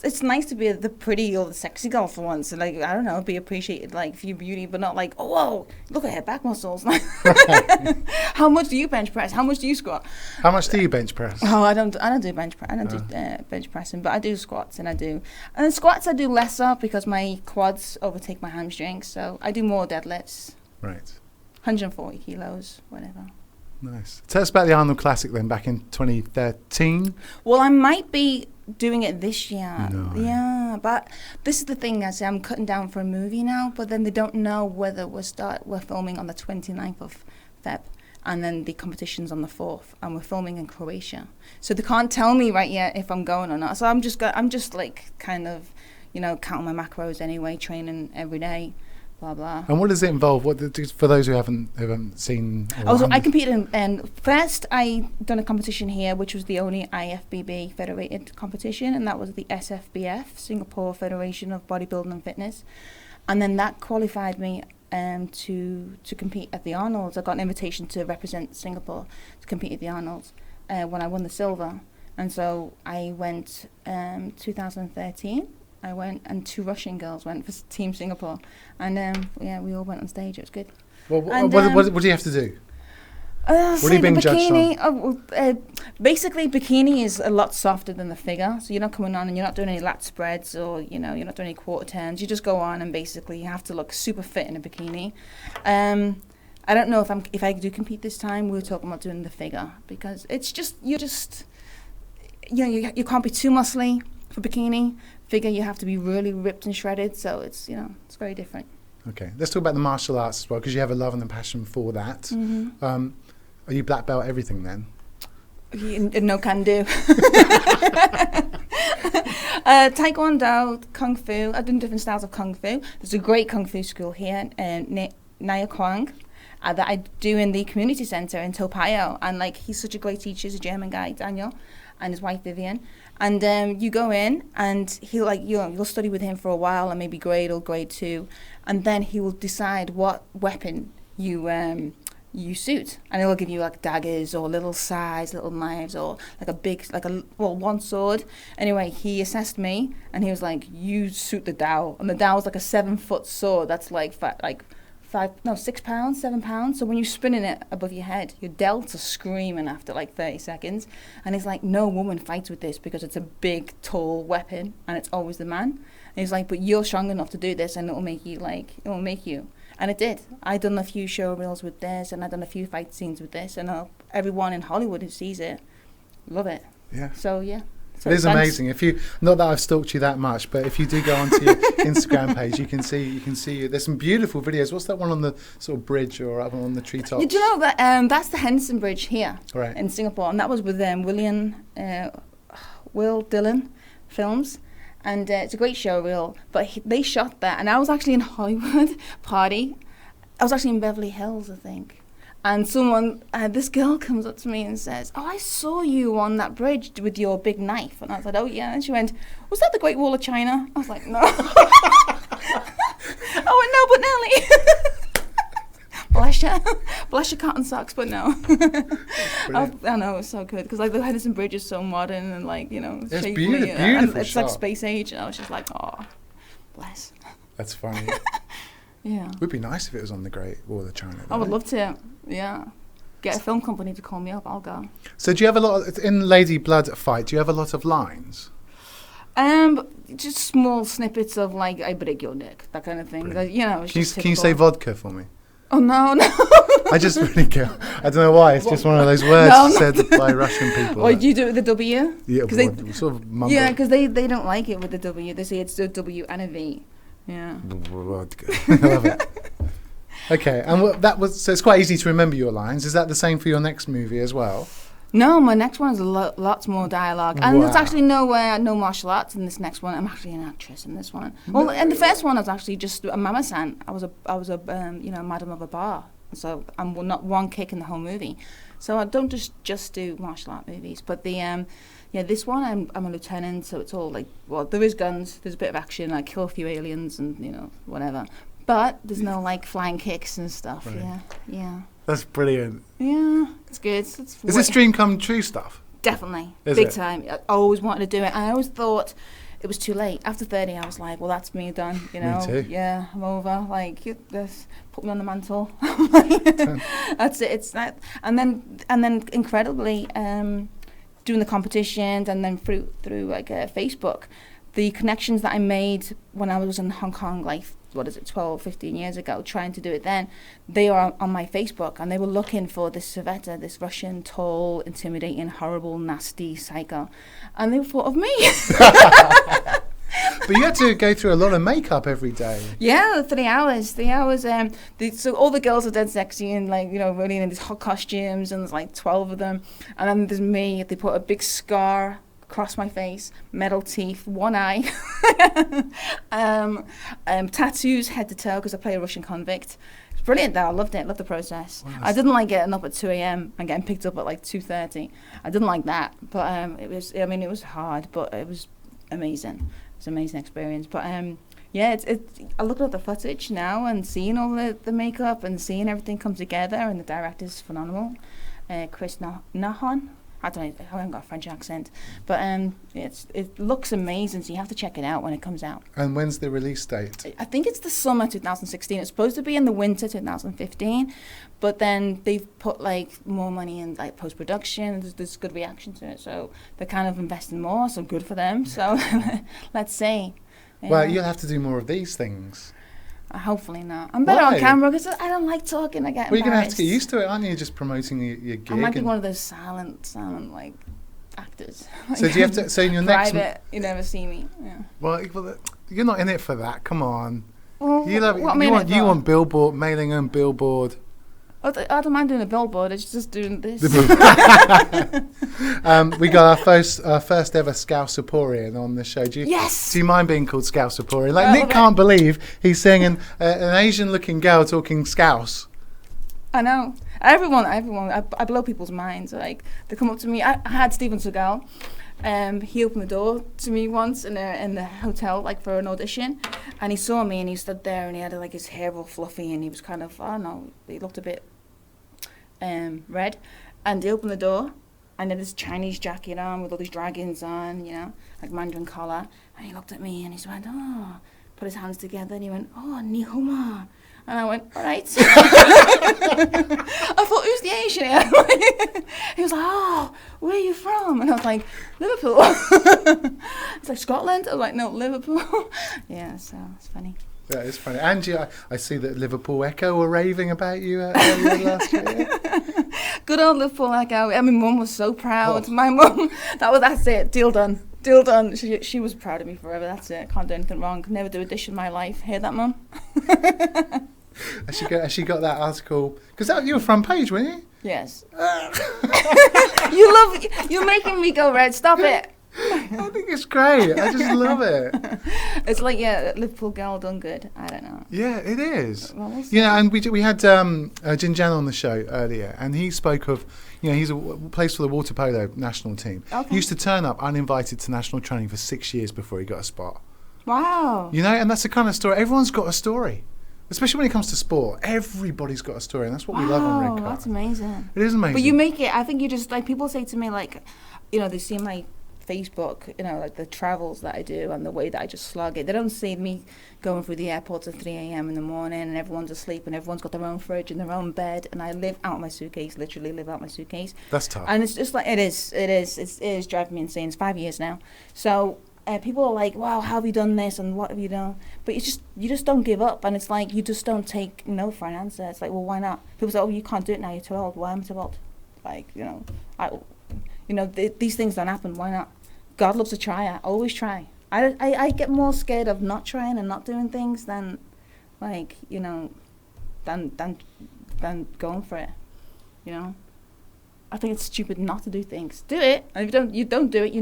It's nice to be the pretty or the sexy girl for once. Like, I don't know, be appreciated like for your beauty, but not like, oh, whoa, look at her back muscles. How much do you bench press? How much do you squat? How much do you bench press? Oh, I don't do bench press. I don't do bench pressing, but I do squats, and then squats I do less of because my quads overtake my hamstrings. So I do more deadlifts. Right. 140 kilos, whatever. Nice. Tell us about the Arnold Classic then, back in 2013. Well, I might be doing it this year. No. Yeah, but this is the thing. I say I'm cutting down for a movie now, but then they don't know whether we're filming on the 29th of Feb, and then the competition's on the 4th, and we're filming in Croatia. So they can't tell me right yet if I'm going or not. So I'm just like kind of, counting my macros anyway, training every day. Blah, blah. And what does it involve? For those who haven't seen? So I competed in first I done a competition here, which was the only IFBB federated competition, and that was the SFBF, Singapore Federation of Bodybuilding and Fitness, and then that qualified me to compete at the Arnolds. I got an invitation to represent Singapore to compete at the Arnolds when I won the silver, and so I went 2013. I went, and 2 Russian girls went for Team Singapore, and we all went on stage. It was good. Well, and, what do you have to do? What are you being judged on? Basically, bikini is a lot softer than the figure, so you're not coming on and you're not doing any lat spreads, or you're not doing any quarter turns. You just go on and basically you have to look super fit in a bikini. I don't know if I do compete this time. We were talking about doing the figure because it's just you can't be too muscly for bikini. Figure you have to be really ripped and shredded, so it's it's very different. Okay, let's talk about the martial arts as well, because you have a love and a passion for that. Mm-hmm. Are you black belt everything then? No can do. Taekwondo, Kung Fu. I've done different styles of Kung Fu. There's a great Kung Fu school here, Naya Kwang, that I do in the community centre in Topayo, and he's such a great teacher. He's a German guy, Daniel, and his wife Vivian. And you go in, and you'll study with him for a while, and maybe grade or grade 2, and then he will decide what weapon you suit, and he'll give you daggers or little knives or one sword. Anyway, he assessed me, and he was like, "You suit the Dao," and the Dao is like a 7-foot sword that's 6 pounds, 7 pounds. So when you're spinning it above your head, your delts are screaming after 30 seconds. And he's like, no woman fights with this because it's a big, tall weapon and it's always the man. And he's like, but you're strong enough to do this and it'll make you. And it did. I done a few show reels with this, and I done a few fight scenes with this, and everyone in Hollywood who sees it, love it. Yeah. So yeah. So it is amazing. Not that I've stalked you that much, but if you do go onto your Instagram page, you can see. There's some beautiful videos. What's that one on the sort of bridge or up on the treetops? Do you know that that's the Henderson Bridge here right. in Singapore, and that was with William. Will Dillon Films. And it's a great show reel. But they shot that. And I was actually in Hollywood party. I was actually in Beverly Hills, I think. And this girl comes up to me and says, "Oh, I saw you on that bridge with your big knife." And I said, "Oh, yeah." And she went, "Was that the Great Wall of China?" I was like, "No." I went, "No, but nearly." Bless your cotton socks, but no. I know, it's so good. Because like the Henderson Bridge is so modern and like, It's shapely, beautiful and it's shot. like space age. And I was just like, "Oh, bless." That's funny. Yeah. It would be nice if it was on the Great Wall of China. I would love to. Yeah. Get a film company to call me up. I'll go. So do you have a lot in Lady Blood fight? Do you have a lot of lines? Just small snippets of like, "I break your neck," that kind of thing. Can you say vodka for me? Oh no. I just really go. I don't know why. It's just one of those words said by Russian people. Why do you do it with the W? Yeah, they sort of mumble. Yeah, because they don't like it with the W. They say it's a W and a V. Yeah. I love it. Okay, and so it's quite easy to remember your lines. Is that the same for your next movie as well? No, my next one is lots more dialogue, and there's actually no martial arts in this next one. I'm actually an actress in this one. Well, in the first one, I was actually just a mama-san. I was a madam of a bar, so I'm not one kick in the whole movie. So I don't just do martial art movies, but this one I'm a lieutenant, so it's all like, well, there is guns, there's a bit of action, I kill a few aliens and whatever, but there's no like flying kicks and stuff. Right. Yeah. That's brilliant. Yeah, it's good. Is this dream come true stuff? Definitely, big time. I always wanted to do it, and I always thought it was too late. After 30, I was like, well, that's me done. Me too. Yeah, I'm over. Like, just put me on the mantle. That's it. It's that, and then incredibly, doing the competitions, and then through like Facebook, the connections that I made when I was in Hong Kong, like 12, 15 years ago, trying to do it then, they are on my Facebook, and they were looking for this Savetta, this Russian, tall, intimidating, horrible, nasty psycho, and they thought of me. But you had to go through a lot of makeup every day. Yeah, 3 hours. 3 hours. So all the girls are dead sexy and like, really in these hot costumes, and there's like 12 of them, and then there's me. They put a big scar across my face, metal teeth, one eye, tattoos head to toe because I play a Russian convict. It's brilliant though. I loved it. Loved the process. Wow. I didn't like getting up at 2 a.m. and getting picked up at like 2:30. I didn't like that, but it was hard, but it was amazing. It's an amazing experience. But I look at the footage now and seeing all the makeup and seeing everything come together, and the director's phenomenal. Chris Nahon. I haven't got a French accent, but it looks amazing, so you have to check it out when it comes out. And when's the release date? I think it's the summer 2016. It's supposed to be in the winter 2015, but then they've put like more money in like post-production. There's good reaction to it, so they're kind of investing more, so good for them. So let's see. Yeah. Well, you'll have to do more of these things. Hopefully not. I'm better on camera because I don't like talking. I get embarrassed. Well, you're going to have to get used to it, aren't you? Just promoting your gig. I might be one of those silent like actors. So do you have to? So in your next private, you never see me. Yeah. Well, you're not in it for that. Come on. Well, you want Billboard, Mayling Ng Billboard. I don't mind doing a billboard. It's just doing this. We got our first ever Scouseaporean on the show. Do you mind being called Scouseaporean? Like Nick can't believe he's seeing an Asian-looking girl talking Scouse. I know. Everyone. I blow people's minds. Like they come up to me. I had Steven Seagal. He opened the door to me once in the hotel, like for an audition, and he saw me and he stood there and he had like his hair all fluffy and he was kind of, he looked a bit red, and he opened the door and he had this Chinese jacket on with all these dragons on, like Mandarin collar, and he looked at me and he went, put his hands together and he went, ni hao ma. And I went, all right. I thought, who's the Asian here? He was like, where are you from? And I was like, Liverpool. It's like Scotland. I was like, no, Liverpool. Yeah, so it's funny. Yeah, it's funny. Angie, I see that Liverpool Echo were raving about you earlier last year. Good old Liverpool Echo. My mum was so proud. My mum, that's it. Deal done. She was proud of me forever. That's it. Can't do anything wrong. Could never do a dish in my life. Hear that, Mum? Has she got that article? Because you were front page, weren't you? Yes. You're making me go red. Stop it. I think it's great. I just love it. It's like, yeah, Liverpool girl done good. I don't know. Yeah, it is. Well, we'll see. Yeah, and we had Jing on the show earlier, and he spoke of, he's plays for the Waterpolo national team. Okay. He used to turn up uninvited to national training for 6 years before he got a spot. Wow. And that's the kind of story. Everyone's got a story. Especially when it comes to sport, everybody's got a story, and that's what we love on Red Card. That's amazing. It is amazing. But you make it. I think you just like people say to me like, they see my Facebook, like the travels that I do and the way that I just slug it. They don't see me going through the airports at 3 a.m. in the morning and everyone's asleep and everyone's got their own fridge and their own bed and I live out my suitcase, literally live out my suitcase. That's tough. And it's just like it is driving me insane. It's 5 years now, so. People are like, wow, how have you done this and what have you done? But you just don't give up, and it's like you just don't take no for an answer. It's like, well, why not? People say, oh, you can't do it now, you're too old. Why am I too old? Like, these things don't happen. Why not? God loves a tryer. Always try. I get more scared of not trying and not doing things than than going for it. I think it's stupid not to do things. Do it, and if you don't do it,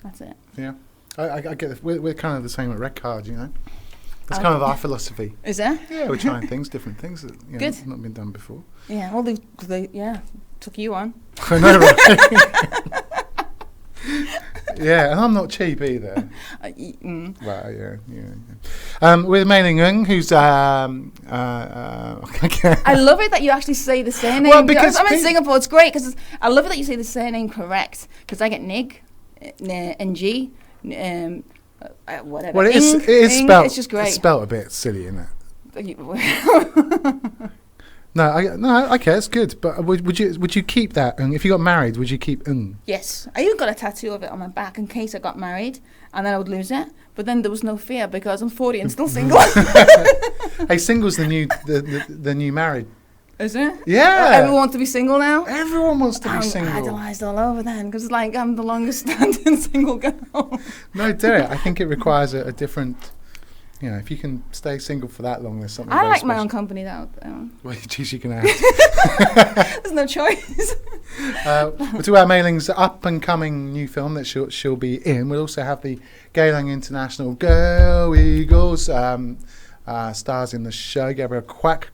That's it. Yeah, I get it. We're kind of the same at Red Card, That's kind of our philosophy. Is that? Yeah, we're trying different things that Good. not been done before. Yeah, well, they took you on. I know, right? Yeah, and I'm not cheap either. Well, yeah. With Mayling Ng, who's I love it that you actually say the surname. Well, because I'm in Singapore. It's great because I love it that you say the surname correct. Because I get Nig, NG, whatever. Well, it is Ing, spelled. It's just great. It's spelled a bit silly, isn't it? No, okay, it's good. But would you keep that? If you got married, would you keep Ng? Yes, I even got a tattoo of it on my back in case I got married and then I would lose it. But then there was no fear because I'm 40 and still single. Hey, single's the new married. Is it? Yeah. Everyone wants to be single now? Everyone wants to be single. I'm idolised all over then because I'm the longest standing single girl. No, do it. I think it requires a different. If you can stay single for that long, there's something. I very like special. my own company though. Well, geez, you can ask. There's no choice. We'll talk about Mayling's up and coming new film that she'll be in. We'll also have the Geylang International Go Eagles stars in the show. Gabriel Quak.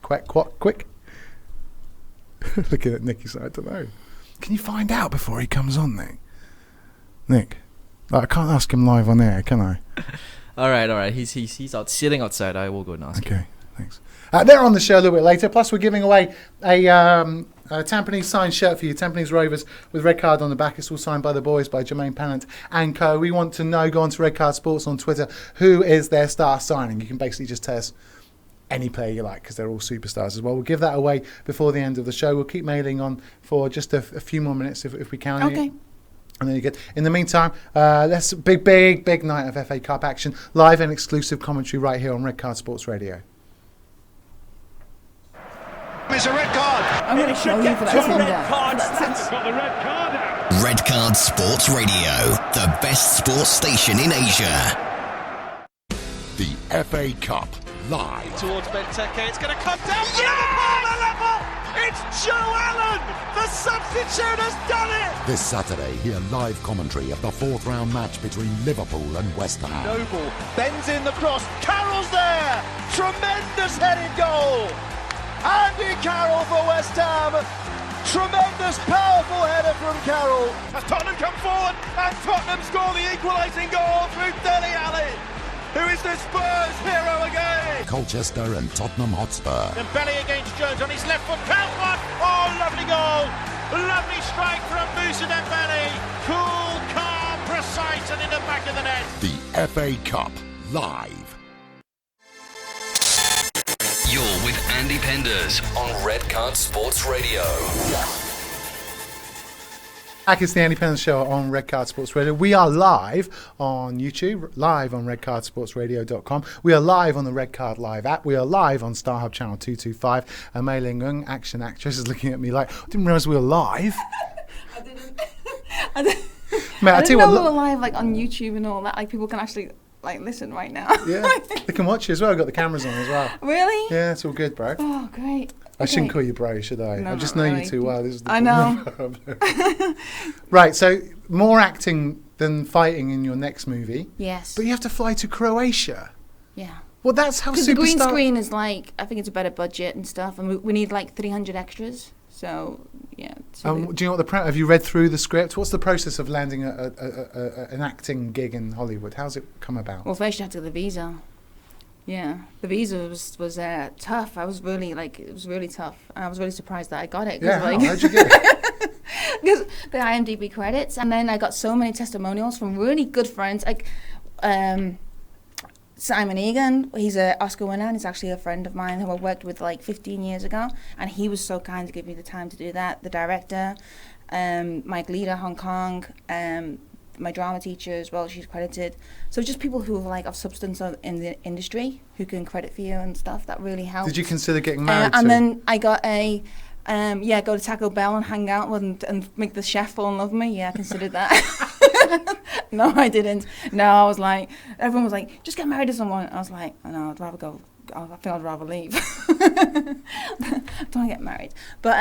Looking at Nick, I don't know. Can you find out before he comes on, Nick? I can't ask him live on air, can I? All right. He's sitting outside. I will go and ask him. Okay, thanks. They're on the show a little bit later. Plus, we're giving away a Tampines signed shirt for you, Tampines Rovers, with Red Card on the back. It's all signed by the boys, by Jermaine Pennant and co. We want to know, go on to Red Card Sports on Twitter, who is their star signing. You can basically just tell us any player you like because they're all superstars as well. We'll give that away before the end of the show. We'll keep Mailing on for just a few more minutes if we can. Okay. And then you get. In the meantime, that's a big night of FA Cup action, live and exclusive commentary right here on Red Card Sports Radio. It's a red card. I'm going to show you for that. Red Card Sports Radio, the best sports station in Asia. The FA Cup live. Towards Benteke, it's going to come down. Liverpool level. It's Joe Allen. The substitute has done it. This Saturday, hear live commentary of the fourth round match between Liverpool and West Ham. Noble bends in the cross. Carroll's there. Tremendous headed goal. Andy Carroll for West Ham. Tremendous, powerful header from Carroll. As Tottenham come forward and Tottenham score the equalising goal through Dele Alli, who is the Spurs hero again. Colchester and Tottenham Hotspur. And Belly against Jones on his left foot. Count one. Oh, lovely goal. Lovely strike from Moussa Dembele. Cool, calm, precise and in the back of the net. The FA Cup live. You're with Andy Penders on Red Card Sports Radio. Back, it's the Andy Penders Show on Red Card Sports Radio. We are live on YouTube, live on redcardsportsradio.com. We are live on the Red Card Live app. We are live on StarHub Channel 225. And Mayling Ng, action actress, is looking at me like, I didn't realise we were live. I didn't know we were live like on YouTube and all that. Like people can actually listen right now. Yeah, they can watch you as well. I've got the cameras on as well. Really? Yeah, it's all good, bro. Oh, great. I shouldn't call you bro, should I? No, I just not know really. you too well. This is the I know. Right, so more acting than fighting in your next movie. Yes. But you have to fly to Croatia. Yeah. Well, that's how Because the green superstar- screen is like, I think it's a better budget and stuff, and we need like 300 extras. So yeah. So Do you know what have you read through the script? What's the process of landing an acting gig in Hollywood? How's it come about? well, first you had to get the visa. Yeah, the visa was tough. I was really it was really tough. I was really surprised that I got it. Yeah, how'd you get it? Because the IMDb credits, and then I got so many testimonials from really good friends, like Simon Egan. He's an Oscar winner, and he's actually a friend of mine who I worked with like 15 years ago, and he was so kind to give me the time to do that. The director, Mike Leader, Hong Kong, my drama teacher as well, she's credited. So just people who are like of substance in the industry who can credit for you and stuff, that really helped. Did you consider getting married and then I got a go to Taco Bell and hang out with and make the chef fall in love with me. Yeah, I considered that. No, I didn't. No, I was like, everyone was like, just get married to someone. I was like, oh, no, I'd rather go. I think I'd rather leave. Don't want to get married. But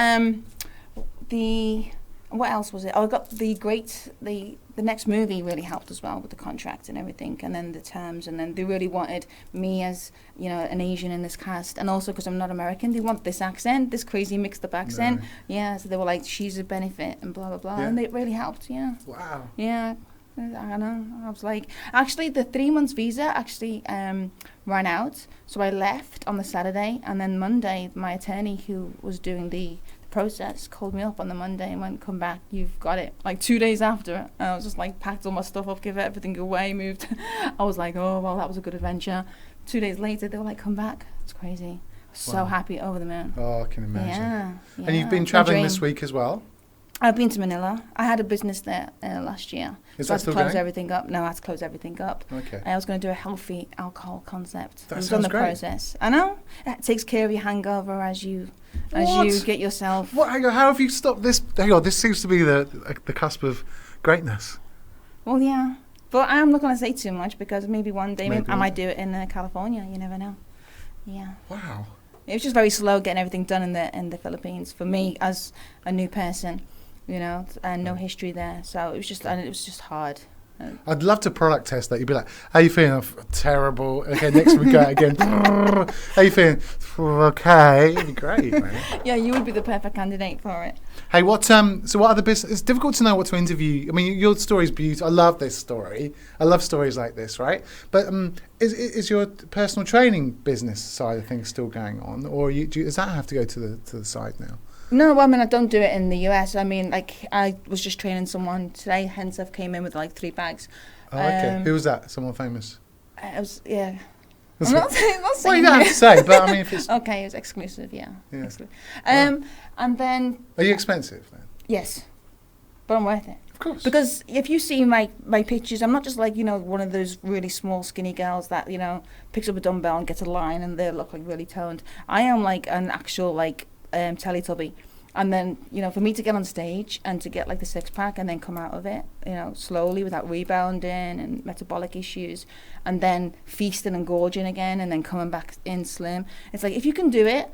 what else was it? Oh, I got the next movie really helped as well with the contract and everything, and then the terms, and then they really wanted me as, you know, an Asian in this cast, and also because I'm not American, they want this accent, this crazy mixed up accent. No. Yeah, so they were like, she's a benefit and blah blah blah, and it really helped. Yeah. Wow. Yeah. I know. I was like, actually, the 3 months visa actually ran out, so I left on the Saturday, and then Monday, my attorney who was doing the process called me up on the Monday and went, come back, you've got it. Like 2 days after, I was just like packed all my stuff up, give everything away, moved. I was like, oh well, that was a good adventure. 2 days later, they were like, come back. It's crazy. So happy, over the moon. Oh, I can imagine. Yeah. And you've been traveling this week as well? I've been to Manila. I had a business there last year. Is so I that had to still close going? everything up. No, I had to close everything up. Okay. I was going to do a healthy alcohol concept. That it was sounds on the great. process. I know. It takes care of your hangover as you get yourself. What? Hang on, how have you stopped this? Hang on, this seems to be the cusp of greatness. Well, yeah. But I'm not going to say too much because maybe one day I might do it in California. You never know. Yeah. Wow. It was just very slow getting everything done in the Philippines for me as a new person, you know, and no history there. So it was just hard. I'd love to product test that. You'd be like, how you feeling? Terrible. Okay, next we go again. How you feeling? Okay. It'd be great, man. Yeah, you would be the perfect candidate for it. Hey, so what other business? It's difficult to know what to interview. I mean, your story's beautiful. I love this story. I love stories like this, right? But is your personal training business side of things still going on, or does that have to go to the side now? No, well, I mean, I don't do it in the US. I mean, like, I was just training someone today, hence I came in with like 3 bags. Oh, okay. Who was that? Someone famous? It was, yeah. I'm not saying well, you don't have to say, but I mean, if it's... Okay, it was exclusive, yeah. Exclusive. And then... Are you expensive then? Yes. But I'm worth it. Of course. Because if you see my pictures, I'm not just like, you know, one of those really small, skinny girls that, you know, picks up a dumbbell and gets a line and they look like really toned. I am like an actual, like, Teletubby. And then, you know, for me to get on stage and to get like the 6-pack and then come out of it, you know, slowly without rebounding and metabolic issues, and then feasting and gorging again and then coming back in slim. It's like, if you can do it,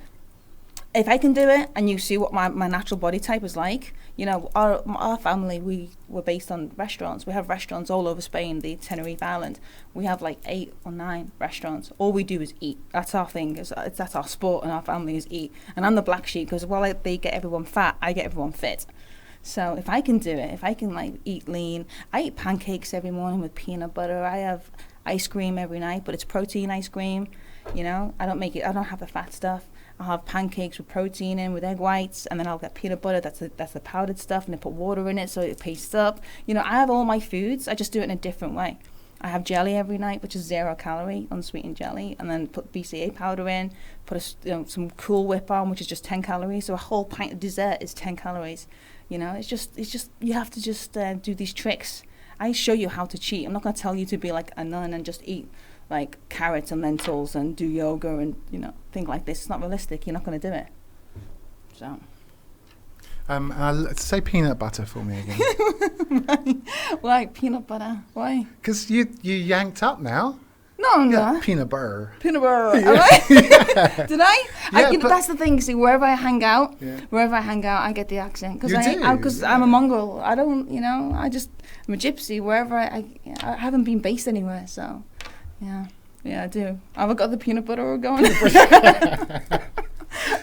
if I can do it and you see what my natural body type is like, you know, our family, we were based on restaurants. We have restaurants all over Spain, the Tenerife Island. We have like 8 or 9 restaurants. All we do is eat. That's our thing. That's our sport, and our family is eat. And I'm the black sheep because while they get everyone fat, I get everyone fit. So if I can do it, if I can like eat lean, I eat pancakes every morning with peanut butter. I have ice cream every night, but it's protein ice cream. You know, I don't have the fat stuff. I'll have pancakes with protein in, with egg whites, and then I'll get peanut butter. That's the powdered stuff, and I put water in it so it pastes up. You know, I have all my foods. I just do it in a different way. I have jelly every night, which is 0 calorie, unsweetened jelly, and then put BCA powder in, put some Cool Whip on, which is just 10 calories. So a whole pint of dessert is 10 calories. You know, it's just you have to just do these tricks. I show you how to cheat. I'm not going to tell you to be like a nun and just eat like carrots and lentils and do yoga and, you know, things like this. It's not realistic. You're not going to do it. So. Say peanut butter for me again. Why peanut butter? Why? Because you yanked up now. No, I'm Yeah, not. peanut butter. Peanut butter. Yeah. Am I? Did I? Yeah, You know, but- that's the thing. See, wherever I hang out, Yeah. I get the accent You do, I'm a mongrel. I don't, I'm a gypsy. Wherever I haven't been based anywhere. So, yeah, I do. I've got the peanut butter going.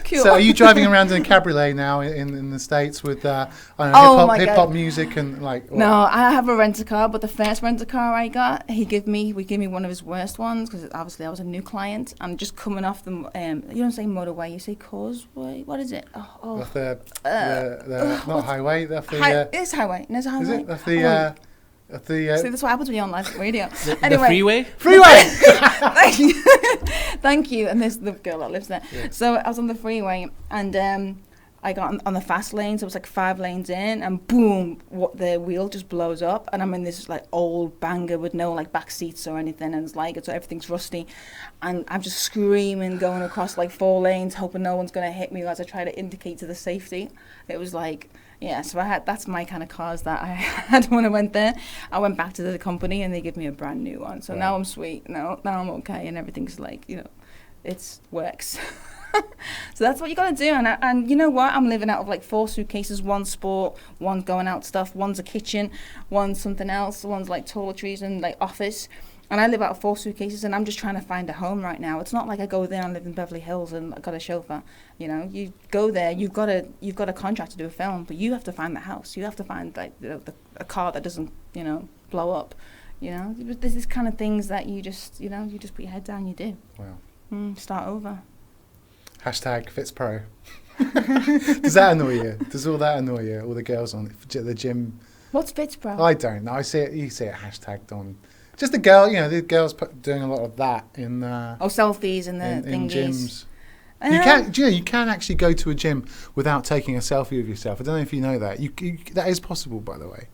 Cool. So are you driving around in a cabriolet now in the States with Oh my hip God. hop music and like? What? No, I have a rent-a-car, but the first rent-a-car I got, we gave me one of his worst ones because obviously I was a new client. I'm just coming off the, you don't say motorway, you say causeway. What is it? Off the not highway. That's the. It's highway. No, it's a highway. Is it? That's the. See, that's what happens when you're on live radio. The freeway? Freeway! Thank you. Thank you. And there's the girl that lives there. Yeah. So I was on the freeway and I got on the fast lane, so it was like 5 lanes in, and boom, the wheel just blows up, and I'm in this like old banger with no like back seats or anything, and it's like everything's rusty, and I'm just screaming going across like 4 lanes, hoping no one's gonna hit me as I try to indicate to the safety. It was like, yeah, so that's my kind of cars that I had when I went there. I went back to the company and they give me a brand new one. So now I'm sweet. Now I'm okay, and everything's like, it works. So that's what you gotta do. And you know what? I'm living out of like 4 suitcases. One's sport, one's going out stuff, one's a kitchen, one's something else, one's like toiletries and like office. And I live out of 4 suitcases, and I'm just trying to find a home right now. It's not like I go there and live in Beverly Hills and I got a chauffeur. You go there, you've got a contract to do a film, but you have to find the house. You have to find like a car that doesn't blow up. There's this kind of things that you just put your head down, you do. Wow. Start over. Hashtag FitzPro. Does that annoy you? Does all that annoy you? All the girls on the gym. What's FitzPro? I don't know. I see it. You see it hashtagged on. Just the girl. The girls doing a lot of that in. Selfies and the in thingies. gyms. You can actually go to a gym without taking a selfie of yourself. I don't know if you know that. You that is possible, by the way.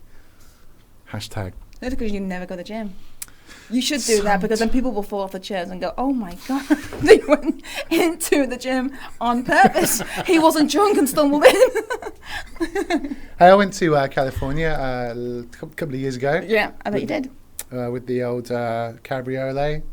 Hashtag. That's because you never go to the gym. You should do that, because then people will fall off the chairs and go, "Oh my God, they went into the gym on purpose. He wasn't drunk and stumbled in." Hey, I went to California a couple of years ago. Yeah, I bet you did. With the old cabriolet.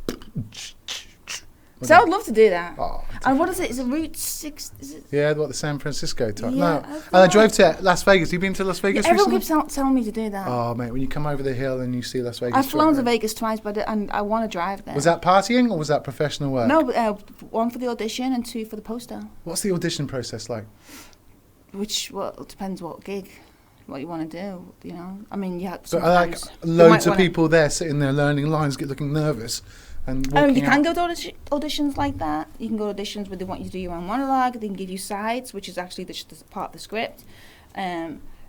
So I would love to do that. Oh, and what is it? Is it Route 6? Is it? Yeah, the San Francisco type. Yeah, No, I drove to Las Vegas. Have you been to Las Vegas everyone recently? keeps telling me to do that. Oh, mate, when you come over the hill and you see Las Vegas. I've flown to right? Vegas twice, and I want to drive there. Was that partying or was that professional work? No, 1 for the audition and 2 for the poster. What's the audition process like? It depends what gig, what you want to do. I mean, yeah. So are like loads of people there sitting there learning lines, looking nervous. And you can go to auditions like that. You can go to auditions where they want you to do your own monologue. They can give you sides, which is actually the part of the script.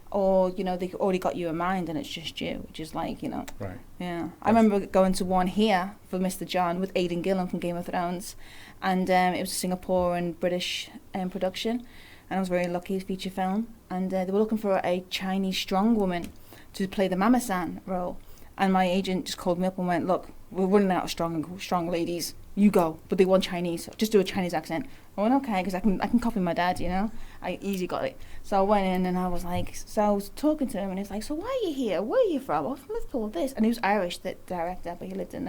Or, they've already got you in mind and it's just you, which is like, Right. Yeah. I remember going to one here for Mr. John with Aidan Gillen from Game of Thrones. And it was a Singapore and British production. And I was very lucky, feature film. And they were looking for a Chinese strong woman to play the Mama-san role. And my agent just called me up and went, "Look, we're running out of strong ladies. You go." But they want Chinese. Just do a Chinese accent. I went, okay, because I can copy my dad, I easy got it. So I went in and I was like, so I was talking to him and he's like, "So why are you here? Where are you from?" "Oh, from Liverpool, this." And he was Irish, the director, but he lived in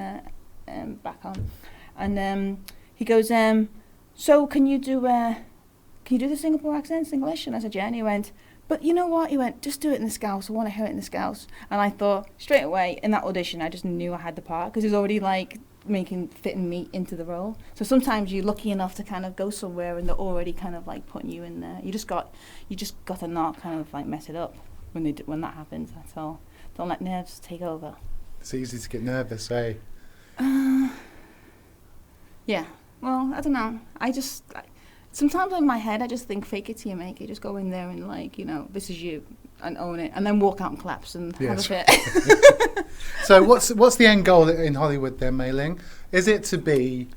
back home. And he goes, "So can you do the Singapore accent, English?" And I said, "Yeah." And he went, "But you know what?" He went, "Just do it in the Scouse. I want to hear it in the Scouse." And I thought straight away in that audition, I just knew I had the part because he was already like fitting me into the role. So sometimes you're lucky enough to kind of go somewhere and they're already kind of like putting you in there. You just got to not kind of like mess it up when that happens. That's all. Don't let nerves take over. It's easy to get nervous, eh? Yeah. Well, I don't know. Sometimes in my head, I just think fake it till you make it. Just go in there and this is you, and own it, and then walk out and collapse and have a fit. So what's the end goal in Hollywood then, Mayling? Is it to be,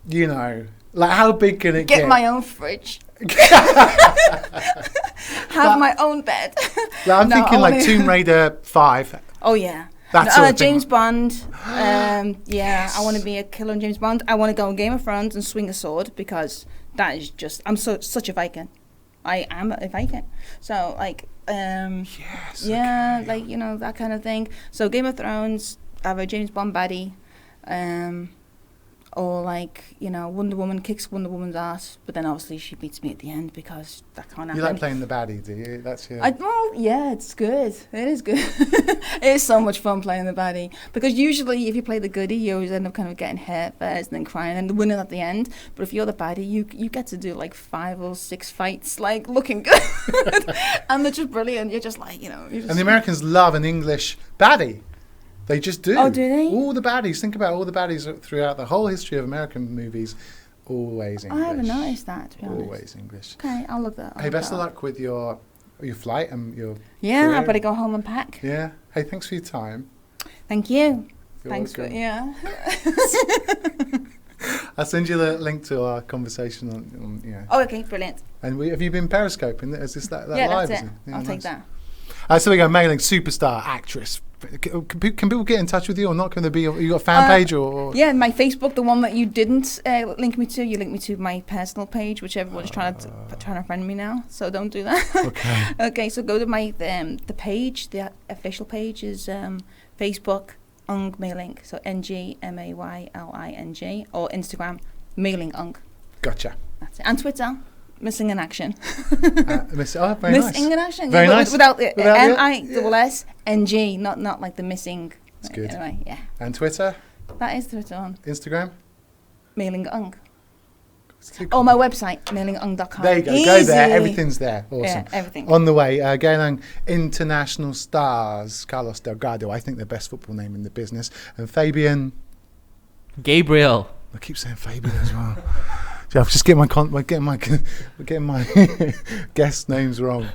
like how big can it get? Get my own fridge. Have my own bed. I'm thinking like Tomb Raider 5. Oh yeah. James Bond. Yeah, I want to be a killer in James Bond. I want to go in Game of Thrones and swing a sword because that is just. I'm such a Viking. I am a Viking. So like, yes. Yeah, okay. like that kind of thing. So Game of Thrones. I have a James Bond baddie. Or like, you know, Wonder Woman kicks Wonder Woman's ass, but then obviously she beats me at the end because that can't happen. You like playing the baddie, do you? That's your... Yeah, it's good. It is good. It is so much fun playing the baddie, because usually if you play the goodie, you always end up kind of getting hurt first and then crying and winning at the end. But if you're the baddie, you get to do like 5 or 6 fights, like looking good, and they're just brilliant. You're just like, you know. And the Americans love an English baddie. They just do. Oh, do they? All the baddies. Think about all the baddies throughout the whole history of American movies. Always English. I haven't noticed that, to be honest. Always English. Okay, I'll look that up. Hey, best of luck with your flight and your Yeah, career. I better go home and pack. Yeah. Hey, thanks for your time. Thank you. You're Thanks welcome. for, yeah. I'll send you the link to our conversation on Oh, okay, brilliant. And have you been periscoping? Is this that Yeah, live? that's Is it. Yeah, I'll take nice. that. So we go, Mayling, superstar, actress. Can people get in touch with you or not? Can there be? You got a fan page or? Yeah, my Facebook, the one that you didn't link me to. You linked me to my personal page, which everyone's trying to friend me now. So don't do that. Okay. Okay, so go to my the page. The official page is Facebook Ng Mayling. So NGMAYLING, or Instagram Mayling Ng. Gotcha. That's it. And Twitter. Missing in Action. Very Missing nice. in Action. Very nice. Without the Without MISSNG, not like the missing. That's good. Anyway, yeah. And Twitter? That is Twitter on. Instagram? Mayling Ng. Oh, my website, mailingng.com. There you go. Easy. Go there. Everything's there. Awesome. Yeah, everything. On the way, Geylang International stars Carlos Delgardo. I think the best football name in the business. And Fabian. Gabriel. I keep saying Fabian as well. I'm just getting my guest names wrong.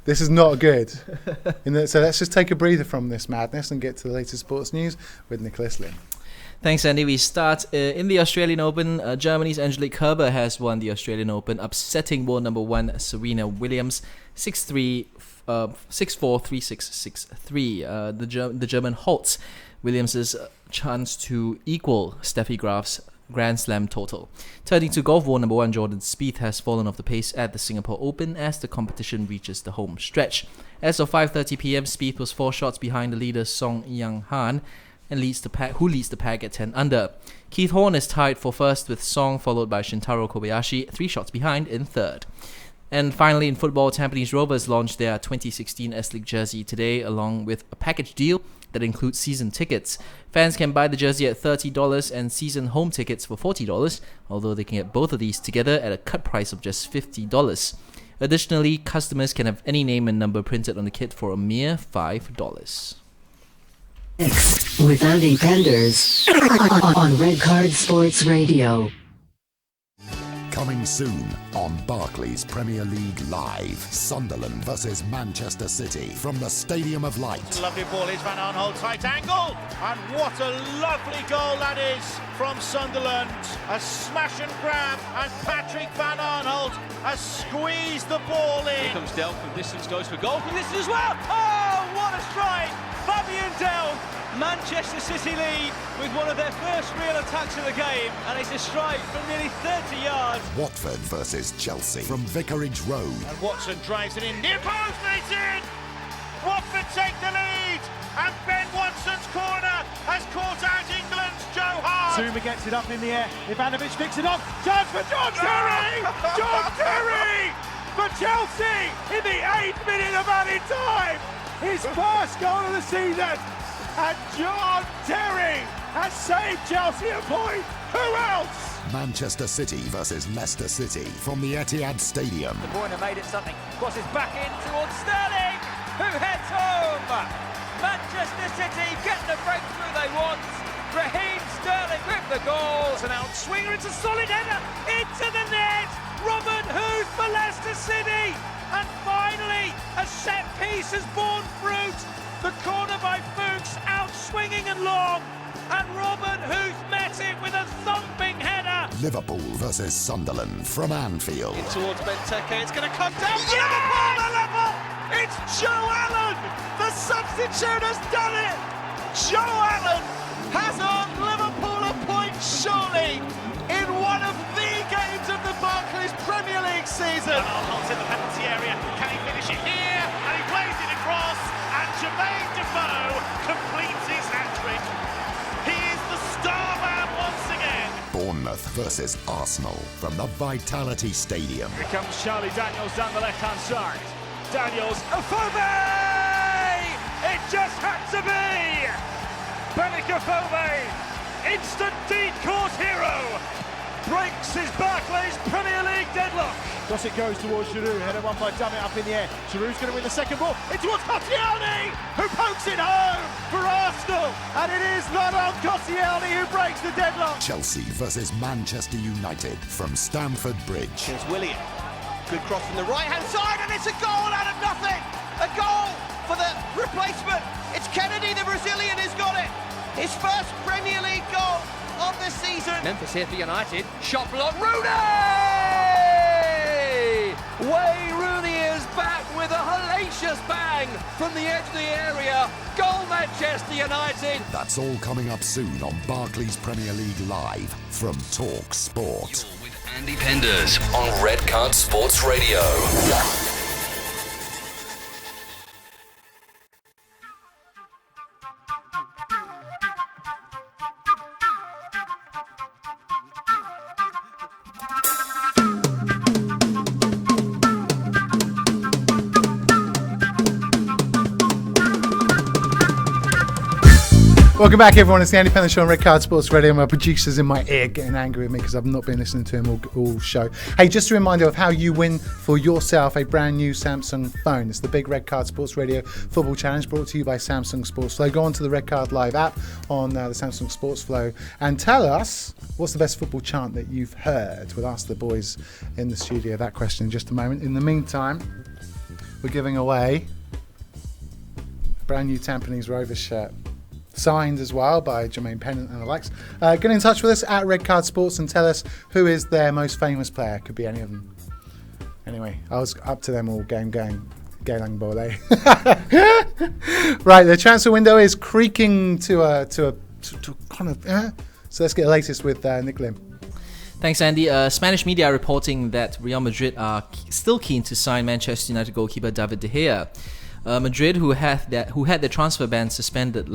This is not good. So let's just take a breather from this madness and get to the latest sports news with Nicholas Lim. Thanks, Andy. We start in the Australian Open. Germany's Angelique Kerber has won the Australian Open, upsetting world number 1 Serena Williams 6-3, 6-4, 3-6, 6-3. The German halts Williams's chance to equal Steffi Graf's Grand Slam total. Turning to golf, world number 1 Jordan Spieth has fallen off the pace at the Singapore Open as the competition reaches the home stretch. As of 5:30 p.m, Spieth was 4 shots behind the leader Song Yang Han, and who leads the pack at 10 under. Keith Horn is tied for first with Song, followed by Shintaro Kobayashi, 3 shots behind in third. And finally, in football, Tampines Rovers launched their 2016 S-League jersey today, along with a package deal that includes season tickets. Fans can buy the jersey at $30 and season home tickets for $40, although they can get both of these together at a cut price of just $50. Additionally, customers can have any name and number printed on the kit for a mere $5. With Andy Penders on Red Card Sports Radio. Coming soon on Barclays Premier League Live. Sunderland versus Manchester City from the Stadium of Light. Lovely ball is Van Arnholt, tight angle, and what a lovely goal that is from Sunderland. A smash and grab, and Patrick Van Arnholt has squeezed the ball in. Here comes Delp from distance, goes for goal from distance as well. Oh, what a strike! Fabian Delp. Manchester City lead with one of their first real attacks of the game, and it's a strike from nearly 30 yards. Watford versus Chelsea from Vicarage Road. And Watson drives it in, near post, and it's in! Watford take the lead, and Ben Watson's corner has caught out England's Joe Hart. Zuma gets it up in the air, Ivanovic picks it up, chance for John Terry! John Terry for Chelsea in the 8th minute of added time! His first goal of the season! And John Terry has saved Chelsea a point. Who else? Manchester City versus Leicester City from the Etihad Stadium. De Bruyne made it something. Crosses back in towards Sterling, who heads home. Manchester City get the breakthrough they want. Raheem Sterling with the goal. It's an outswinger. It's a solid header into the net. Robert Huth for Leicester City. And finally, a set piece has borne fruit. The corner by Fuchs, outswinging and long, and Robert Huth met it with a thumping header. Liverpool versus Sunderland from Anfield. In towards Benteke, it's going to come down. Liverpool the level. It's Joe Allen. The substitute has done it. Joe Allen has earned Liverpool a point, surely, in one of the games of the Barclays Premier League season. Arnold's in the penalty area. Can he finish it here? And he plays it across. And Jermaine Defoe completes his hat-trick. He is the star Bournemouth versus Arsenal from the Vitality Stadium. Here comes Charlie Daniels down the left-hand side. Daniels, Afobe! It just had to be! Afobe, instant deed course hero, breaks his Barclays Premier League deadlock. Thus it goes towards Giroud, header one by Dammit up in the air. Giroud's going to win the second ball. It's towards Koscielny, who pokes it home for Arsenal. And it is Laurent Koscielny who breaks the deadlock. Chelsea versus Manchester United from Stamford Bridge. Here's William. Good cross from the right-hand side, and it's a goal out of nothing. A goal for the replacement. It's Kennedy, the Brazilian, who's got it. His first Premier League goal of the season. Memphis here for United. Shot block, Rooney! Wayne Rooney is back with a hellacious bang from the edge of the area. Goal Manchester United. That's all coming up soon on Barclays Premier League Live from Talk Sport. You're with Andy Penders on Red Card Sports Radio. Welcome back, everyone. It's the Andy Penders Show on Red Card Sports Radio. My producer's in my ear getting angry with me because I've not been listening to him all show. Hey, just a reminder of how you win for yourself a brand new Samsung phone. It's the big Red Card Sports Radio Football Challenge brought to you by Samsung Sports Flow. Go on to the Red Card Live app on the Samsung Sports Flow and tell us what's the best football chant that you've heard. We'll ask the boys in the studio that question in just a moment. In the meantime, we're giving away a brand new Tampines Rovers shirt. Signed as well by Jermaine Pennant and the likes. Get in touch with us at Red Card Sports and tell us who is their most famous player. Could be any of them. Anyway, I was up to them all game going. Geylang Bole. Right, the transfer window is creaking to kind of. So let's get the latest with Nick Lim. Thanks, Andy. Spanish media are reporting that Real Madrid are still keen to sign Manchester United goalkeeper David De Gea. Madrid, who had their transfer ban suspended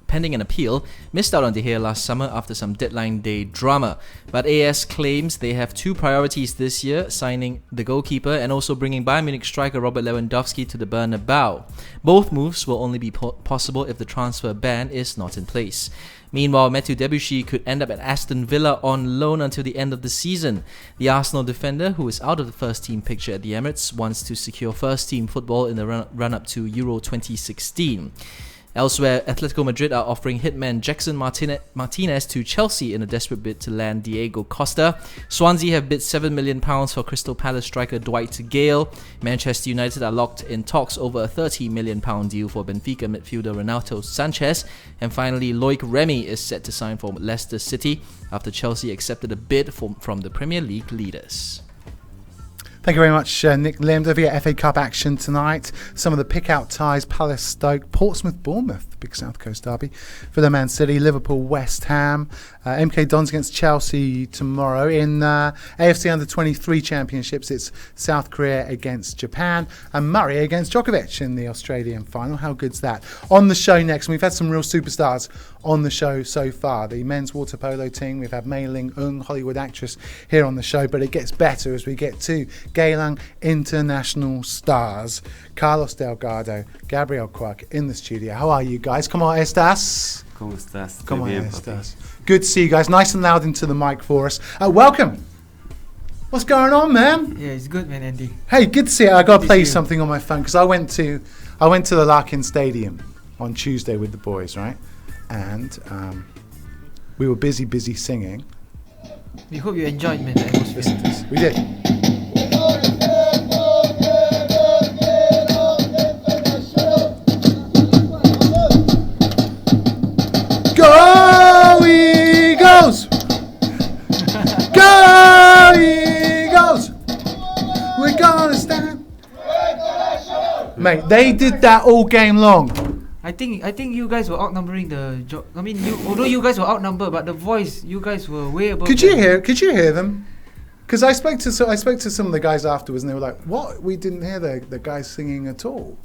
pending an appeal, missed out on De Gea last summer after some deadline day drama. But AS claims they have two priorities this year, signing the goalkeeper and also bringing Bayern Munich striker Robert Lewandowski to the Bernabeu. Both moves will only be possible if the transfer ban is not in place. Meanwhile, Mathieu Debuchy could end up at Aston Villa on loan until the end of the season. The Arsenal defender, who is out of the first-team picture at the Emirates, wants to secure first-team football in the run-up to Euro 2016. Elsewhere, Atletico Madrid are offering hitman Jackson Martinez to Chelsea in a desperate bid to land Diego Costa. Swansea have bid £7 million for Crystal Palace striker Dwight Gale. Manchester United are locked in talks over a £30 million deal for Benfica midfielder Renato Sanchez. And finally, Loic Remy is set to sign for Leicester City after Chelsea accepted a bid from the Premier League leaders. Thank you very much, Nick Lim. Don't forget FA Cup action tonight. Some of the pick-out ties: Palace, Stoke, Portsmouth, Bournemouth, big South Coast derby. Villa, Man City, Liverpool, West Ham. MK Dons against Chelsea tomorrow. In AFC Under-23 Championships, it's South Korea against Japan and Murray against Djokovic in the Australian final. How good's that? On the show next, and we've had some real superstars on the show so far. The men's water polo team, we've had Mayling Ng, Hollywood actress, here on the show, but it gets better as we get to Geylang International stars. Carlos Delgardo, Gabriel Quak in the studio. How are you guys? ¿Cómo estás? ¿Cómo estás? ¿Cómo estás? Good to see you guys. Nice and loud into the mic for us. Welcome. What's going on, man? Yeah, it's good, man, Andy. Hey, good to see you. I got to play you something on my phone because I went to the Larkin Stadium on Tuesday with the boys, right? And we were busy singing. We hope you enjoyed, man. Listen to this. We did. Go Eagles! Go Eagles! We're gonna stand. Mate, they did that all game long. I think you guys were outnumbering the job. I mean, although you guys were outnumbered, but the voice, you guys were way above. Could you hear them? Because I spoke to some of the guys afterwards, and they were like, "What? We didn't hear the guys singing at all."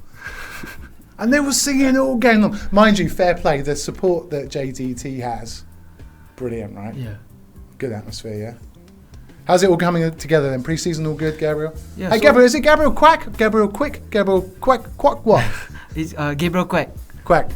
And they were singing all game long. Mind you, fair play. The support that JDT has, brilliant, right? Yeah. Good atmosphere, yeah. How's it all coming together then? Pre-season all good, Gabriel? Yeah, Hey, so- Gabriel, is it Gabriel Quak? Gabriel Quick? Gabriel Quack? Quack what? It's Gabriel Quak. Quack.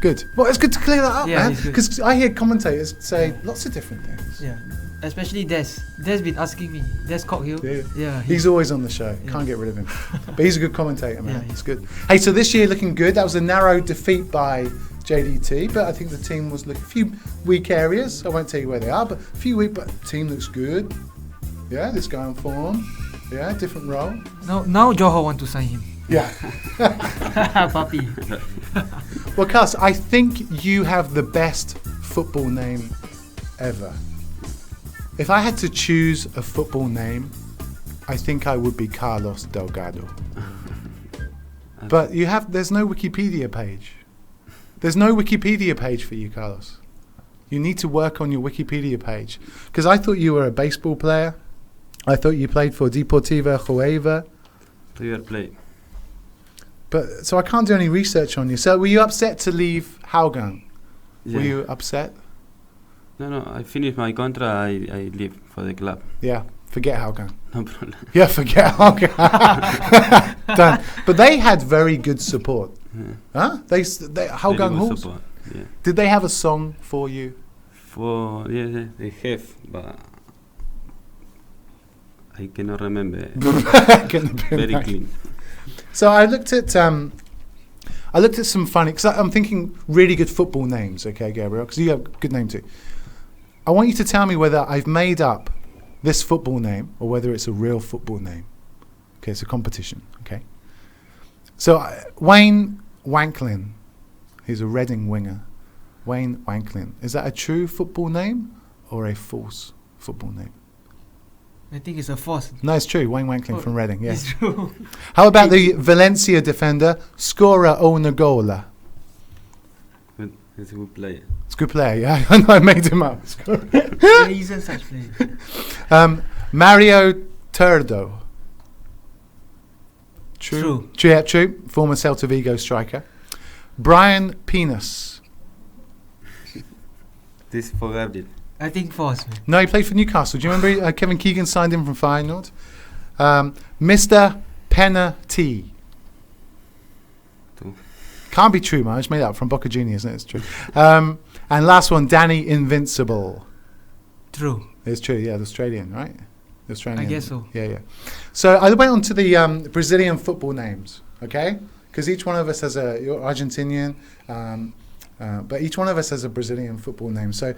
Good. Well, it's good to clear that up, Yeah, man. it's good. Because I hear commentators say lots of different things. Yeah. Especially Des. Des been asking me. Des Cockhill. Yeah. He's always on the show. Can't get rid of him. But he's a good commentator, man. It's good. Hey, so this year looking good. That was a narrow defeat by JDT, but I think the team was looking a few weak areas. I won't tell you where they are, but a few weak. But the team looks good. Yeah, this guy on form. Yeah, different role. Now Johor want to sign him. Yeah. Puppy. Well, Cus, I think you have the best football name ever. If I had to choose a football name, I think I would be Carlos Delgardo. But there's no Wikipedia page. There's no Wikipedia page for you, Carlos. You need to work on your Wikipedia page. Because I thought you were a baseball player. I thought you played for Deportiva Jueva. River Plate. But so I can't do any research on you. So were you upset to leave Hougang? Yeah. Were you upset? No, I finished my contract, I leave for the club. Yeah, forget Hougang. No problem. Yeah, forget Hougang. Done. But they had very good support. Yeah. Huh? They Hougang Very good Halls? support, yeah. Did they have a song for you? Yeah, they have, but I cannot remember. Very clean. So I looked at some funny, because I'm thinking really good football names, okay, Gabriel, because you have a good name too. I want you to tell me whether I've made up this football name or whether it's a real football name. Okay, it's a competition, okay? So Wayne Wanklin, he's a Reading winger. Wayne Wanklin, is that a true football name or a false football name? I think it's a false. No, it's true. Wayne Wanklin from Reading, yeah. It's true. How about the Valencia defender, Scorer Onagola? He's a good player. It's a good player, yeah. I know I made him up. Yeah, he's a such player. Mario Turdo. True. Yeah, true. Former Celta Vigo striker. Brian Penis. This for Gabriel. I think false, man. No, he played for Newcastle. Do you remember Kevin Keegan signed him from Feyenoord? Mr. Penna T. True. Can't be true, man. I just made that up from Boca Juniors, isn't it? It's true. And last one, Danny Invincible. True. It's true, yeah, the Australian, right? The Australian. I guess so. Yeah. So I went on to the Brazilian football names, okay? Because each one of us has you're Argentinian, but each one of us has a Brazilian football name. So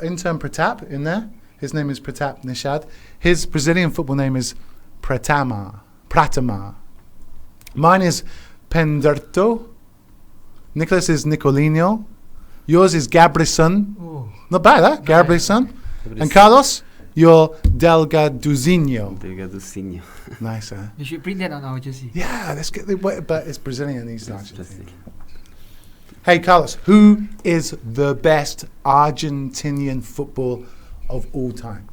intern Pratap in there. His name is Pratap Nishad. His Brazilian football name is Pratama. Mine is Penderto. Nicholas is Nicolino. Yours is Gabrison. Oh. Not bad, huh? Gabrison. And Carlos, you're Delgaduzinho. Delgaduzinho. Nice, huh? You should print that on our jersey. Yeah, let's get but it's Brazilian, these Argentinian. Hey, Carlos, who is the best Argentinian football of all time?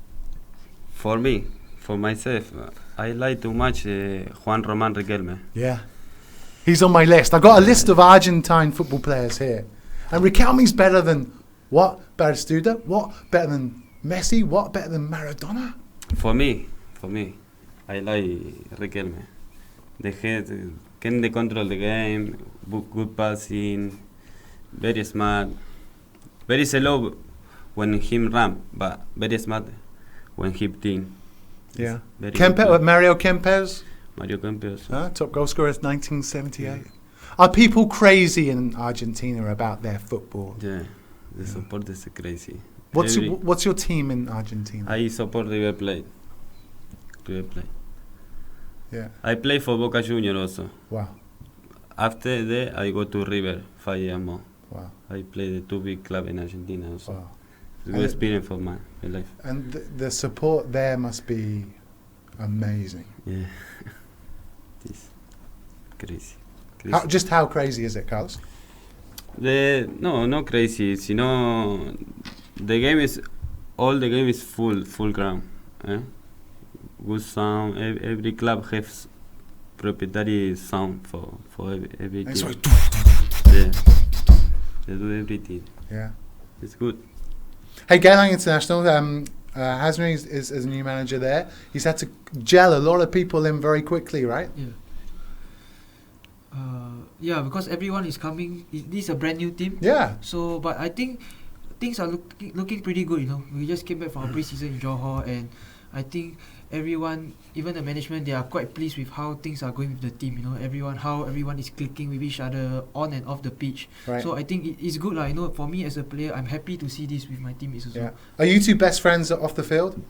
For me, for myself, I like too much Juan Román Riquelme. Yeah. He's on my list. I've got a list of Argentine football players here. And Riquelme's better than what? Batistuta? What? Better than Messi? What? Better than Maradona? For me, I like Riquelme. The head can control the game, good passing, very smart, very slow when him run, but very smart when he team. Yeah. Mario Kempes? Mario Kempes. Top goal scorer is 1978. Yeah. Are people crazy in Argentina about their football? Yeah, the support is crazy. What's your team in Argentina? I support River Plate. Yeah. I play for Boca Juniors also. Wow. After that, I go to River 5 years more. Wow. I play the two big clubs in Argentina also. Wow. It's a good experience for my life. And the support there must be amazing. Yeah. It's crazy. How crazy is it, Carlos? No crazy. It's, the game is full ground. Good sound. Every club has proprietary sound for every team. So yeah. They do everything. Yeah. It's good. Hey, Geylang International, Hasmi is a new manager there. He's had to gel a lot of people in very quickly, right? Yeah. Yeah, because everyone is coming. This is a brand new team. Yeah. So, but I think things are looking pretty good. You know, we just came back from our pre-season in Johor, and I think everyone, even the management, they are quite pleased with how things are going with the team. You know, how everyone is clicking with each other on and off the pitch. Right. So I think it's good, You know, for me as a player, I'm happy to see this with my teammates as well. Are you two best friends off the field?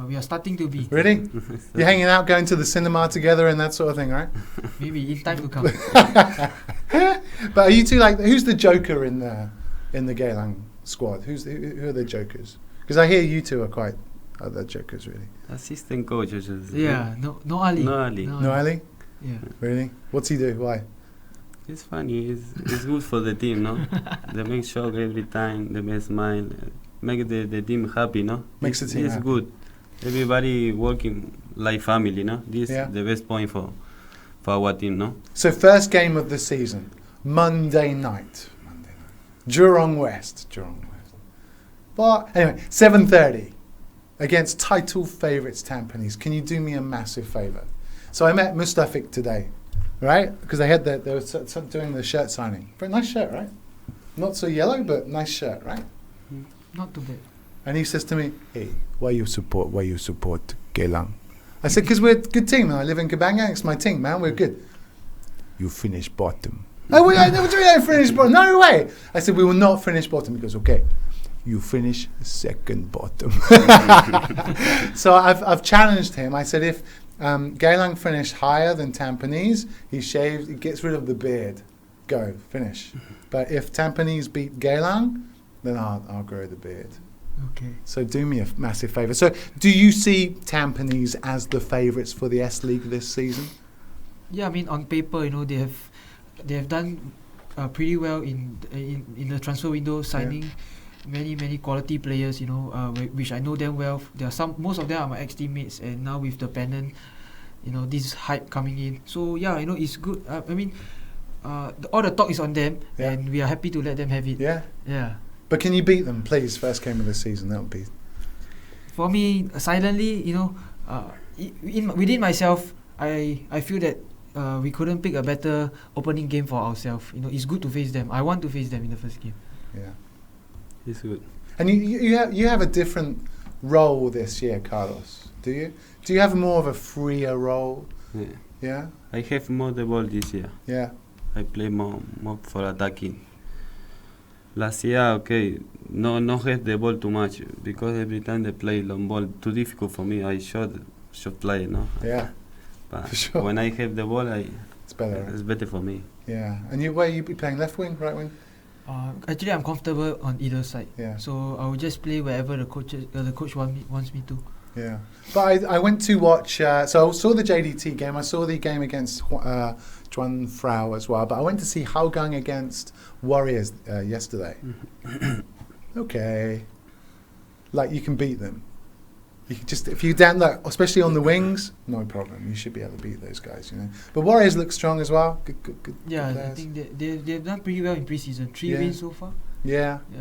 We are starting to be. Really? You're hanging out, going to the cinema together and that sort of thing, right? Maybe in time to come. But are you two like, who's the joker in the Geylang squad? Who are the jokers? Because I hear you two are the jokers, really. Assistant coach. Yeah, no Ali. No Ali? Yeah. Really? What's he do? Why? It's funny. It's good for the team, no? They make sure every time. They make smile. Make the team happy, no? Makes the team It's happy. good. Everybody working like family, no? This is the best point for our team, no? So first game of the season, Monday night. Jurong West. But anyway, 7:30 against title favourites Tampines. Can you do me a massive favour? So I met Mustafik today, right? Because they were doing the shirt signing. Very nice shirt, right? Not so yellow, but nice shirt, right? Not too bad. And he says to me, "Hey, why you support Geylang?" I said, "Because we're a good team, and I live in Kabanga. It's my team, man. We're good." "You finish bottom." "Oh, we don't finish bottom." "No way." I said, "We will not finish bottom." He goes, "Okay, you finish second bottom." So I've challenged him. I said, if Geylang finish higher than Tampines, he gets rid of the beard. Go, finish. But if Tampines beat Geylang, then I'll grow the beard. Okay. So do me a massive favour. So do you see Tampines as the favourites for the S League this season? Yeah, I mean on paper, you know, they have done pretty well in the transfer window, signing many quality players. You know, which I know them well. Most of them are my ex-teammates, and now with the pennant, you know, this hype coming in. So yeah, you know, it's good. I mean, all the talk is on them, and we are happy to let them have it. Yeah. Yeah. But can you beat them, please? First game of the season, that would be. For me, silently, you know, within myself, I feel that we couldn't pick a better opening game for ourselves. You know, it's good to face them. I want to face them in the first game. Yeah, it's good. And you have a different role this year, Carlos. Do you? Do you have more of a freer role? Yeah. Yeah. I have more the ball this year. Yeah. I play more for attacking. Last year, okay, no have the ball too much because every time they play long ball too difficult for me. I should play, no. Yeah. But for sure. When I have the ball, it's better. It's better for me. Yeah. And where you be playing? Left wing, right wing? Actually, I'm comfortable on either side. Yeah. So I will just play wherever the coach wants me to. Yeah. But I went to watch. So I saw the JDT game. I saw the game against Juan Frau as well. But I went to see Hougang against Warriors yesterday. Okay. Like, you can beat them. You can just, if you down that, especially on the wings, no problem. You should be able to beat those guys, you know. But Warriors look strong as well. Good. Yeah, good I players. think they've done pretty well in pre-season. 3 wins so far. Yeah. Yeah.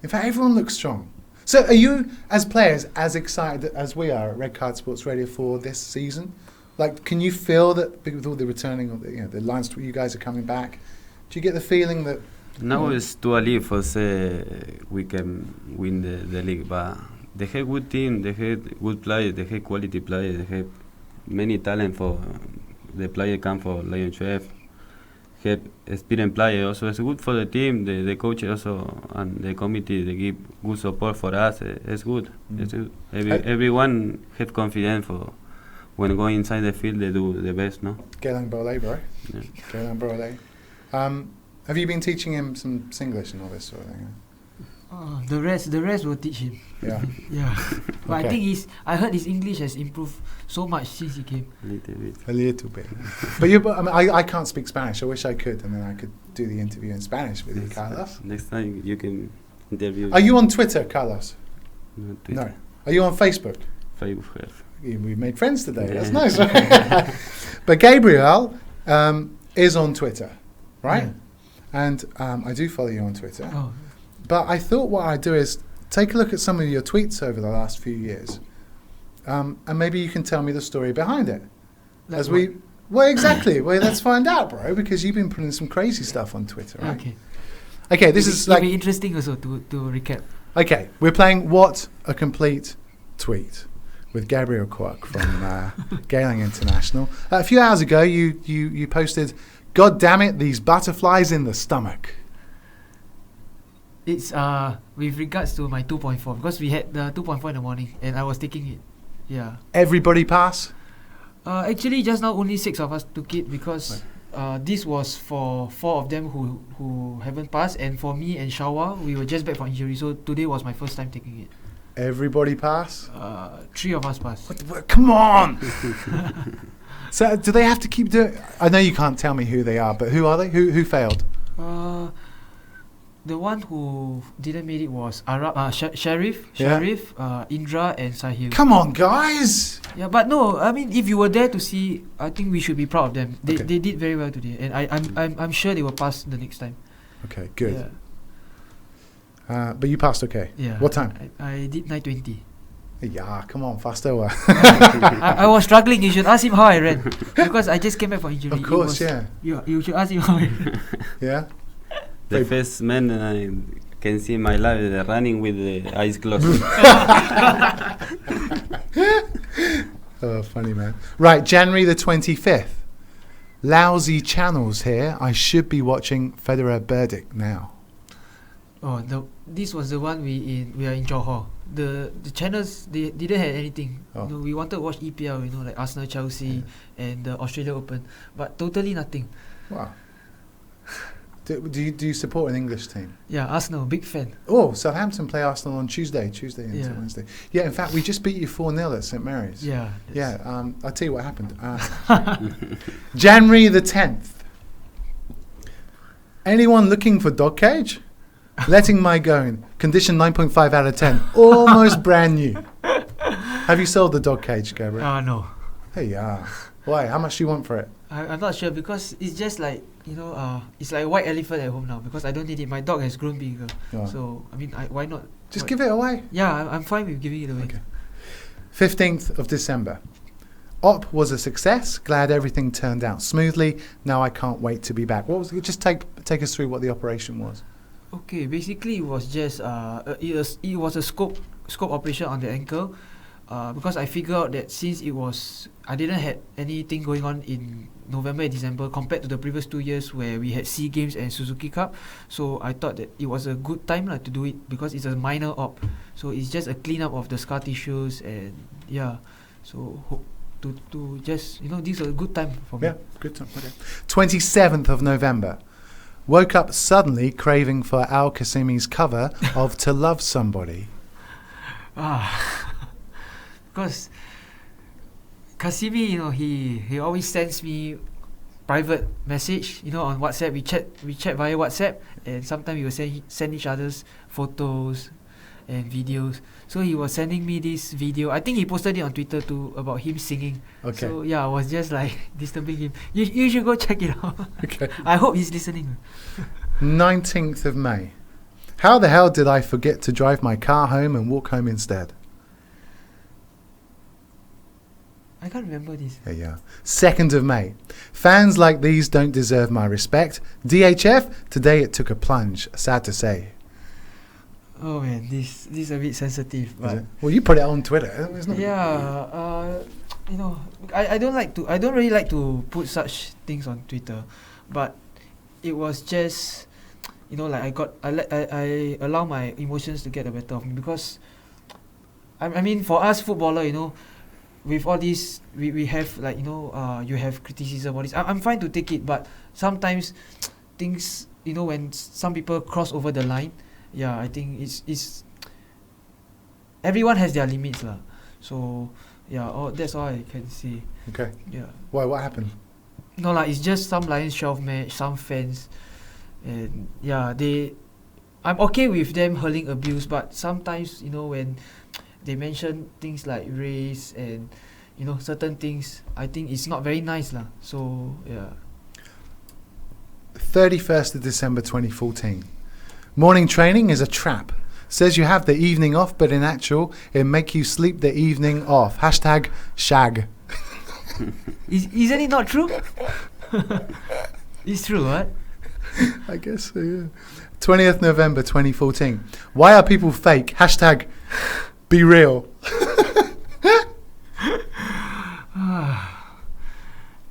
In fact, everyone looks strong. So are you, as players, as excited as we are at Red Card Sports Radio for this season? Like, can you feel that with all the returning of the lines, you guys are coming back? Do you get the feeling that... Now it's too early for say we can win the league, but they have good team, they have good players, they have quality players, they have many talent for the player come for Lion Chef. Have experienced players also. It's good for the team, the coach also, and the committee. They give good support for us. It's good. It's good. Everyone have confidence for when going inside the field. They do the best, no? Geylang Bole, bro. Yeah. Geylang Bole. Have you been teaching him some Singlish and all this sort of thing? The rest will teach him. Yeah. Yeah. But Okay. I think I heard his English has improved so much since he came. A little bit. But I can't speak Spanish. I wish I could, and then I could do the interview in Spanish with you, Carlos. Next time you can interview. Are you on Twitter, Carlos? No, Twitter. No. Are you on Facebook? Facebook. We made friends today. That's nice. But Gabriel is on Twitter, right? Yeah. And I do follow you on Twitter. Oh. But I thought what I'd do is take a look at some of your tweets over the last few years, and maybe you can tell me the story behind it. Well, exactly. Well, let's find out, bro, because you've been putting some crazy stuff on Twitter, right? Okay, this is like... It'll be interesting also to recap. Okay, we're playing What a Complete Tweet with Gabriel Quak from Geylang International. A few hours ago, you posted, "God damn it, these butterflies in the stomach." It's with regards to my 2.4, because we had the 2.4 in the morning and I was taking it. Yeah. Everybody pass? Actually, just now only 6 of us took it, because this was for 4 of them who haven't passed, and for me and Chow, we were just back from injury, so today was my first time taking it. Everybody pass? 3 of us passed. What, come on! So do they have to keep doing... I know you can't tell me who they are, but who are they? Who failed? The one who didn't make it was Sharif, Yeah. Indra and Sahil. Come on, guys! Yeah, but no, I mean, if you were there to see, I think we should be proud of them. They did very well today, and I'm sure they will pass the next time. Okay, good. Yeah. But you passed okay? Yeah. What time? I did 9:20. Yeah, come on, faster. I was struggling. You should ask him how I ran, because I just came back from injury. Of course, yeah. You should ask him how I ran. Yeah? The first man I can see in my life running with the eyes closed. Oh, funny, man. Right, January the 25th. Lousy channels here. I should be watching Federer Burdick now. Oh, this was the one we are in Johor. The channels, they didn't have anything. Oh. You know, we wanted to watch EPL, like Arsenal, Chelsea, and the Australia Open, but totally nothing. Wow. Do you support an English team? Yeah, Arsenal, big fan. Oh, Southampton play Arsenal on Tuesday into Yeah. Wednesday. Yeah, in fact, we just beat you 4-0 at St Mary's. Yeah. Yeah, I'll tell you what happened. January the 10th. Anyone looking for dog cage? Letting my going. Condition 9.5 out of 10. Almost brand new. Have you sold the dog cage, Gabriel? No. Hey, yeah. Why? How much do you want for it? I'm not sure, because it's just like, it's like a white elephant at home now, because I don't need it. My dog has grown bigger. Oh. So, I mean, why not? Just give it away. Yeah, I'm fine with giving it away. Okay. 15th of December. Op was a success. Glad everything turned out smoothly. Now I can't wait to be back. What was it? Just take us through what the operation was. Okay, basically it was just it was a scope operation on the ankle, because I figured out that since I didn't have anything going on in November and December compared to the previous 2 years where we had SEA Games and Suzuki Cup, so I thought that it was a good time to do it, because it's a minor op, so it's just a cleanup of the scar tissues, and so to just this is a good time for me. Yeah, good time. Okay. 27th of November. Woke up suddenly craving for Al Qasimi's cover of To Love Somebody. Because Qasimi, he always sends me private message, on WhatsApp. We chat via WhatsApp, and sometimes we will send each other's photos and videos. So he was sending me this video. I think he posted it on Twitter too, about him singing. Okay. So I was just like disturbing him. You should go check it out. Okay. I hope he's listening. 19th of May. How the hell did I forget to drive my car home and walk home instead? I can't remember this. Yeah. 2nd of May. Fans like these don't deserve my respect. DHF, today it took a plunge. Sad to say. Oh man, this is a bit sensitive. But Well, you put it on Twitter. It's not I don't really like to put such things on Twitter, but it was just I allow my emotions to get the better of me, because I mean, for us footballer, with all this, we have you have criticism, all this. I'm fine to take it, but sometimes things, when some people cross over the line, I think it's everyone has their limits lah. So that's all I can say. Okay. Yeah. Why? What happened? No lah, it's just some Lions shelf match, some fans, and I'm okay with them hurling abuse, but sometimes when they mention things like race and certain things, I think it's not very nice lah. So 31st of December 2014. Morning training is a trap. Says you have the evening off, but in actual, it make you sleep the evening off. Hashtag shag. Isn't it not true? It's true, what? I guess so, yeah. 20th November 2014. Why are people fake? Hashtag be real.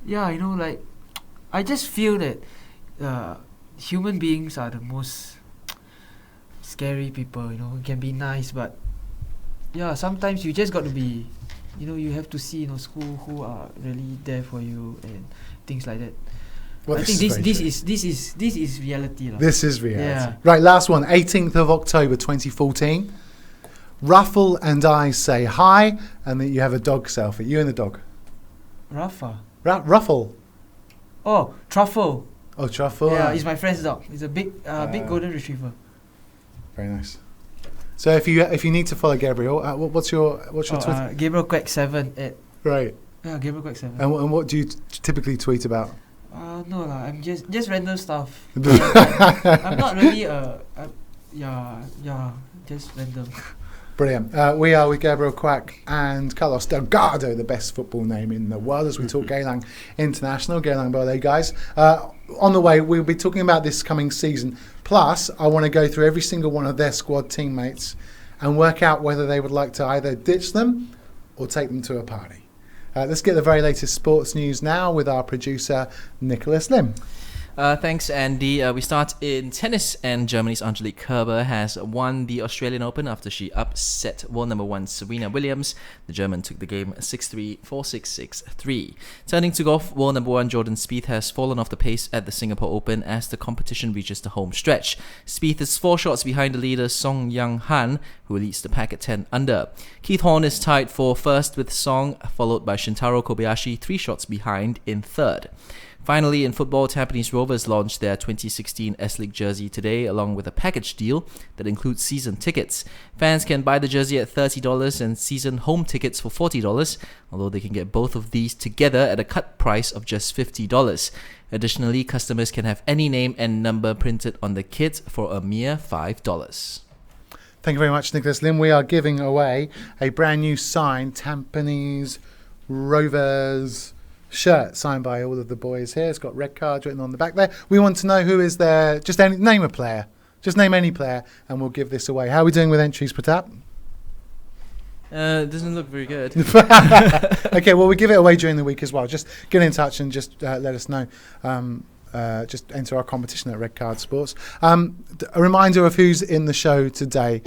Yeah, you know, like, I just feel that human beings are the most scary people, you know. It can be nice, but yeah, sometimes you just got to be, you know, you have to see, you know, who are really there for you and things like that. Well, I think this is reality. This is reality. Yeah. Right, last one. 18th of October 2014. Ruffle and I say hi, and then you have a dog selfie. You and the dog. Rafa. Ruffle. Oh, Truffle. Oh, Truffle. Yeah, it's my friend's dog. It's a big golden retriever. Very nice. So if you need to follow Gabriel, what's your Twitter? Gabriel Quak 7 at. Right. Yeah, Gabriel Quak 7. And what do you typically tweet about? No lah. I'm just random stuff. I'm not really just random. Brilliant. We are with Gabriel Quak and Carlos Delgardo, the best football name in the world, as we talk Geylang International. Geylang Ballet, guys. On the way, we'll be talking about this coming season. Plus, I want to go through every single one of their squad teammates and work out whether they would like to either ditch them or take them to a party. Let's get the very latest sports news now with our producer, Nicholas Lim. Thanks, Andy. We start in tennis, and Germany's Angelique Kerber has won the Australian Open after she upset world number 1 Serena Williams. The German took the game 6-3, 4-6, 6-3. Turning to golf, world number 1 Jordan Spieth has fallen off the pace at the Singapore Open as the competition reaches the home stretch. Spieth is 4 shots behind the leader Song Yang Han, who leads the pack at 10 under. Keith Horn is tied for first with Song, followed by Shintaro Kobayashi 3 shots behind in third. Finally, in football, Tampines Rovers launched their 2016 S-League jersey today, along with a package deal that includes season tickets. Fans can buy the jersey at $30 and season home tickets for $40, although they can get both of these together at a cut price of just $50. Additionally, customers can have any name and number printed on the kit for a mere $5. Thank you very much, Nicholas Lim. We are giving away a brand new signed Tampines Rovers shirt signed by all of the boys here. It's got red cards written on the back there. We want to know who is there. Just name a player. Just name any player and we'll give this away. How are we doing with entries, Pratap? It doesn't look very good. Okay, well, we give it away during the week as well. Just get in touch and just let us know. Just enter our competition at Red Card Sports. A reminder of who's in the show today.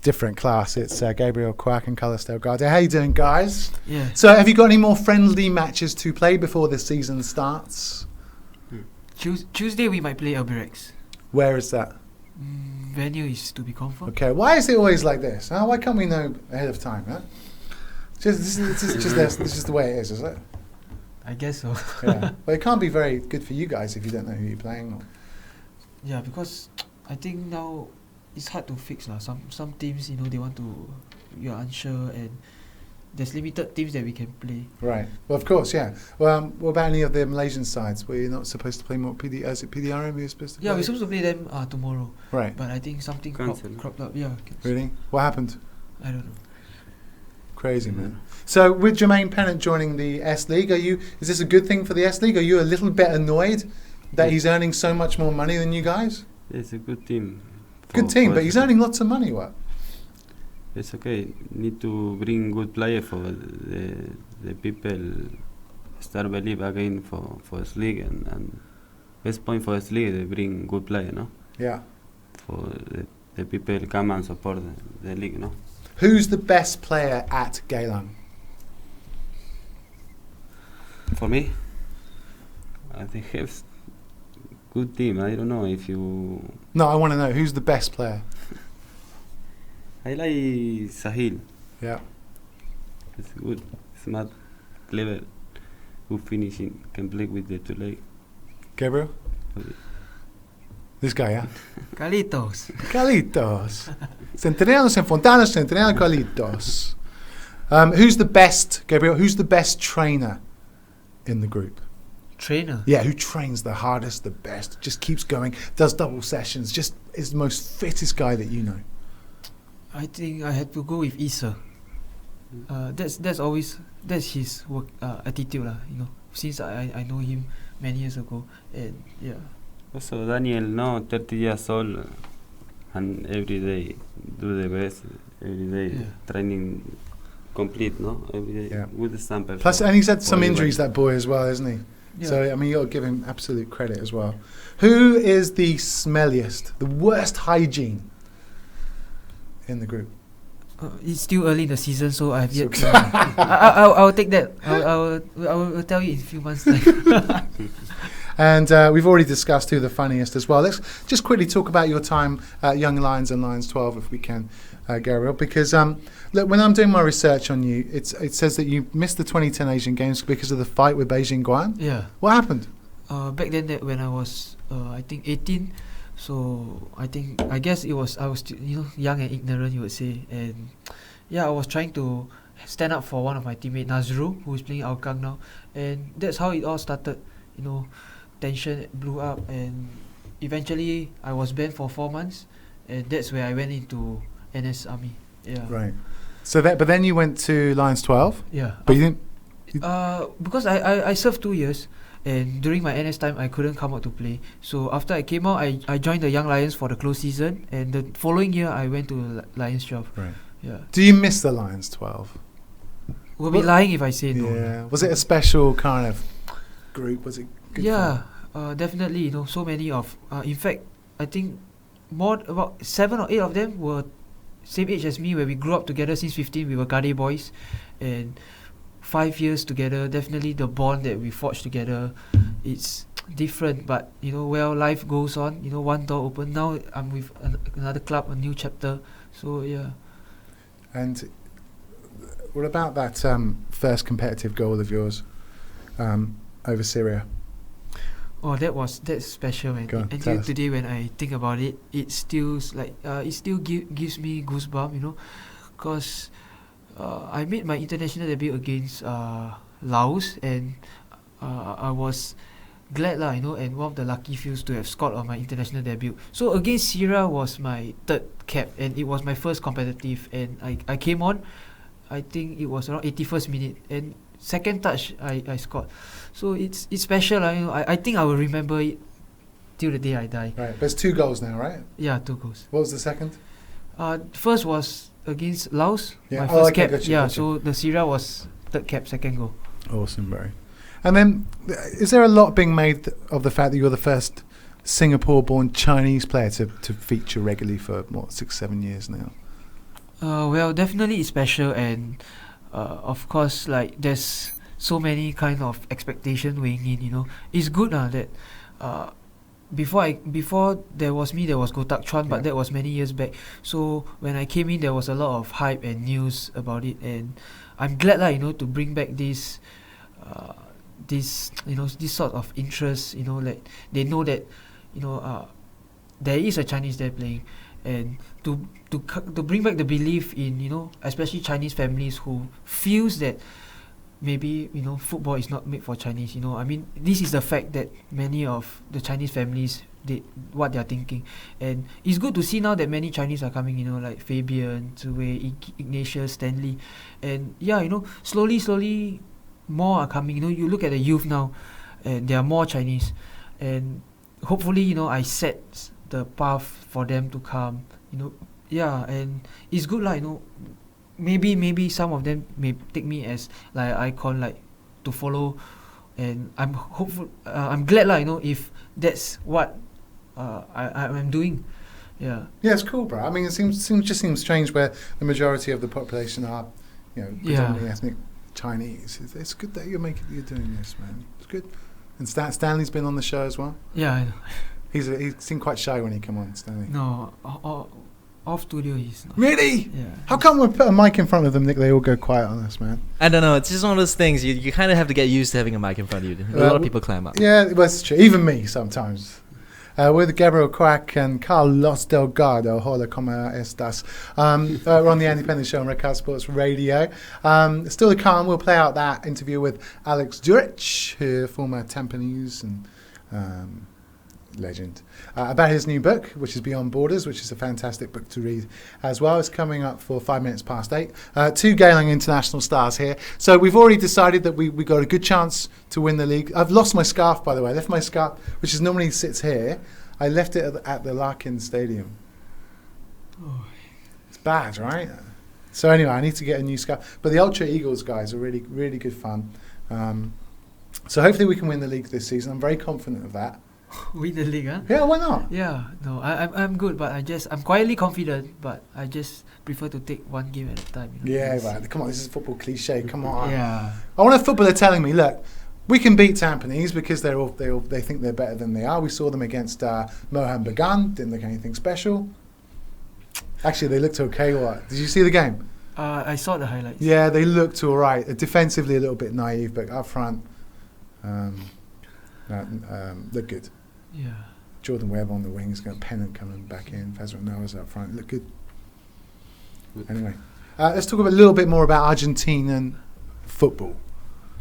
Different class. It's Gabriel Quak and Carlos Delgardo. How you doing, guys? Yeah. So have you got any more friendly matches to play before the season starts? Tuesday we might play Albirex. Where is that? Venue is to be confirmed. Okay. Why is it always like this? Huh? Why can't we know ahead of time? Huh? This is the way it is it? I guess so. Yeah. Well, it can't be very good for you guys if you don't know who you're playing. Or... Yeah, because I think now it's hard to fix lah. Some teams, you know, you're unsure, and there's limited teams that we can play. Right. Well, of course, yeah. Well, what about any of the Malaysian sides? Were you not supposed to play more is it PDRM you're supposed to play? Yeah, we're supposed to play them tomorrow. Right. But I think something cropped up. Yeah. Really? What happened? I don't know. Crazy, man. So with Jermaine Pennant joining the S-League, is this a good thing for the S-League? Are you a little bit annoyed that he's earning so much more money than you guys? It's a good team. Good team, but he's earning lots of money, what? It's okay. Need to bring good player for the people start believe again for S-League and best point for S-League they bring good player, no? Yeah. For the people come and support the league, no? Who's the best player at Geylang? For me, I think have good team. I don't know if you. No, I want to know who's the best player. I like Sahil. Yeah. It's good, smart. clever, who finishing, can play with the two leg. Gabriel? This guy, yeah? Carlitos. Se entrenan en Fontana, se entrenan Carlitos. Who's the best, Gabriel, who's the best trainer in the group? Trainer? Yeah, who trains the hardest, the best, just keeps going, does double sessions, just is the most fittest guy that you know? I think I had to go with Isa. That's his work attitude lah. You know, since I know him many years ago, and yeah. Also Daniel, no, 30 years old, and every day do the best. Every day training complete, no, every day with the sample. Plus, and he's had some injuries, that boy, as well, hasn't he? Yeah. So I mean, you got to give him absolute credit as well. Who is the smelliest, the worst hygiene in the group? It's still early in the season, so I have yet to. I will take that. I will tell you in a few months' time. And we've already discussed who the funniest as well. Let's just quickly talk about your time at Young Lions and Lions 12, if we can, Gabriel. Because look, when I'm doing my research on you, it says that you missed the 2010 Asian Games because of the fight with Beijing Guan. Yeah. What happened? Back then, when I was I think 18. So I guess I was still, young and ignorant, you would say, and yeah, I was trying to stand up for one of my teammates, Nazrul, who is playing Hougang now, and that's how it all started. Tension blew up, and eventually I was banned for 4 months, and that's where I went into NS Army. Yeah. Right. So but then you went to Lions 12. Yeah. But you didn't. Because I served 2 years. And during my NS time, I couldn't come out to play. So after I came out, I joined the Young Lions for the close season. And the following year, I went to Lions 12. Right. Yeah. Do you miss the Lions 12? We'll be lying if I say no. Yeah. Was it a special kind of group? Was it good Yeah, definitely. So many of... in fact, I think about 7 or 8 of them were same age as me, where we grew up together since 15. We were Gade boys. And 5 years together, definitely the bond that we forged together, it's different, but life goes on, one door open. Now I'm with another club, a new chapter, so yeah. And what about that first competitive goal of yours over Syria? Oh, that's special, man. Until today, when I think about it, it still gives me goosebumps, because I made my international debut against Laos, and I was glad and one of the lucky few to have scored on my international debut. So against Syria was my 3rd cap, and it was my first competitive, and I came on, I think it was around 81st minute, and second touch I scored. So it's special. I think I will remember it till the day I die. Right, there's 2 goals now, right? Yeah, 2 goals. What was the second? First was against Laos, yeah. my first cap. Gotcha. So the Syria was 3rd cap, 2nd goal. Awesome, Barry. And then, is there a lot being made of the fact that you're the first Singapore-born Chinese player to feature regularly for 6-7 years now? Well, definitely it's special, and of course, there's so many kind of expectation weighing in. It's good that before there was me, there was Gotak Chuan, but that was many years back. So when I came in, there was a lot of hype and news about it, and I'm glad to bring back this sort of interest. They know that there is a Chinese there playing, and to bring back the belief in especially Chinese families who feels that maybe football is not made for Chinese. I mean, this is the fact that many of the Chinese families, what they are thinking, and it's good to see now that many Chinese are coming. Like Fabian, Zhuwei, Ignatius, Stanley, and slowly more are coming. You look at the youth now, and there are more Chinese, and hopefully I set the path for them to come. And it's good Maybe some of them may take me as icon to follow, and I'm hopeful. I'm glad if that's what I'm doing. Yeah. Yeah, it's cool, bro. I mean, it seems strange where the majority of the population are, predominantly ethnic Chinese. It's good that you're doing this, man. It's good. And Stanley's been on the show as well. Yeah, I know. He seemed quite shy when he came on, Stanley. No, off studio, he's not. Really? Yeah. How come when we put a mic in front of them, Nick, they all go quiet on us, man? I don't know. It's just one of those things. You kind of have to get used to having a mic in front of you. A lot of people climb up. Yeah, well, that's true. Even me sometimes. With Gabriel, Quak and Carlos Delgardo. Hola, como estas? We're on the Andy Penders Show on Red Card Sports Radio. Still to come, we'll play out that interview with Alex Duric, who former Tampines and legend, about his new book, which is Beyond Borders, which is a fantastic book to read as well. It's coming up for 8:05. Two Geylang International stars here. So we've already decided that we got a good chance to win the league. I've lost my scarf, by the way. I left my scarf, which is normally sits here. I left it at the Larkin Stadium. Oh. It's bad, right? So anyway, I need to get a new scarf. But the Ultra Eagles guys are really, really good fun. So hopefully we can win the league this season. I'm very confident of that. Win the league, huh? Yeah, why not? Yeah, no, I'm good, but I'm quietly confident, but I just prefer to take one game at a time. You know? Yeah, right. Come on, this is football cliche. Come on. Yeah. I want a footballer telling me, look, we can beat Tampines because they think they're better than they are. We saw them against Mohun Bagan. Didn't look anything special. Actually, they looked okay. What? Did you see the game? I saw the highlights. Yeah, they looked all right. Defensively, a little bit naive, but up front, looked good. Yeah. Jordan Webb on the wings, got Pennant coming back in. Fazra Noah's up front. Look good. Anyway, let's talk a little bit more about Argentinian football.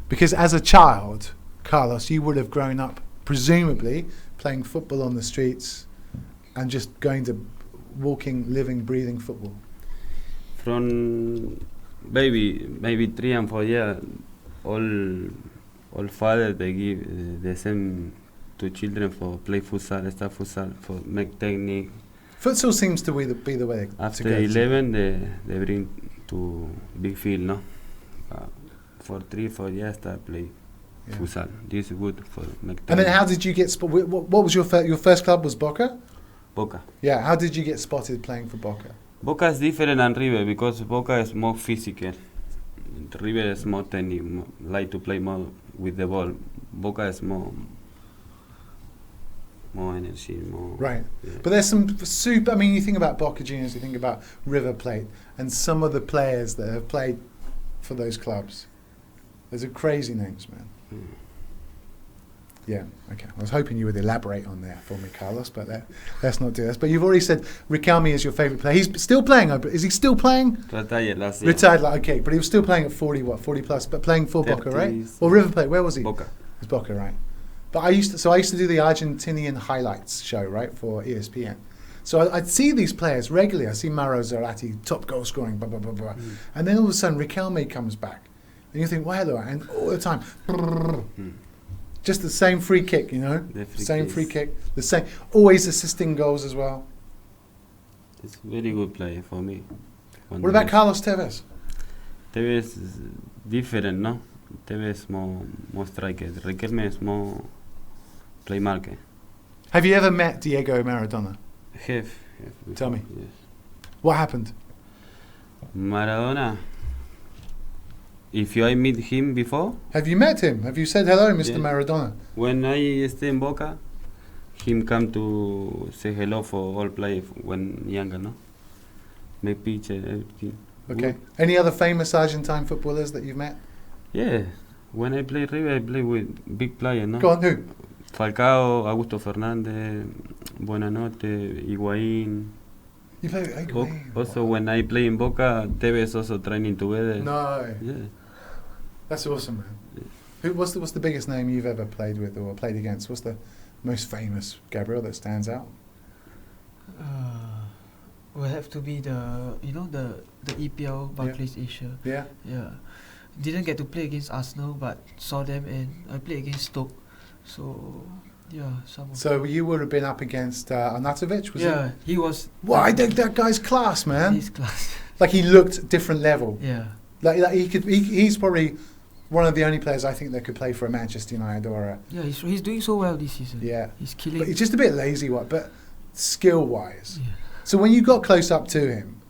Because as a child, Carlos, you would have grown up, presumably, playing football on the streets and just going to walking, living, breathing football. From maybe 3 and 4 years, all fathers, they give the same to children for play futsal, start futsal, for make technique. Futsal seems to be the way after to go 11 they bring to big field, no? For 3-4 years start play futsal. This is good for make technique. And then how did you get what was your first club was Boca? Boca. Yeah, how did you get spotted playing for Boca? Boca is different than River because Boca is more physical. River is more technique, like to play more with the ball. Boca is more energy, more... Right. Yeah. But there's some super... I mean, you think about Boca Juniors, you think about River Plate, and some of the players that have played for those clubs. Those are crazy names, man. Mm. Yeah, okay. I was hoping you would elaborate on that for me, Carlos, but let's not do this. But you've already said Riquelme is your favourite player. He's still playing. Is he still playing? Retired last year. Retired, okay. But he was still playing at 40 plus, but playing for Boca, right? Or River Plate, where was he? Boca. It's Boca, right. But I used to do the Argentinian highlights show, right, for ESPN. So I'd see these players regularly. I see Mauro Zarate, top goal scoring, blah, blah, blah, blah. Mm. And then all of a sudden Riquelme comes back. And you think, wow, and all the time, just the same free kick, you know? Same free kick, the same, always assisting goals as well. It's very good player for me. What about Carlos Tevez? Tevez is different, no? Tevez is more striker. Riquelme is more playmaker. Have you ever met Diego Maradona? Have. Tell me. Yes. What happened? Maradona. If I meet him before. Have you met him? Have you said hello, Mr. Yeah. Maradona? When I stay in Boca, him come to say hello for all players when younger, no? Make picture, everything. Okay. Good. Any other famous Argentine footballers that you've met? Yeah. When I play River, I play with big players, no? Go on, who? Falcao, Augusto Fernandez, Buenanote, Higuaín. You play with Higuaín? Also, when I play in Boca, Tevez also training together. No. Yeah. That's awesome, man. Yeah. What's the biggest name you've ever played with or played against? What's the most famous, Gabriel, that stands out? Will have to be the EPL Barclays Asia. Yeah. Yeah. Didn't get to play against Arsenal, but saw them and I played against Stoke. So yeah, So you would have been up against Arnautovic, was yeah, he was. Why that guy's class, man. He's class. Like he looked different level. Yeah. Like he's probably one of the only players I think that could play for a Manchester United or a. Yeah, he's doing so well this season. Yeah. He's killing. But he's just a bit lazy, but skill-wise. Yeah. So when you got close up to him,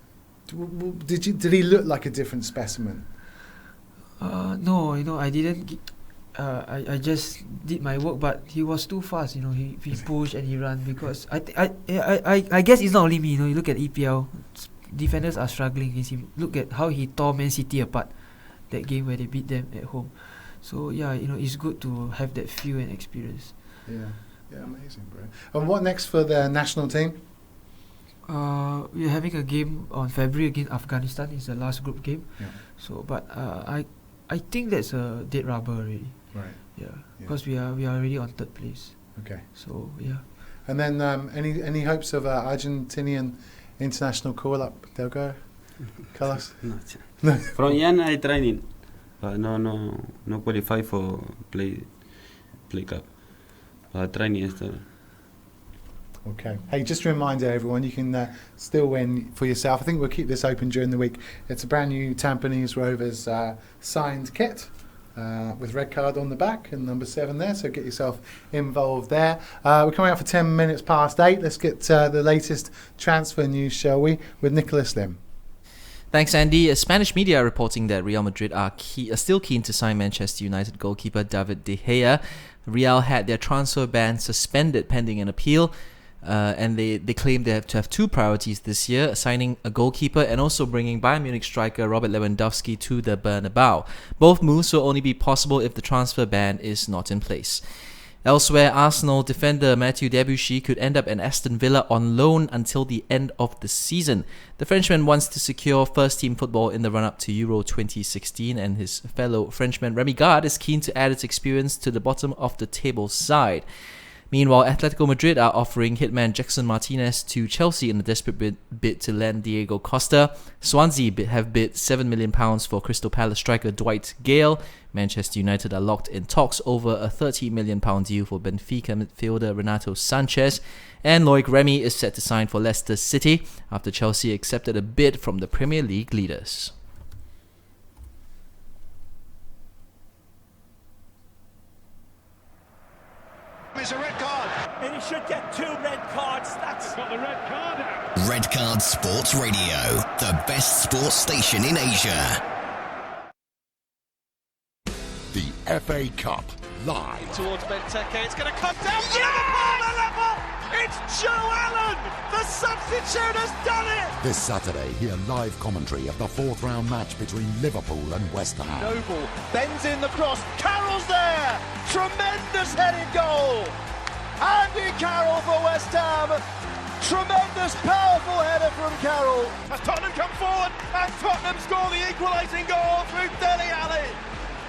did he look like a different specimen? No, I didn't. I just did my work, but he was too fast. He pushed and he ran because I guess it's not only me. You look at EPL, defenders are struggling against him. Look at how he tore Man City apart, that game where they beat them at home. So it's good to have that feel and experience. Yeah, amazing, bro. And what next for the national team? We're having a game on February against Afghanistan. It's the last group game. Yeah. So, but I think that's a dead rubber already. Right. Yeah. Because we are already on third place. Okay. So yeah. And then any hopes of Argentinian international call up, Delgardo? Carlos? No. From young I training, but no qualify for play cup. Training is the. Okay. Hey, just a reminder, everyone, you can still win for yourself. I think we'll keep this open during the week. It's a brand new Tampines Rovers signed kit with red card on the back and number 7 there, so get yourself involved there. We're coming out for 10 minutes past 8. Let's get the latest transfer news, shall we, with Nicholas Lim. Thanks, Andy. Spanish media are reporting that Real Madrid are still keen to sign Manchester United goalkeeper David De Gea. Real had their transfer ban suspended pending an appeal. And they claim they have to have 2 priorities this year, signing a goalkeeper and also bringing Bayern Munich striker Robert Lewandowski to the Bernabeu. Both moves will only be possible if the transfer ban is not in place. Elsewhere, Arsenal defender Mathieu Debuchy could end up at Aston Villa on loan until the end of the season. The Frenchman wants to secure first-team football in the run-up to Euro 2016, and his fellow Frenchman Remy Gard is keen to add its experience to the bottom-of-the-table side. Meanwhile, Atletico Madrid are offering hitman Jackson Martinez to Chelsea in a desperate bid to land Diego Costa. Swansea have bid £7 million for Crystal Palace striker Dwight Gale. Manchester United are locked in talks over a £30 million deal for Benfica midfielder Renato Sanchez. And Loic Remy is set to sign for Leicester City after Chelsea accepted a bid from the Premier League leaders. It's a red card, and he should get 2 red cards. That's got the red card out. Red Card Sports Radio, the best sports station in Asia. The FA Cup, live. Towards Benteke, it's going to come down. Liverpool are level. It's Joe Allen. The substitute has done it. This Saturday, hear live commentary of the 4th round match between Liverpool and West Ham. Noble bends in the cross. Carroll's there. Tremendous headed goal. Andy Carroll for West Ham. Tremendous, powerful header from Carroll. Has Tottenham come forward, and Tottenham score the equalising goal through Dele Alli,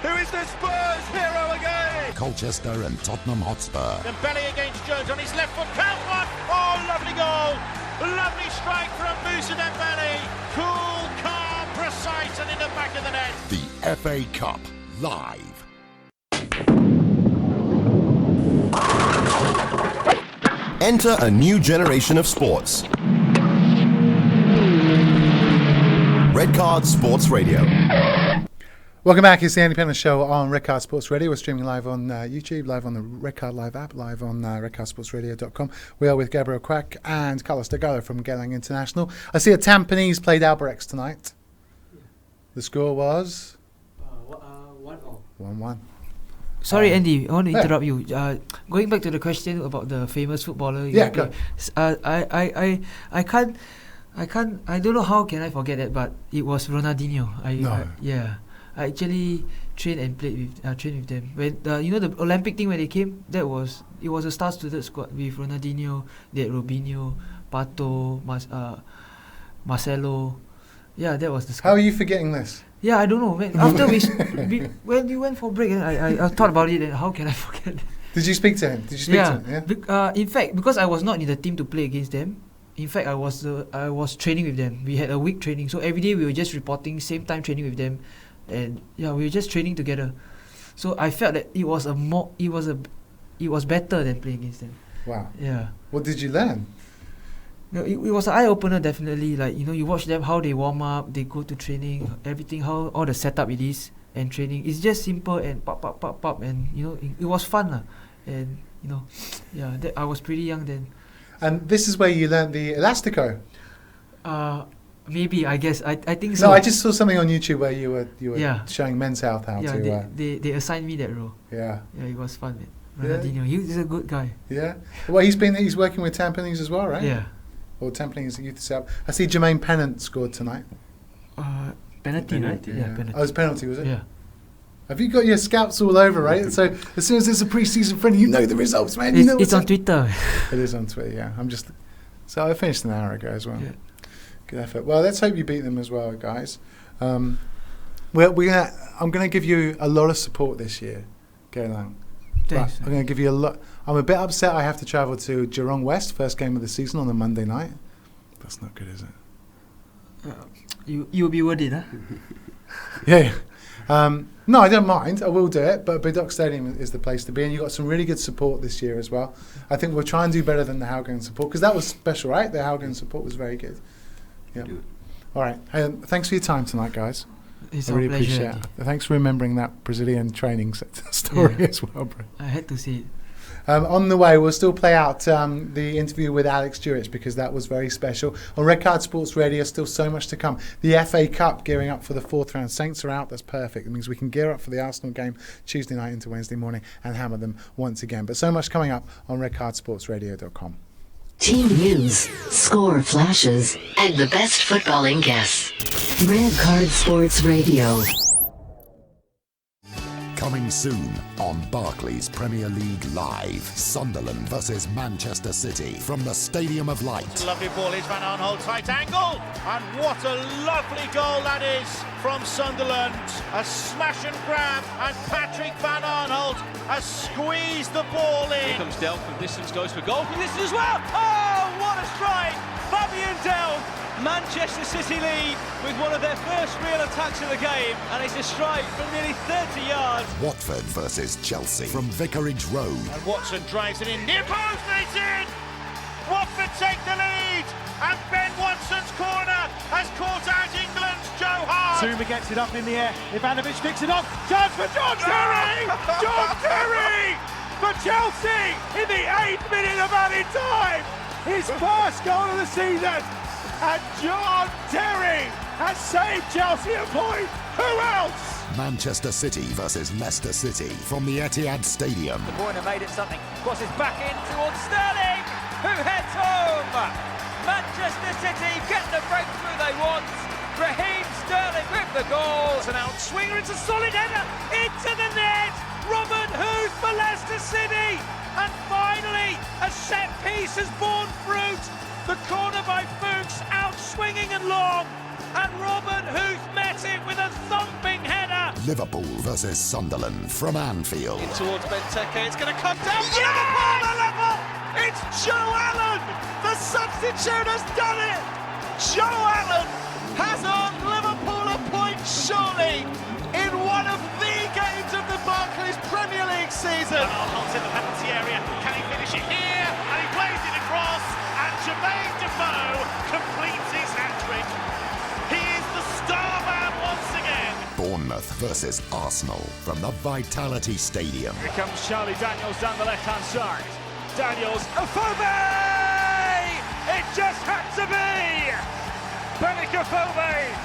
who is the Spurs hero again. Colchester and Tottenham Hotspur. Belly against Jones on his left foot. Count one. Oh, lovely goal. Lovely strike from Moussa Dembele. Cool, calm, precise, and in the back of the net. The FA Cup, live. Enter a new generation of sports. Red Card Sports Radio. Welcome back. It's the Andy Penders Show on Red Card Sports Radio. We're streaming live on YouTube, live on the Red Card Live app, live on redcardsportsradio.com. We are with Gabriel, Quak and Carlos Delgardo from Geylang International. I see a Tampines played Albirex tonight. The score was 1-1. Sorry, Andy, I want to interrupt you. Going back to the question about the famous footballer. Yeah, go. I don't know how can I forget that, but it was Ronaldinho. I actually trained with them. When the Olympic thing when they came, it was a star-studded squad with Ronaldinho, they had Robinho, Pato, Marcelo. Yeah, that was the squad. How are you forgetting this? Yeah, I don't know. After when you went for break, I thought about it. And how can I forget that? Did you speak to him? To him? Yeah. In fact, because I was not in the team to play against them, in fact, I was training with them. We had a week training, so every day we were just reporting, same time training with them, and we were just training together. So I felt that it was better than playing against them. Wow. Yeah. What did you learn? No, it was an eye opener, definitely. Like, you watch them, how they warm up, they go to training, everything, how all the setup it is, and training. It's just simple and pop, and it was fun, and I was pretty young then. And this is where you learned the elastico. Maybe, I guess. I think so. No, I just saw something on YouTube where you were Yeah. showing Men's Health how Yeah, to. they assigned me that role. Yeah. Yeah, it was fun, man. Yeah. Ronaldinho, he's a good guy. Yeah. Well, he's working with Tampines as well, right? Yeah. Or Tampines Youth South. I see Jermaine Pennant scored tonight. Penalty, right? Penalty. Yeah, penalty. Oh, it was penalty, was it? Yeah. Have you got your scouts all over, right? So as soon as there's a pre-season friendly, you know the results, man. You know It's on Twitter. It is on Twitter, yeah. So I finished an hour ago as well. Yeah. Good effort. Well, let's hope you beat them as well, guys. I'm gonna give you a lot of support this year, Geylang. Thanks. I'm going to give you a lot. I'm a bit upset I have to travel to Geelong West, first game of the season on a Monday night. That's not good, is it? You'll be worth it, huh? Yeah. No, I don't mind. I will do it. But Bidoc Stadium is the place to be. And you got some really good support this year as well. I think we'll try and do better than the Haugen support, because that was special, right? The Haugen support was very good. Yeah. All right. Hey, thanks for your time tonight, guys. It's I our really pleasure, appreciate it. Andy. Thanks for remembering that Brazilian training story Yeah. as well, bro. I had to see it. On the way, we'll still play out the interview with Alex Duric, because that was very special. On Red Card Sports Radio, still so much to come. The FA Cup gearing up for the fourth round. Saints are out. That's perfect. It means we can gear up for the Arsenal game Tuesday night into Wednesday morning and hammer them once again. But so much coming up on redcardsportsradio.com. Team news, score flashes, and the best footballing guests. Red Card Sports Radio. Coming soon on Barclays Premier League Live. Sunderland versus Manchester City from the Stadium of Light. Lovely ball is Van Aanholt, tight angle, and what a lovely goal that is from Sunderland. A smash and grab, and Patrick Van Aanholt has squeezed the ball in. Here comes Delp from distance, goes for goal from distance as well. Oh, what a strike! Fabian Delp. Manchester City lead with one of their first real attacks of the game, and it's a strike from nearly 30 yards. Watford versus Chelsea from Vicarage Road. And Watson drives it in, near post, and it's in! Watford take the lead, and Ben Watson's corner has caught out England's Joe Hart. Zuma gets it up in the air. Ivanovic picks it off. Chance for John Terry! John Terry for Chelsea in the 8th minute of added time. His first goal of the season. And John Terry has saved Chelsea a point. Who else? Manchester City versus Leicester City from the Etihad Stadium. De Bruyne made it something. Crosses back in towards Sterling, who heads home. Manchester City get the breakthrough they want. Raheem Sterling with the goal. It's an outswinger. It's a solid header into the net. Robin Hood for Leicester City. And finally, a set piece has borne fruit. The corner by Fuchs, outswinging and long. And Robin Huth met it with a thumping header. Liverpool versus Sunderland from Anfield. In towards Benteke, it's going to come down. Liverpool a level. It's Joe Allen. The substitute has done it. Joe Allen has earned Liverpool a point, surely, in one of the games of the Barclays Premier League season. Holt's in the penalty area. Can he finish it here? And he plays it across. And Jermaine Defoe completes his hat-trick. He is the star man once again. Bournemouth versus Arsenal from the Vitality Stadium. Here comes Charlie Daniels down the left-hand side. Daniels, Afobe! It just had to be! Afobe,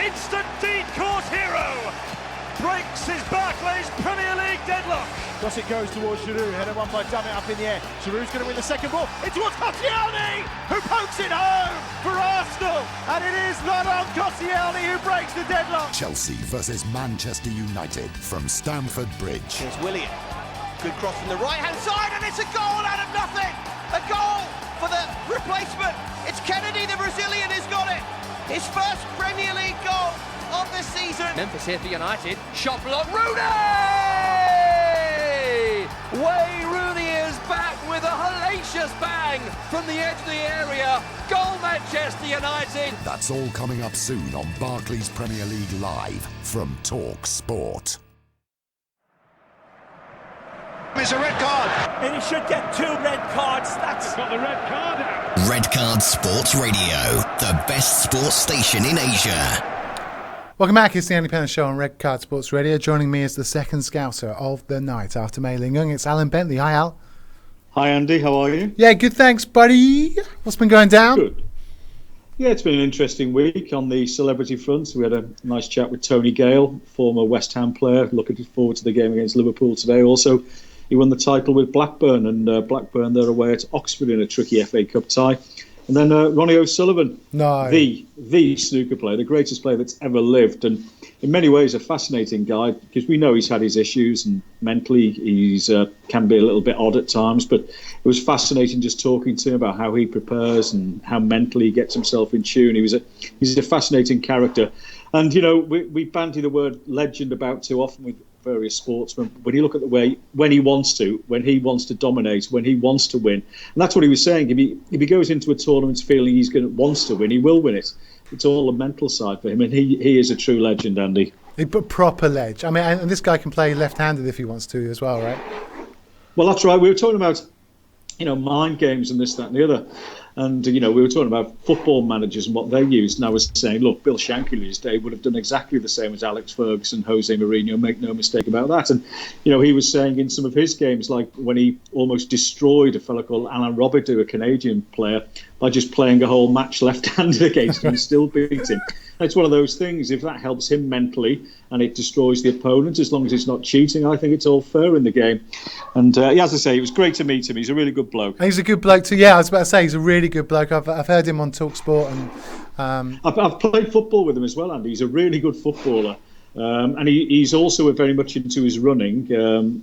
instant deed court hero, breaks his Barclays Premier League deadlock. Gossett goes towards Giroud, header won by Dummett up in the air. Giroud's going to win the second ball. It's towards Koscielny, who pokes it home for Arsenal. And it is Laurent Koscielny who breaks the deadlock. Chelsea versus Manchester United from Stamford Bridge. Here's Willian. Good cross from the right-hand side, and it's a goal out of nothing. A goal for the replacement. It's Kennedy, the Brazilian, who's got it. His first Premier League goal of the season. Memphis here for United. Shot block. Rooney! Wayne Rooney is back with a hellacious bang from the edge of the area. Goal Manchester United. That's all coming up soon on Barclays Premier League Live from Talk Sport. It's a red card. And he should get 2 red cards. That's got the red card out. Red Card Sports Radio, the best sports station in Asia. Welcome back. It's the Andy Penders Show on Red Card Sports Radio. Joining me is the second scouser of the night after Mayling Ng. It's Alan Bentley. Hi, Al. Hi, Andy. How are you? Yeah, good. Thanks, buddy. What's been going down? Good. Yeah, it's been an interesting week on the celebrity front. We had a nice chat with Tony Gale, former West Ham player. Looking forward to the game against Liverpool today. Also, he won the title with Blackburn, and Blackburn, they're away at Oxford in a tricky FA Cup tie. And then Ronnie O'Sullivan, the snooker player, the greatest player that's ever lived, and in many ways a fascinating guy, because we know he's had his issues and mentally he's can be a little bit odd at times, but it was fascinating just talking to him about how he prepares and how mentally he gets himself in tune. He's a fascinating character, and you know we bandy the word legend about too often with various sportsmen. When you look at the way when he wants to dominate, when he wants to win, and that's what he was saying. If he goes into a tournament feeling wants to win, he will win it. It's all a mental side for him, and he is a true legend, Andy. He put proper ledge. I mean, and this guy can play left-handed if he wants to as well, right? Well, that's right. We were talking about mind games and this, that, and the other. And, we were talking about football managers and what they used. And I was saying, look, Bill Shankly in his day would have done exactly the same as Alex Ferguson, Jose Mourinho, make no mistake about that. And, he was saying in some of his games, like when he almost destroyed a fellow called Alain Robidoux, a Canadian player, by just playing a whole match left-handed against him and still beat him. It's one of those things, if that helps him mentally and it destroys the opponent, as long as it's not cheating, I think it's all fair in the game. And as I say, it was great to meet him. He's a really good bloke. And he's a good bloke too. Yeah, I was about to say, he's a really good bloke. I've heard him on TalkSport. And I've played football with him as well, Andy. He's a really good footballer. And he's also very much into his running.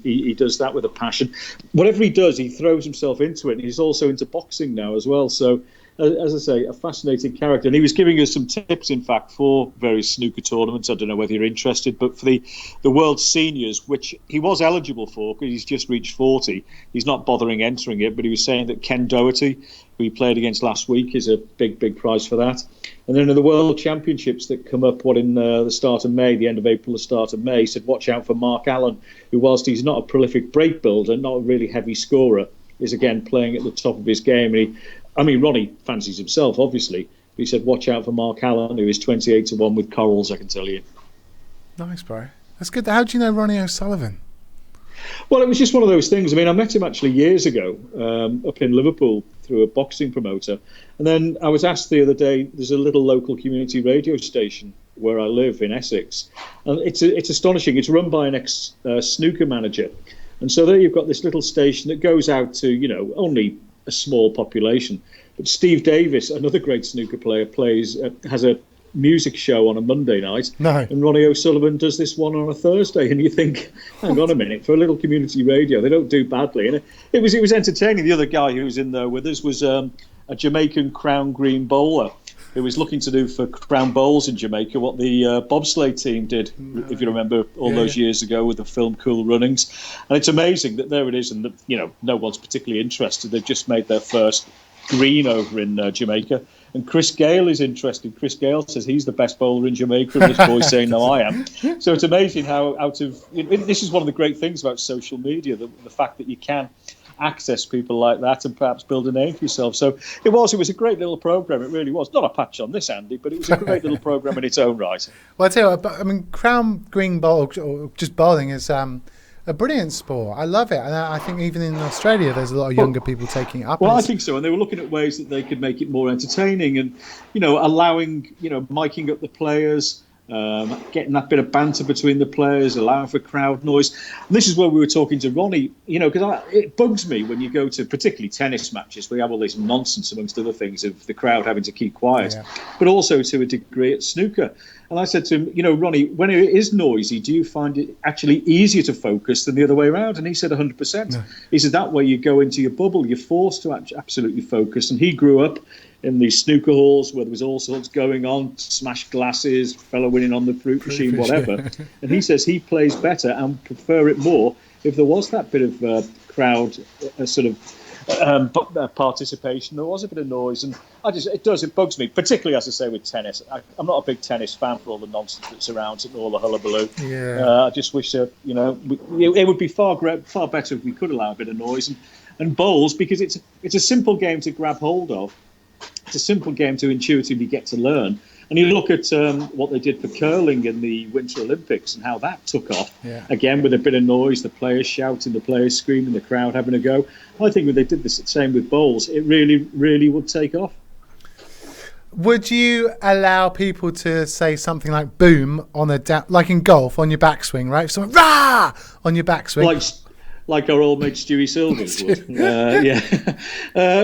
He does that with a passion. Whatever he does, he throws himself into it. And he's also into boxing now as well. So, as I say, a fascinating character. And he was giving us some tips, in fact, for various snooker tournaments. I don't know whether you're interested, but for the World Seniors, which he was eligible for because he's just reached 40, he's not bothering entering it. But he was saying that Ken Doherty, who he played against last week, is a big prize for that. And then in the World Championships that come up, in the start of May, the end of April, the start of May, he said, watch out for Mark Allen, who, whilst he's not a prolific break builder, not a really heavy scorer, is again playing at the top of his game. And Ronnie fancies himself, obviously, but he said, watch out for Mark Allen, who is 28-1 with corals, I can tell you. Nice, bro. That's good. How do you know Ronnie O'Sullivan? Well, it was just one of those things. I met him actually years ago up in Liverpool through a boxing promoter. And then I was asked the other day, there's a little local community radio station where I live in Essex. And it's astonishing. It's run by an ex-snooker manager. And so there you've got this little station that goes out to, only a small population. But Steve Davis, another great snooker player, has a music show on a Monday night, and Ronnie O'Sullivan does this one on a Thursday, and you think, hang on a minute, for a little community radio, they don't do badly. And it was entertaining. The other guy who was in there with us was a Jamaican Crown Green bowler who was looking to do for Crown Bowls in Jamaica what the bobsleigh team did, if you remember, all those years ago with the film Cool Runnings. And it's amazing that there it is, and no one's particularly interested. They've just made their first green over in Jamaica. And Chris Gale is interested. Chris Gale says he's the best bowler in Jamaica, and this boy's saying, no, I am. So it's amazing how this is one of the great things about social media, the fact that you can access people like that and perhaps build a name for yourself. So it was a great little programme. It really was. Not a patch on this, Andy, but it was a great little programme in its own right. Well, I tell you what, Crown Green Bowl, or just bowling, is a brilliant sport. I love it. And I think even in Australia, there's a lot of younger people taking it up. Well, I think so. And they were looking at ways that they could make it more entertaining and, allowing, miking up the players, getting that bit of banter between the players, allowing for crowd noise. And this is where we were talking to Ronnie, because it bugs me when you go to particularly tennis matches where you have all this nonsense, amongst other things, of the crowd having to keep quiet, but also to a degree at snooker. And I said to him, Ronnie, when it is noisy, do you find it actually easier to focus than the other way around? And he said 100%. No. He said that way you go into your bubble, you're forced to absolutely focus. And he grew up in the snooker halls where there was all sorts going on, smashed glasses, fellow winning on the fruit machine, whatever. And he says he plays better and prefer it more if there was that bit of crowd participation. There was a bit of noise, and it bugs me, particularly, as I say, with tennis. I'm not a big tennis fan for all the nonsense that surrounds it and all the hullabaloo. I just wish it would be far better if we could allow a bit of noise and bowls, because it's a simple game to grab hold of. It's a simple game to intuitively get to learn. And you look at what they did for curling in the Winter Olympics and how that took off. Yeah. Again, with a bit of noise, the players shouting, the players screaming, the crowd having a go. I think when they did the same with bowls, it really, really would take off. Would you allow people to say something like "boom" on like in golf on your backswing, right? So "rah" on your backswing, like our old mate Stewie Silvers would. Yeah.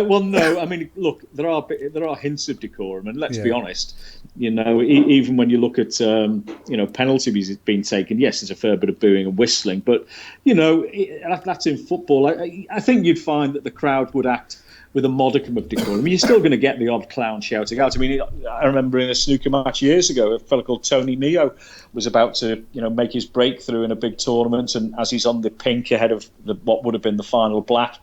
Well, no. I mean, look, there are hints of decorum, and let's be honest. Even when you look at penalties being taken, yes, there's a fair bit of booing and whistling, but that's in football. I think you'd find that the crowd would act with a modicum of decorum. I mean, you're still going to get the odd clown shouting out. I mean, I remember in a snooker match years ago, a fellow called Tony Mio was about to, make his breakthrough in a big tournament, and as he's on the pink ahead of what would have been the final black,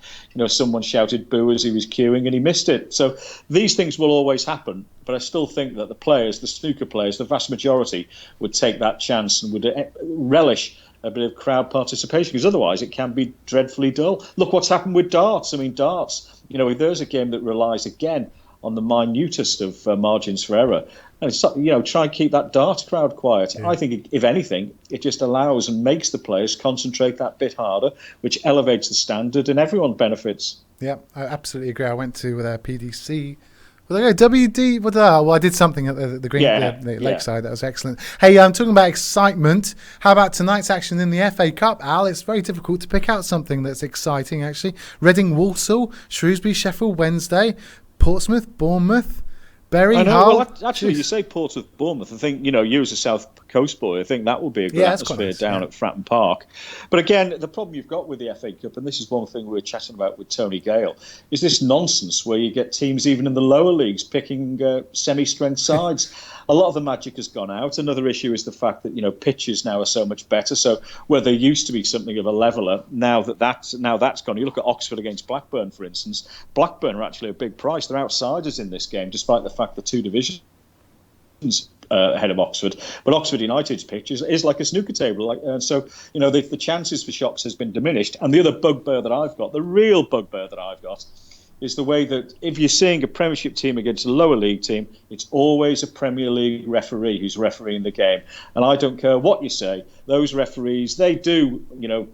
someone shouted boo as he was queuing, and he missed it. So these things will always happen, but I still think that the snooker players, the vast majority, would take that chance and would relish a bit of crowd participation, because otherwise it can be dreadfully dull. Look what's happened with darts. I mean, darts, there's a game that relies again on the minutest of margins for error. And it's, try and keep that darts crowd quiet. Yeah. I think, if anything, it just allows and makes the players concentrate that bit harder, which elevates the standard, and everyone benefits. Yeah, I absolutely agree. I went to PDC. Well, WD. Well, I did something at the Green the Lakeside. That was excellent. Hey, I'm talking about excitement. How about tonight's action in the FA Cup, Al? It's very difficult to pick out something that's exciting, actually. Reading, Walsall, Shrewsbury, Sheffield Wednesday, Portsmouth, Bournemouth, Bury, Hull. Well, actually, you say Portsmouth, Bournemouth. I think, you as a South Coast boy, I think that would be a good atmosphere down at Fratton Park. But again, the problem you've got with the FA Cup, and this is one thing we were chatting about with Tony Gale, is this nonsense where you get teams even in the lower leagues picking semi-strength sides. A lot of the magic has gone out. Another issue is the fact that pitches now are so much better. So where there used to be something of a leveller, now that's gone. You look at Oxford against Blackburn, for instance. Blackburn are actually a big price. They're outsiders in this game, despite the fact the two divisions ahead of Oxford, but Oxford United's pitch is like a snooker table. So the chances for shocks has been diminished. And the other bugbear that I've got, the real bugbear that I've got, is the way that if you're seeing a Premiership team against a lower league team, it's always a Premier League referee who's refereeing the game. And I don't care what you say, those referees, they do,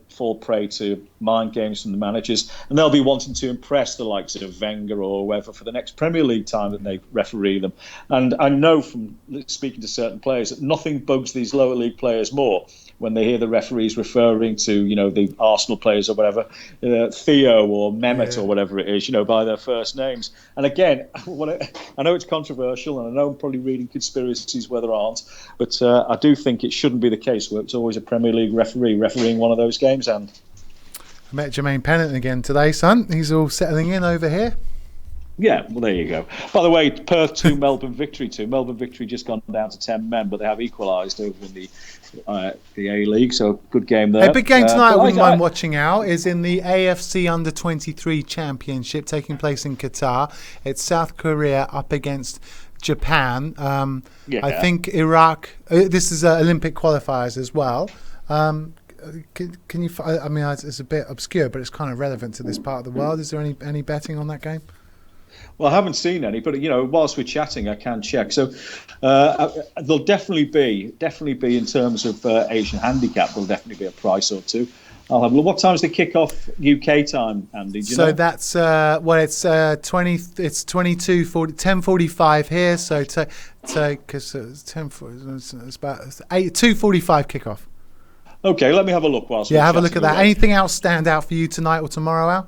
fall prey to mind games from the managers, and they'll be wanting to impress the likes of Wenger or whoever for the next Premier League time that they referee them. And I know from speaking to certain players that nothing bugs these lower league players more when they hear the referees referring to, the Arsenal players or whatever, Theo or Mehmet or whatever it is, by their first names. And again, I know it's controversial, and I know I'm probably reading conspiracies where there aren't, but I do think it shouldn't be the case where it's always a Premier League referee refereeing one of those games. And I met Jermaine Pennant again today, son. He's all settling in over here. Yeah, well, there you go. By the way, Perth 2, Melbourne victory 2. Melbourne victory just gone down to 10 men, but they have equalised over in the A-League, so good game there. A big game tonight I wouldn't mind watching out is in the AFC Under-23 Championship taking place in Qatar. It's South Korea up against Japan. I think Iraq, this is Olympic qualifiers as well. Can you? I mean, it's a bit obscure, but it's kind of relevant to this part of the world. Is there any betting on that game? Well, I haven't seen any, but whilst we're chatting, I can check. So there'll definitely be in terms of Asian handicap, there'll definitely be a price or two. I'll have a look. What time's the kick-off UK time, Andy? Do you know? That's it's 10:45 here. So because it's 10:40, it's about 2:45 kickoff. Okay, let me have a look whilst. Yeah, have a look at that. Anything else stand out for you tonight or tomorrow, Al?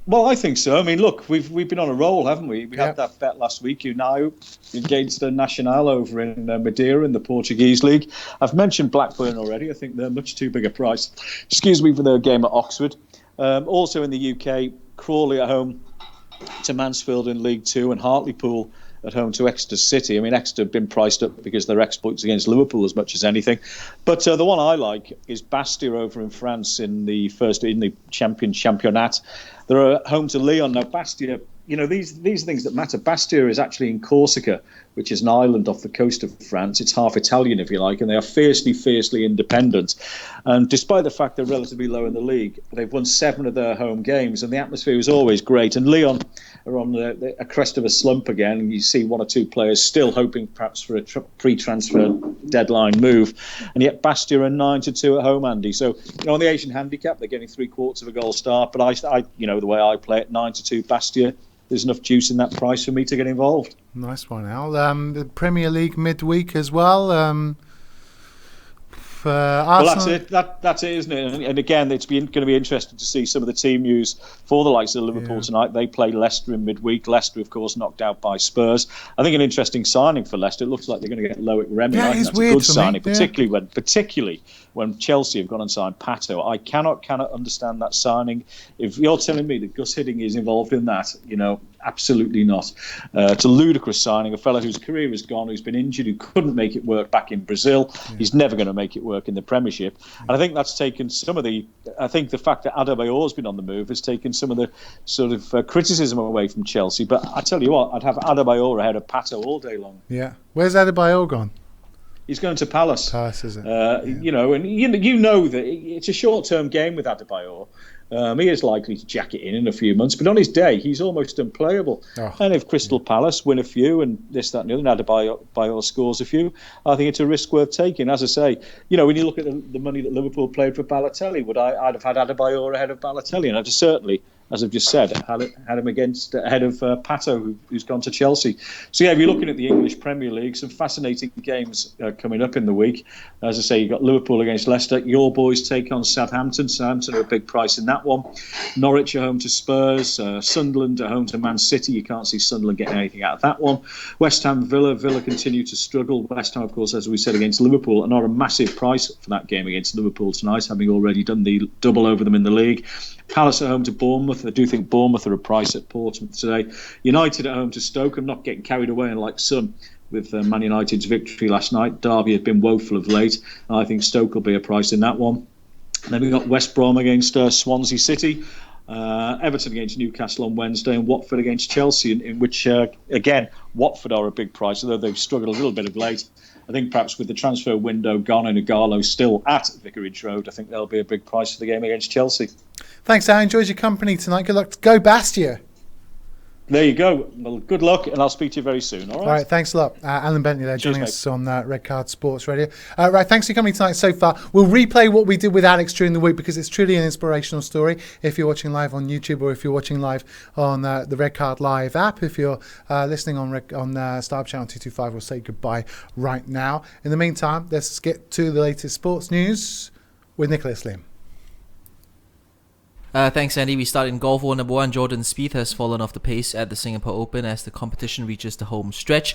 Well, I think so. I mean, look, we've been on a roll, haven't we? We had that bet last week, Unai, against the Nacional over in Madeira in the Portuguese League. I've mentioned Blackburn already. I think they're much too big a price. Excuse me, for their game at Oxford. Also in the UK, Crawley at home to Mansfield in League Two, and Hartlepool at home to Exeter City. I mean, Exeter have been priced up because they're exploits against Liverpool as much as anything. But the one I like is Bastia over in France in the Championnat. They're at home to Lyon. Now, Bastia, these are things that matter. Bastia is actually in Corsica, which is an island off the coast of France. It's half Italian, if you like, and they are fiercely independent. And despite the fact they're relatively low in the league, they've won 7 of their home games, and the atmosphere is always great. And Lyon are on a crest of a slump again, and you see 1 or 2 players still hoping perhaps for a pre-transfer deadline move. And yet Bastia are 9-2 at home, Andy. So on the Asian handicap, they're getting 3/4 of a goal start, but I the way I play it, 9-2 Bastia. there's enough juice in that price for me to get involved. Nice one, Al. The Premier League midweek as well. Well, that's it. That's it, isn't it? And again, it's going to be interesting to see some of the team news for the likes of Liverpool tonight. They play Leicester in midweek. Leicester, of course, knocked out by Spurs. I think an interesting signing for Leicester. It looks like they're going to get Loic Remy. Yeah, I think it's that's weird a good for me. signing, Yeah. particularly when Chelsea have gone and signed Pato. I cannot understand that signing. If you're telling me that Gus Hiddink is involved in that, absolutely not. It's a ludicrous signing. A fellow whose career is gone, who's been injured, who couldn't make it work back in Brazil. He's never going to make it work in the Premiership. And I think that's taken some of the... I think the fact that Adebayor's been on the move has taken some of the sort of criticism away from Chelsea. But I tell you what, I'd have Adebayor ahead of Pato all day long. Yeah. Where's Adebayor gone? He's going to Palace. Palace, is it? And you know that it's a short-term game with Adebayor. He is likely to jack it in a few months, but on his day, he's almost unplayable. Oh. And if Crystal Palace win a few and this, that, and the other, and Adebayor scores a few, I think it's a risk worth taking. As I say, when you look at the money that Liverpool played for Balotelli, I'd have had Adebayor ahead of Balotelli, and I'd certainly, as I've just said, had him ahead of Pato, who's gone to Chelsea. So yeah, if you're looking at the English Premier League, some fascinating games coming up in the week. As I say, you've got Liverpool against Leicester. Your boys take on Southampton. Southampton are a big price in that one. Norwich are home to Spurs. Sunderland are home to Man City. You can't see Sunderland getting anything out of that one. West Ham, Villa continue to struggle. West Ham, of course, as we said, against Liverpool, are not a massive price for that game against Liverpool tonight, having already done the double over them in the league. Palace at home to Bournemouth. I do think Bournemouth are a price at Portsmouth today. United at home to Stoke. I'm not getting carried away, and like some with Man United's victory last night. Derby have been woeful of late. I think Stoke will be a price in that one. Then we've got West Brom against Swansea City. Everton against Newcastle on Wednesday, and Watford against Chelsea, in which, again, Watford are a big price, although they've struggled a little bit of late. I think perhaps with the transfer window gone and Igalo still at Vicarage Road, I think there'll be a big price for the game against Chelsea. Thanks, Al. Enjoyed your company tonight. Good luck. Go Bastia. There you go. Well, good luck, and I'll speak to you very soon. All right, thanks a lot. Alan Bentley there joining Cheers, us on Red Card Sports Radio. Right, thanks for coming tonight so far. We'll replay what we did with Alex during the week because it's truly an inspirational story. If you're watching live on YouTube or if you're watching live on the Red Card Live app, if you're listening on Startup Channel 225, we'll say goodbye right now. In the meantime, let's get to the latest sports news with Nicholas Lim. Thanks, Andy. We start in golf. Number 1, Jordan Spieth has fallen off the pace at the Singapore Open as the competition reaches the home stretch.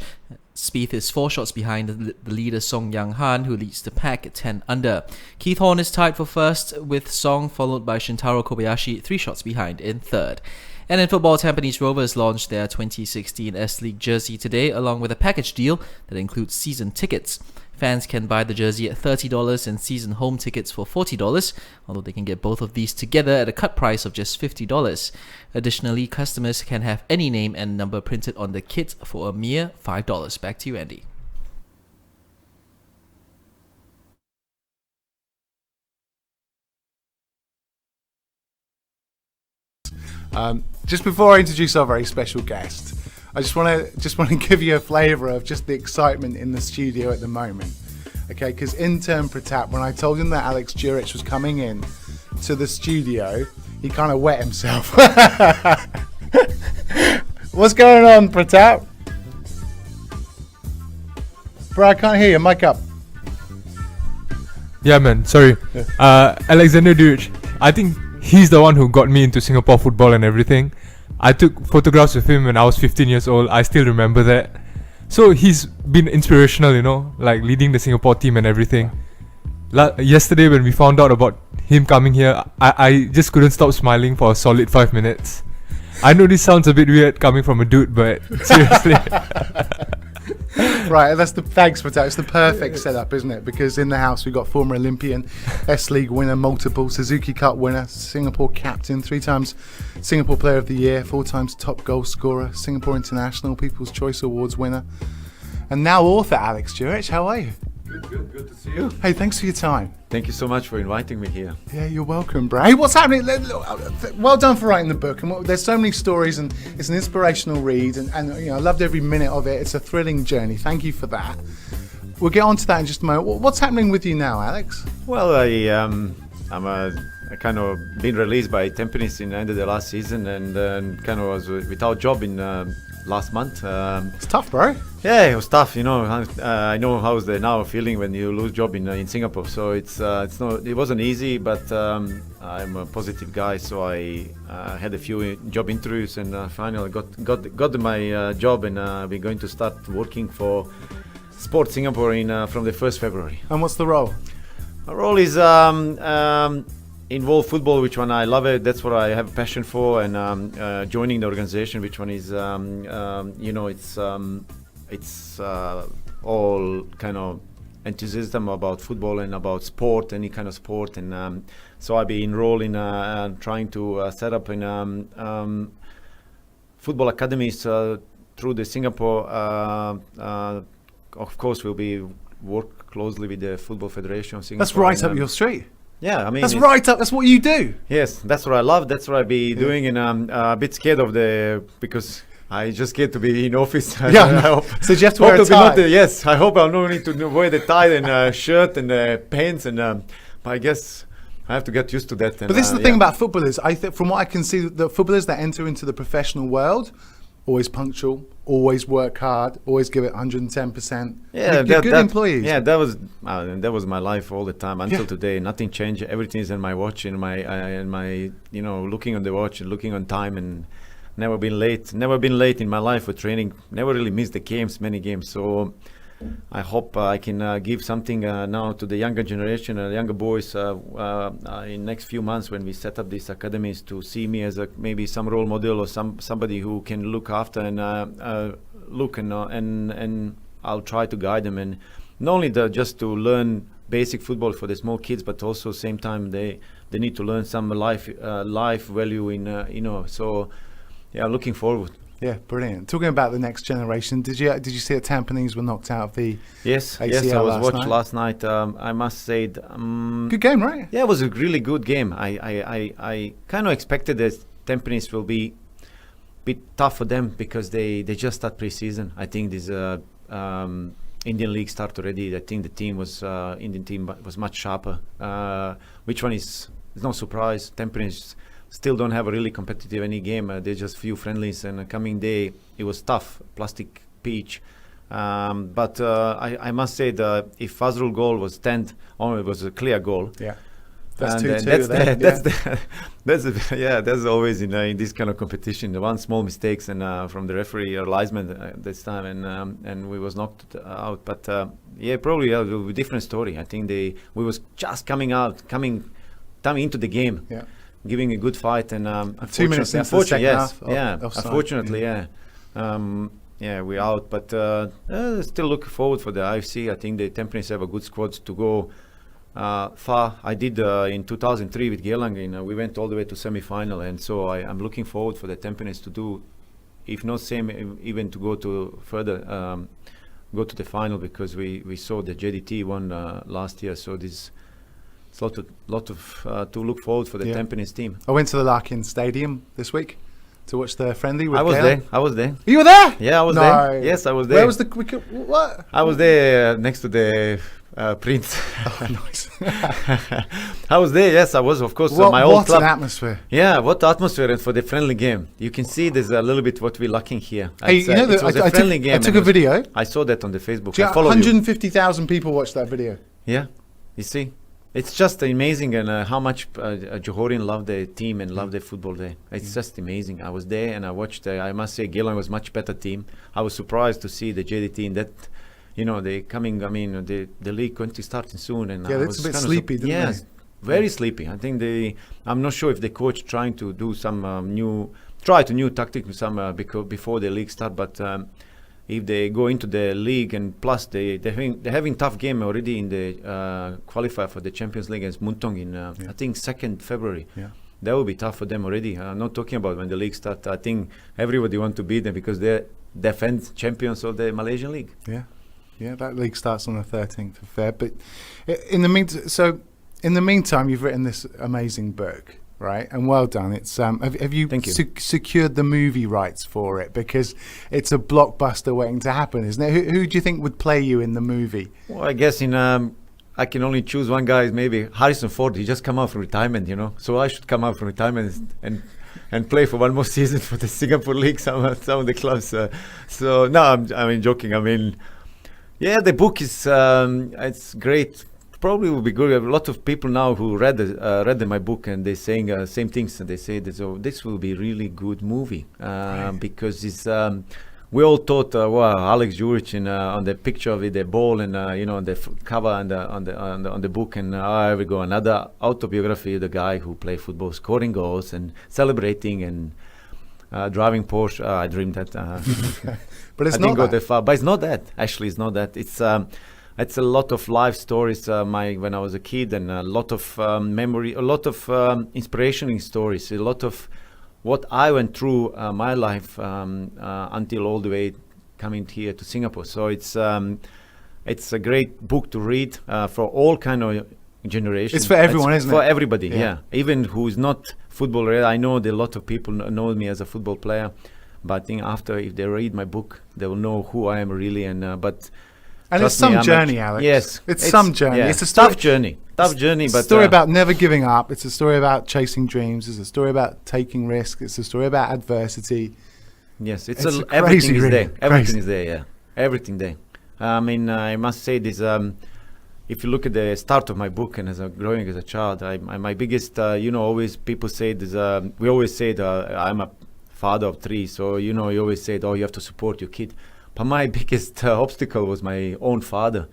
Spieth is 4 shots behind the leader Song Yang Han, who leads the pack at 10 under. Keith Horn is tied for first with Song, followed by Shintaro Kobayashi 3 shots behind in third. And in football, Tampines Rovers launched their 2016 S-League jersey today, along with a package deal that includes season tickets. Fans can buy the jersey at $30 and season home tickets for $40, although they can get both of these together at a cut price of just $50. Additionally, customers can have any name and number printed on the kit for a mere $5. Back to you, Andy. Just before I introduce our very special guest, I just want to give you a flavour of just the excitement in the studio at the moment. Okay, because intern Pratap, when I told him that Alex Duric was coming in to the studio, he kind of wet himself. What's going on, Pratap? Bro, I can't hear you. Mic up. Yeah, man. Sorry. Alexander Duric. I think he's the one who got me into Singapore football and everything. I took photographs with him when I was 15 years old. I still remember that. So he's been inspirational, like leading the Singapore team and everything. Yesterday when we found out about him coming here, I just couldn't stop smiling for a solid 5 minutes. I know this sounds a bit weird coming from a dude, but seriously. Right, thanks for that. It's the perfect setup, isn't it? Because in the house we've got former Olympian, S-League winner, multiple Suzuki Cup winner, Singapore captain, 3 times Singapore Player of the Year, 4 times top goal scorer, Singapore International, People's Choice Awards winner, and now author Alex Duric. How are you? Good to see you. Hey, thanks for your time. Thank you so much for inviting me here. Yeah, you're welcome, bro. Hey, what's happening? Well done for writing the book. And there's so many stories, and it's an inspirational read, and I loved every minute of it. It's a thrilling journey. Thank you for that. We'll get on to that in just a moment. What's happening with you now, Alex? Well, I'm a kind of been released by Tampines in the end of the last season, and kind of was without job in last month. It's tough, bro. Yeah, it was tough. You know, I know how's the now feeling when you lose job in Singapore. So it wasn't easy, but I'm a positive guy, so I had a few job interviews, and finally got my job, and we're going to start working for Sport Singapore from the 1st February. And what's the role? My role is involve football, which one I love it. That's what I have a passion for, and joining the organization, which one is it's all kind of enthusiasm about football and about sport, any kind of sport, and so I'll be enrolled in trying to set up in football academies through the Singapore. Of course, we'll be work closely with the Football Federation of Singapore. That's right up your street. Yeah, I mean, that's right up. That's what you do. Yes, that's what I love. That's what I be doing, and I'm a bit scared of because I just scared to be in office. Yeah. I hope, so you have to wear a tie. Yes, I hope I'll not need to wear the tie and shirt and pants, and but I guess I have to get used to that. And, but this is the thing about footballers. I think, from what I can see, the footballers that enter into the professional world, always punctual, always work hard, always give it 110%. Yeah, you're good employees. Yeah, that was my life all the time until today. Nothing changed. Everything is in my watch, in my looking on the watch and looking on time, and never been late. Never been late in my life for training. Never really missed the games, many games. So I hope I can give something now to the younger generation, younger boys in next few months when we set up these academies, to see me as maybe some role model or somebody who can look after and look and I'll try to guide them, and not only just to learn basic football for the small kids, but also same time they need to learn some life value in So yeah, looking forward. Yeah, brilliant. Talking about the next generation, did you see that Tampines were knocked out of the Yes, ACL I was watched last night. I must say, good game, right? Yeah, it was a really good game. I kind of expected that Tampines will be a bit tough for them because they just start pre-season. I think this Indian League start already. I think the Indian team was much sharper. Which one is no surprise. Tampines still don't have a really competitive any game. They just few friendlies, and coming day it was tough, plastic pitch. But I must say that if Fazrul goal was 10, it was a clear goal. Yeah, that's 2-2. That's always in this kind of competition. The one small mistakes and from the referee or linesman this time, and we was knocked out. But probably it will be a different story. I think we was just coming into the game. Yeah. Giving a good fight, and 2 minutes into the second half. Unfortunately, we're out. But still looking forward for the IFC. I think the Tampines have a good squad to go far. I did in 2003 with Geylang. We went all the way to semi-final, and so I'm looking forward for the Tampines to do, if not same, even to go to further, go to the final, because we saw the JDT won last year. So this. It's a lot of to look forward for the Tampines team. I went to the Larkin Stadium this week to watch the friendly with I was Geylang. there. You were there? Yeah, I was there. Yes, I was there. Where was the what? I was there next to the Prince. Oh, nice. I was there. Yes, I was. Of course, my old club. What an atmosphere! Yeah, what atmosphere for the friendly game. You can see there's a little bit what we're lacking here. Hey, it was a friendly game. I took a video. I saw that on the Facebook. 150,000 people watched that video. Yeah, you see. It's just amazing, and how much Johorian love the team and love the football there. It's just amazing. I was there and I watched. I must say, Geylang was much better team. I was surprised to see the JDT in that. They coming. I mean, the league going to starting soon, and yeah, it's a bit sleepy, didn't they? Very sleepy. I think I'm not sure if the coach trying to do some new tactic before the league start, but. If they go into the league, and plus they're having tough game already in the qualifier for the Champions League against Muntong in I think 2nd February. Yeah. That will be tough for them already. I'm not talking about when the league starts. I think everybody want to beat them because they're defend champions of the Malaysian League. Yeah, that league starts on the 13th of Feb. But in the meantime, you've written this amazing book. Right, and well done. It's have you secured the movie rights for it? Because it's a blockbuster waiting to happen, isn't it? Who do you think would play you in the movie? Well, I guess in I can only choose one guy. Maybe Harrison Ford. He just come out from retirement, So I should come out from retirement and play for one more season for the Singapore League. Some of the clubs. So no, I'm joking. I mean, yeah, the book is it's great. Probably will be good. A lot of people now who read my book and they're saying same things. And they say this will be really good movie because it's. We all thought, wow, Alex Duric on the picture of it, the ball, and on the cover and on the book, and here we go, another autobiography of the guy who played football, scoring goals and celebrating and driving Porsche. I dreamed that. But it's I not didn't go that. that far. But it's not that. Actually, it's not that. It's a lot of life stories. When I was a kid, and a lot of memory, a lot of inspirational stories, a lot of what I went through my life until all the way coming here to Singapore. So it's a great book to read for all kind of generations. It's for everyone, isn't it? For everybody, Yeah. yeah. Even who's not football related. I know that a lot of people know me as a football player, but I think after, if they read my book, they will know who I am really. And it's trust some me, journey, Alex. Yes, It's some journey. yeah. It's a story- tough journey. Tough journey, It's a but story about never giving up. It's a story about chasing dreams. It's a story about taking risks. It's a story about adversity. Yes, It's everything crazy, is really. there. Everything Crazy. is there. Yeah, everything there. I mean, I must say this. If you look at the start of my book and growing as a child, my biggest, always people say this. We always say that I'm a father of three, so you always say, oh, you have to support your kid. But my biggest obstacle was my own father,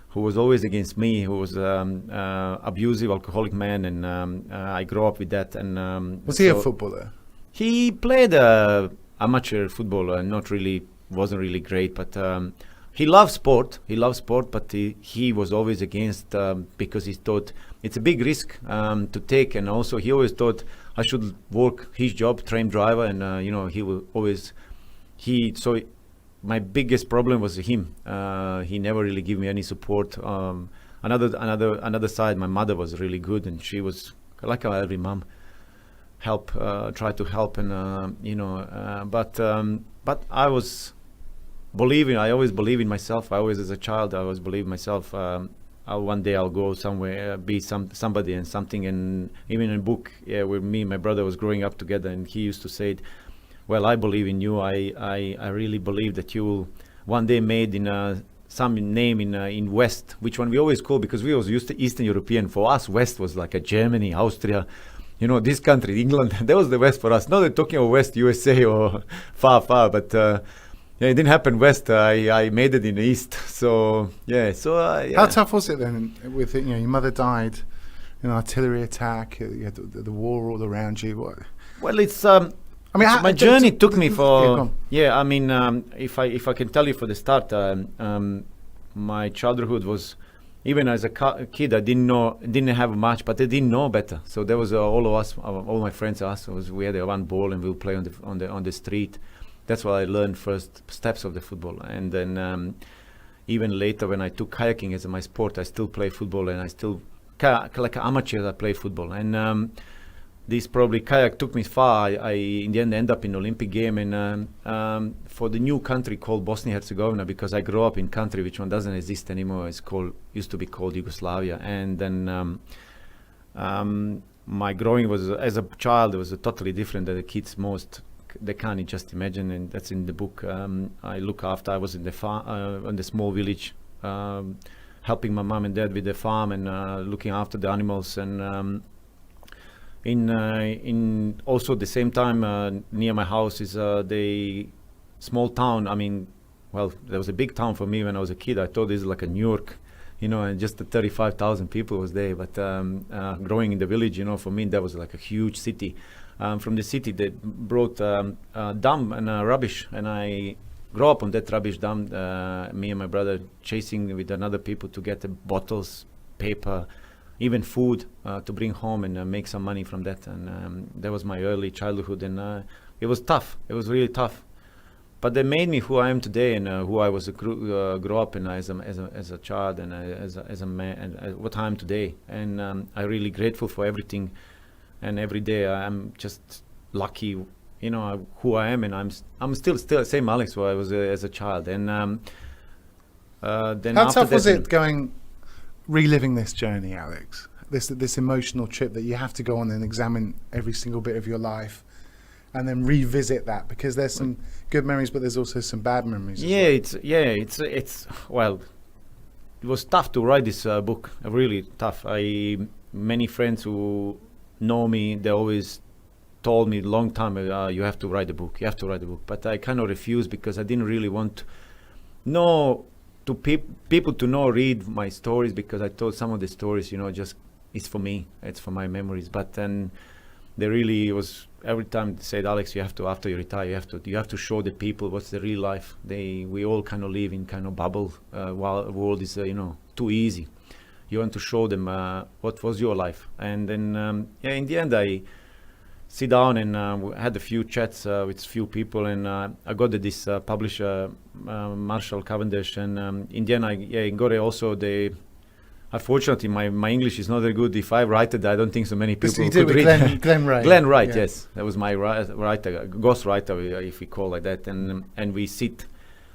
who was always against me, who was abusive, alcoholic man, and I grew up with that. And Was he a footballer? He played amateur football, and wasn't really great, but he loved sport. He loved sport, but he was always against because he thought it's a big risk to take, and also he always thought I should work his job, train driver, and he will always my biggest problem was him. He never really gave me any support. Another side, my mother was really good, and she was like every mom, try to help, and but I was believing. I always believe in myself. I always, as a child, I always believe myself. One day I'll go somewhere, be somebody and something. And even in a book, where me and my brother was growing up together, and he used to say it. Well, I believe in you. I really believe that you will one day made in some name in West, which one we always call, because we was used to Eastern European. For us, West was like a Germany, Austria, this country, England. That was the West for us. Not that talking about West, USA or far, but it didn't happen West. I made it in the East. So yeah. How tough was it then? With it, your mother died in an artillery attack. You had the war all around you. What? Well, it's. I mean, my journey took me for. Yeah, I mean, if I can tell you for the start, my childhood was, even as a kid, I didn't have much, but I didn't know better. So there was all of us, all my friends, we had one ball and we'll play on the street. That's what I learned first steps of the football, and then even later when I took kayaking as my sport, I still play football, and I still like an amateur. I play football, and this probably kayak took me far. I in the end ended up in Olympic game, and for the new country called Bosnia-Herzegovina, because I grew up in country which one doesn't exist anymore. Used to be called Yugoslavia, and then my growing was as a child. It was totally different than the kids most. They can't just imagine, and that's in the book. I look after. I was in the farm, in the small village, helping my mom and dad with the farm and looking after the animals, and in also the same time near my house is the small town. I mean, well, there was a big town for me when I was a kid. I thought this is like a New York, and just the 35,000 people was there. But growing in the village, for me that was like a huge city. From the city they brought dump and rubbish, and I grew up on that rubbish dump. Me and my brother chasing with another people to get the bottles, paper, even food to bring home and make some money from that. And that was my early childhood, and it was tough. It was really tough, but they made me who I am today, and who I was grew up in as a child, and as a man, and what I am today. And I'm really grateful for everything. And every day I'm just lucky, who I am, and I'm still the same Alex who I was as a child. And then how tough was it going? reliving this journey, Alex, this emotional trip that you have to go on and examine every single bit of your life, and then revisit that, because there's some good memories, but there's also some bad memories. It's well, it was tough to write this book. Really tough. Many friends who know me, they always told me a long time, you have to write a book. You have to write a book. But I kind of refused because I didn't really want people to read my stories, because I told some of the stories, just it's for me. It's for my memories. But then they really was. Every time they said, Alex, you have to, after you retire, you have to show the people what's the real life. We all kind of live in kind of bubble while the world is too easy. You want to show them what was your life. And then in the end I sit down and had a few chats with few people, and I got this publisher Marshall Cavendish, and in the end I got also the. Unfortunately, my English is not very good. If I write it, I don't think so many people could read. Glenn Wright. Glenn Wright, yeah. Yes, that was my writer, ghost writer, if we call like that. And we sit.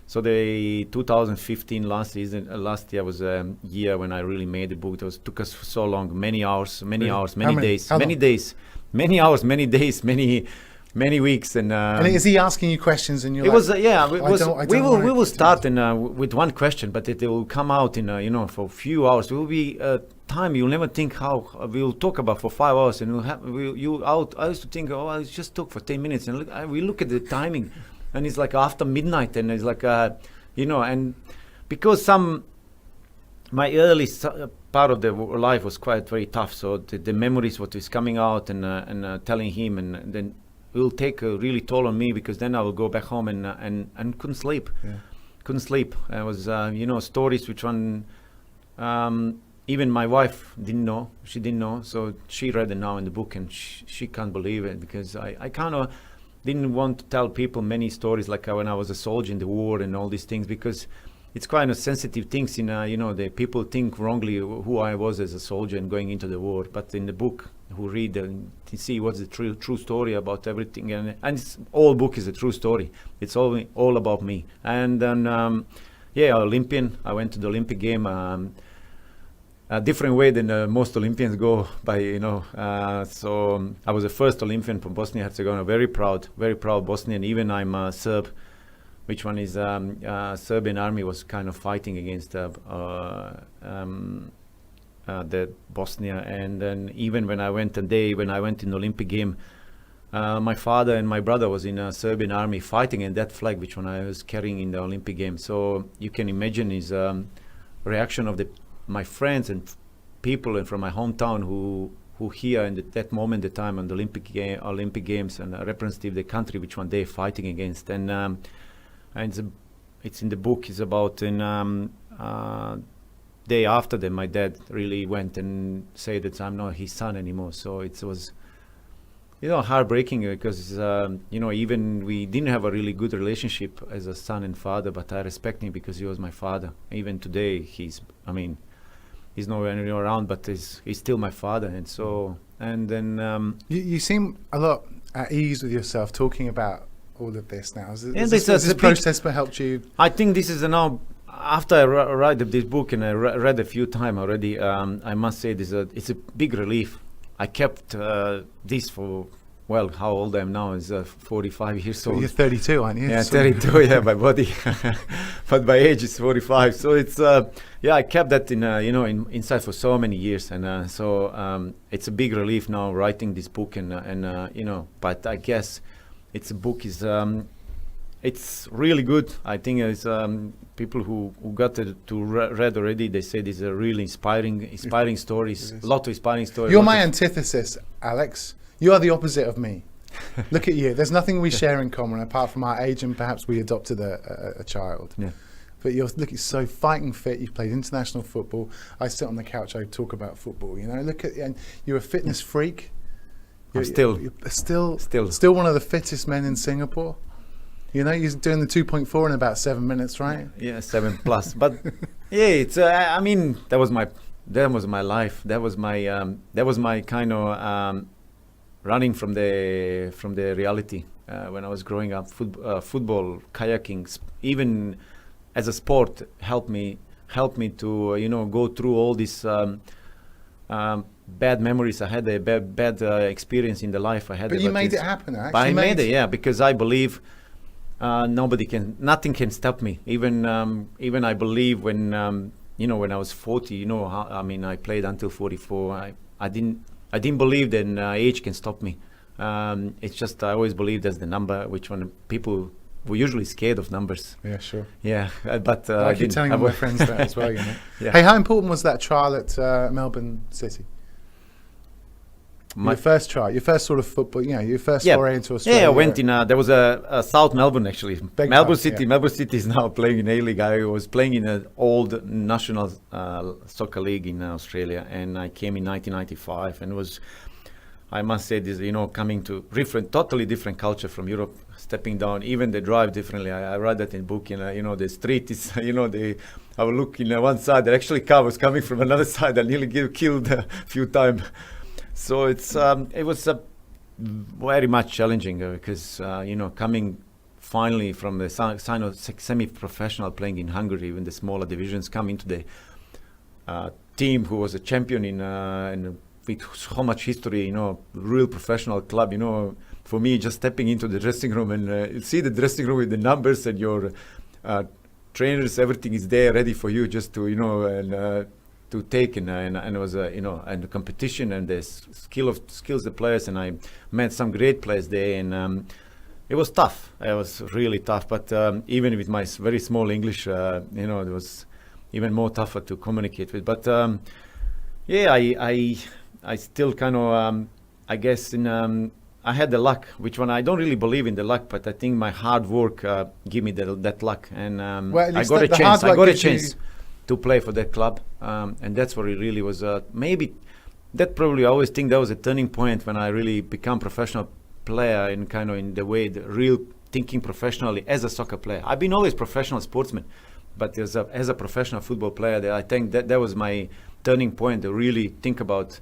So the 2015 last year was a year when I really made the book. It took us so long, many hours, many days, many weeks, and is he asking you questions? And you're we will start with one question, but it will come out in for a few hours. It will be time you'll never think how we'll talk about for 5 hours, and I used to think, I just talk for 10 minutes, and we look at the timing, and it's like after midnight, and it's like and because my early part of the life was quite very tough, so the memories what is coming out and telling him, and then will take a really toll on me, because then I will go back home and couldn't sleep. Couldn't sleep. I was stories which one even my wife didn't know. She didn't know, so she read it now in the book, and she can't believe it, because I kind of didn't want to tell people many stories like when I was a soldier in the war and all these things, because it's kind of sensitive things the people think wrongly who I was as a soldier and going into the war. But in the book, who read and see what's the true story about everything, and all book is a true story. It's all about me. And then Olympian. I went to the Olympic game a different way than most Olympians go by. So I was the first Olympian from Bosnia Herzegovina. Very proud Bosnian. Even I'm Serb. Which one is Serbian army was kind of fighting against the Bosnia, and then even when I went in the Olympic game, my father and my brother was in a Serbian army fighting in that flag, which one I was carrying in the Olympic game. So you can imagine his reaction of my friends and people and from my hometown who here in that moment, the time on the Olympic Games, and representative the country which one they fighting against, and it's in the book. It's about day after that my dad really went and said that I'm not his son anymore. So it was heartbreaking, because even we didn't have a really good relationship as a son and father, but I respect him because he was my father. Even today he's nowhere around, but he's still my father. And so then you seem a lot at ease with yourself talking about all of this now. Has this process helped you? I think this is now, after I read this book, and I read a few times already, I must say it's a big relief. I kept this for, how old I am now is 45 years old. You're 32, aren't you? Yeah, 32, yeah, by body. But by age is 45. So it's, I kept that inside for so many years. And so it's a big relief now writing this book, but I guess it's a book it's really good. I think it's people who got it to read already. They say these are really inspiring stories. A lot of inspiring stories. You're my antithesis, Alex. You are the opposite of me. Look at you. There's nothing we share in common apart from our age, and perhaps we adopted a child. Yeah. But you're so fighting fit. You've played international football. I sit on the couch. I talk about football. Look at, and you're a fitness freak. You're still one of the fittest men in Singapore. You're doing the 2.4 in about 7 minutes, right? Yeah, 7+. But yeah, it's. I mean, that was my life. That was my kind of running from the reality when I was growing up. Football, kayaking, even as a sport, helped me helped me to go through all these bad memories I had, a bad experience in the life I had. But you made it happen, actually. But I made it, yeah, because I believe nothing can stop me. Even I believe when when I was 40, I played until 44. I didn't believe that age can stop me. It's just I always believe that's the number. Which one people were usually scared of numbers. Yeah, sure. Yeah, but I keep telling all my friends that as well. Yeah. Hey, how important was that trial at Melbourne City? Your first trial, your first sort of football, your first foray into Australia. Yeah, I went in. There was a South Melbourne actually. Melbourne City. Yeah. Melbourne City is now playing in A-League. I was playing in an old national soccer league in Australia, and I came in 1995, and it was, I must say, this coming to totally different culture from Europe. Stepping down, even they drive differently. I read that in book. The street is, I would look in one side. The actually car was coming from another side. I nearly killed a few times. So it was very much challenging because coming finally from the semi-professional playing in Hungary, even the smaller divisions, coming to the team who was a champion in with so much history, real professional club. For me, just stepping into the dressing room and see the dressing room with the numbers and your trainers, everything is there ready for you, just to to take and it was and the competition and the skills the players, and I met some great players there, and it was tough. It was really tough, but even with my very small English, it was even more tougher to communicate with. But I still kind of I guess I had the luck, which one I don't really believe in the luck, but I think my hard work gave me that luck, and I got a chance. I got a chance to play for that club, and that's what it really was. Maybe that probably I always think that was a turning point when I really become professional player and kind of in the way the real thinking professionally as a soccer player. I've been always professional sportsman, but as a professional football player, I think that was my turning point to really think about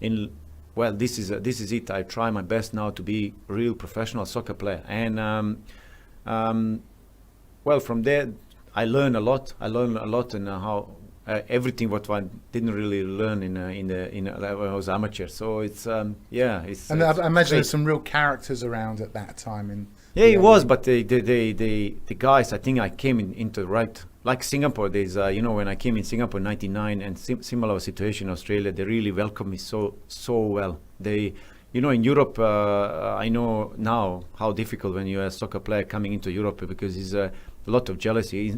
this is it. I try my best now to be real professional soccer player, and from there I learned a lot. In how everything what I didn't really learn in when I was amateur. So it's it's. And I imagine there's some real characters around at that time. It was, but the guys. I think I came into the right. Like Singapore, there's when I came in Singapore in '99, and similar situation in Australia, they really welcomed me so well. They, in Europe, I know now how difficult when you're a soccer player coming into Europe, because there's a lot of jealousy.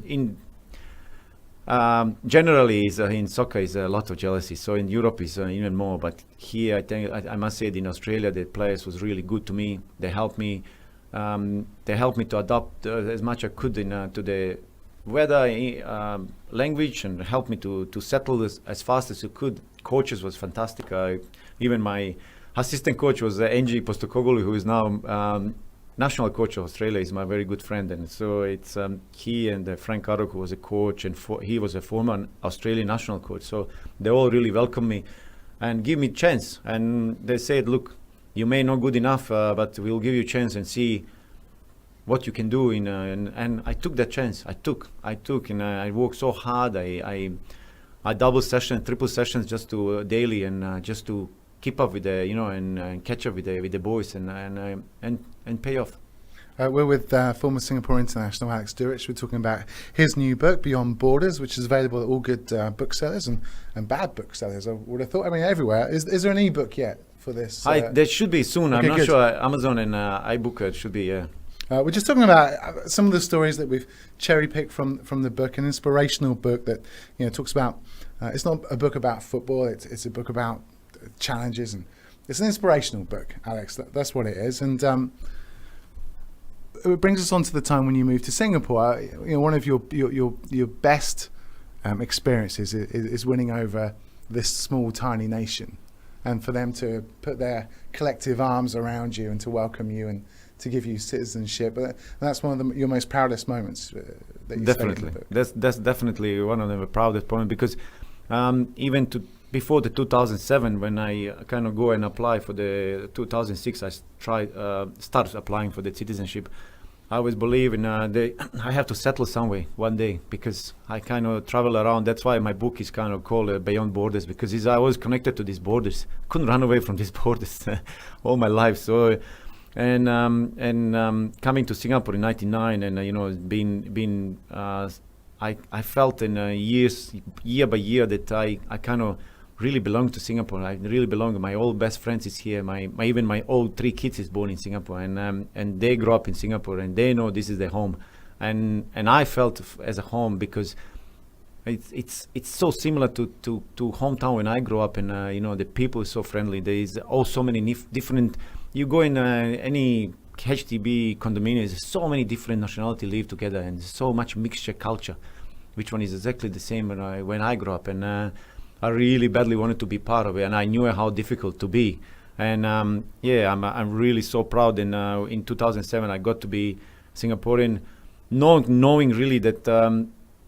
Generally, in soccer is a lot of jealousy. So in Europe is even more. But here, I think I must say, in Australia, the players was really good to me. They helped me. They helped me to adapt as much as I could to the weather, language, and helped me to settle this as fast as you could. Coaches was fantastic. Even my assistant coach was Andy Penders, who is now national coach of Australia. Is my very good friend, and so it's he and Frank Arrow, who was a coach, and he was a former Australian national coach. So they all really welcomed me and give me a chance. And they said, "Look, you may not good enough, but we'll give you a chance and see what you can do." And I took that chance. I took, and I worked so hard. I double session, triple sessions just to daily, and just to keep up with the and catch up with the boys and pay off. We're with former Singapore international Alex Duric. We're talking about his new book, Beyond Borders, which is available at all good booksellers and bad booksellers. I would have thought. I mean, everywhere. Is there an ebook yet for this? There should be soon. Okay, I'm not sure. Amazon and iBook should be. Yeah. We're just talking about some of the stories that we've cherry-picked from the book, an inspirational book that talks about. It's not a book about football. It's a book about challenges, and it's an inspirational book, Alex. That's what it is, and it brings us on to the time when you moved to Singapore. One of your best experiences is winning over this small, tiny nation, and for them to put their collective arms around you and to welcome you and to give you citizenship. But that's one of your most proudest moments that you definitely. In the book. That's definitely one of the proudest moments, because even before the 2007, when I kind of go and apply for the 2006, I started applying for the citizenship. I always believe in I have to settle somewhere one day, because I kind of travel around. That's why my book is kind of called Beyond Borders, because I was connected to these borders. Couldn't run away from these borders all my life. So, and coming to Singapore in '99, and I felt in year by year that I kind of really belong to Singapore. I really belong. My old best friends is here. Even my old 3 kids is born in Singapore, and they grew up in Singapore, and they know this is their home, and I felt as a home, because it's so similar to hometown when I grew up, and the people are so friendly. There is so many different. You go in any HDB condominiums, there's so many different nationalities live together, and so much mixture culture, which one is exactly the same when I grew up, and I really badly wanted to be part of it, and I knew how difficult to be. And I'm really so proud. And in 2007, I got to be Singaporean, knowing really that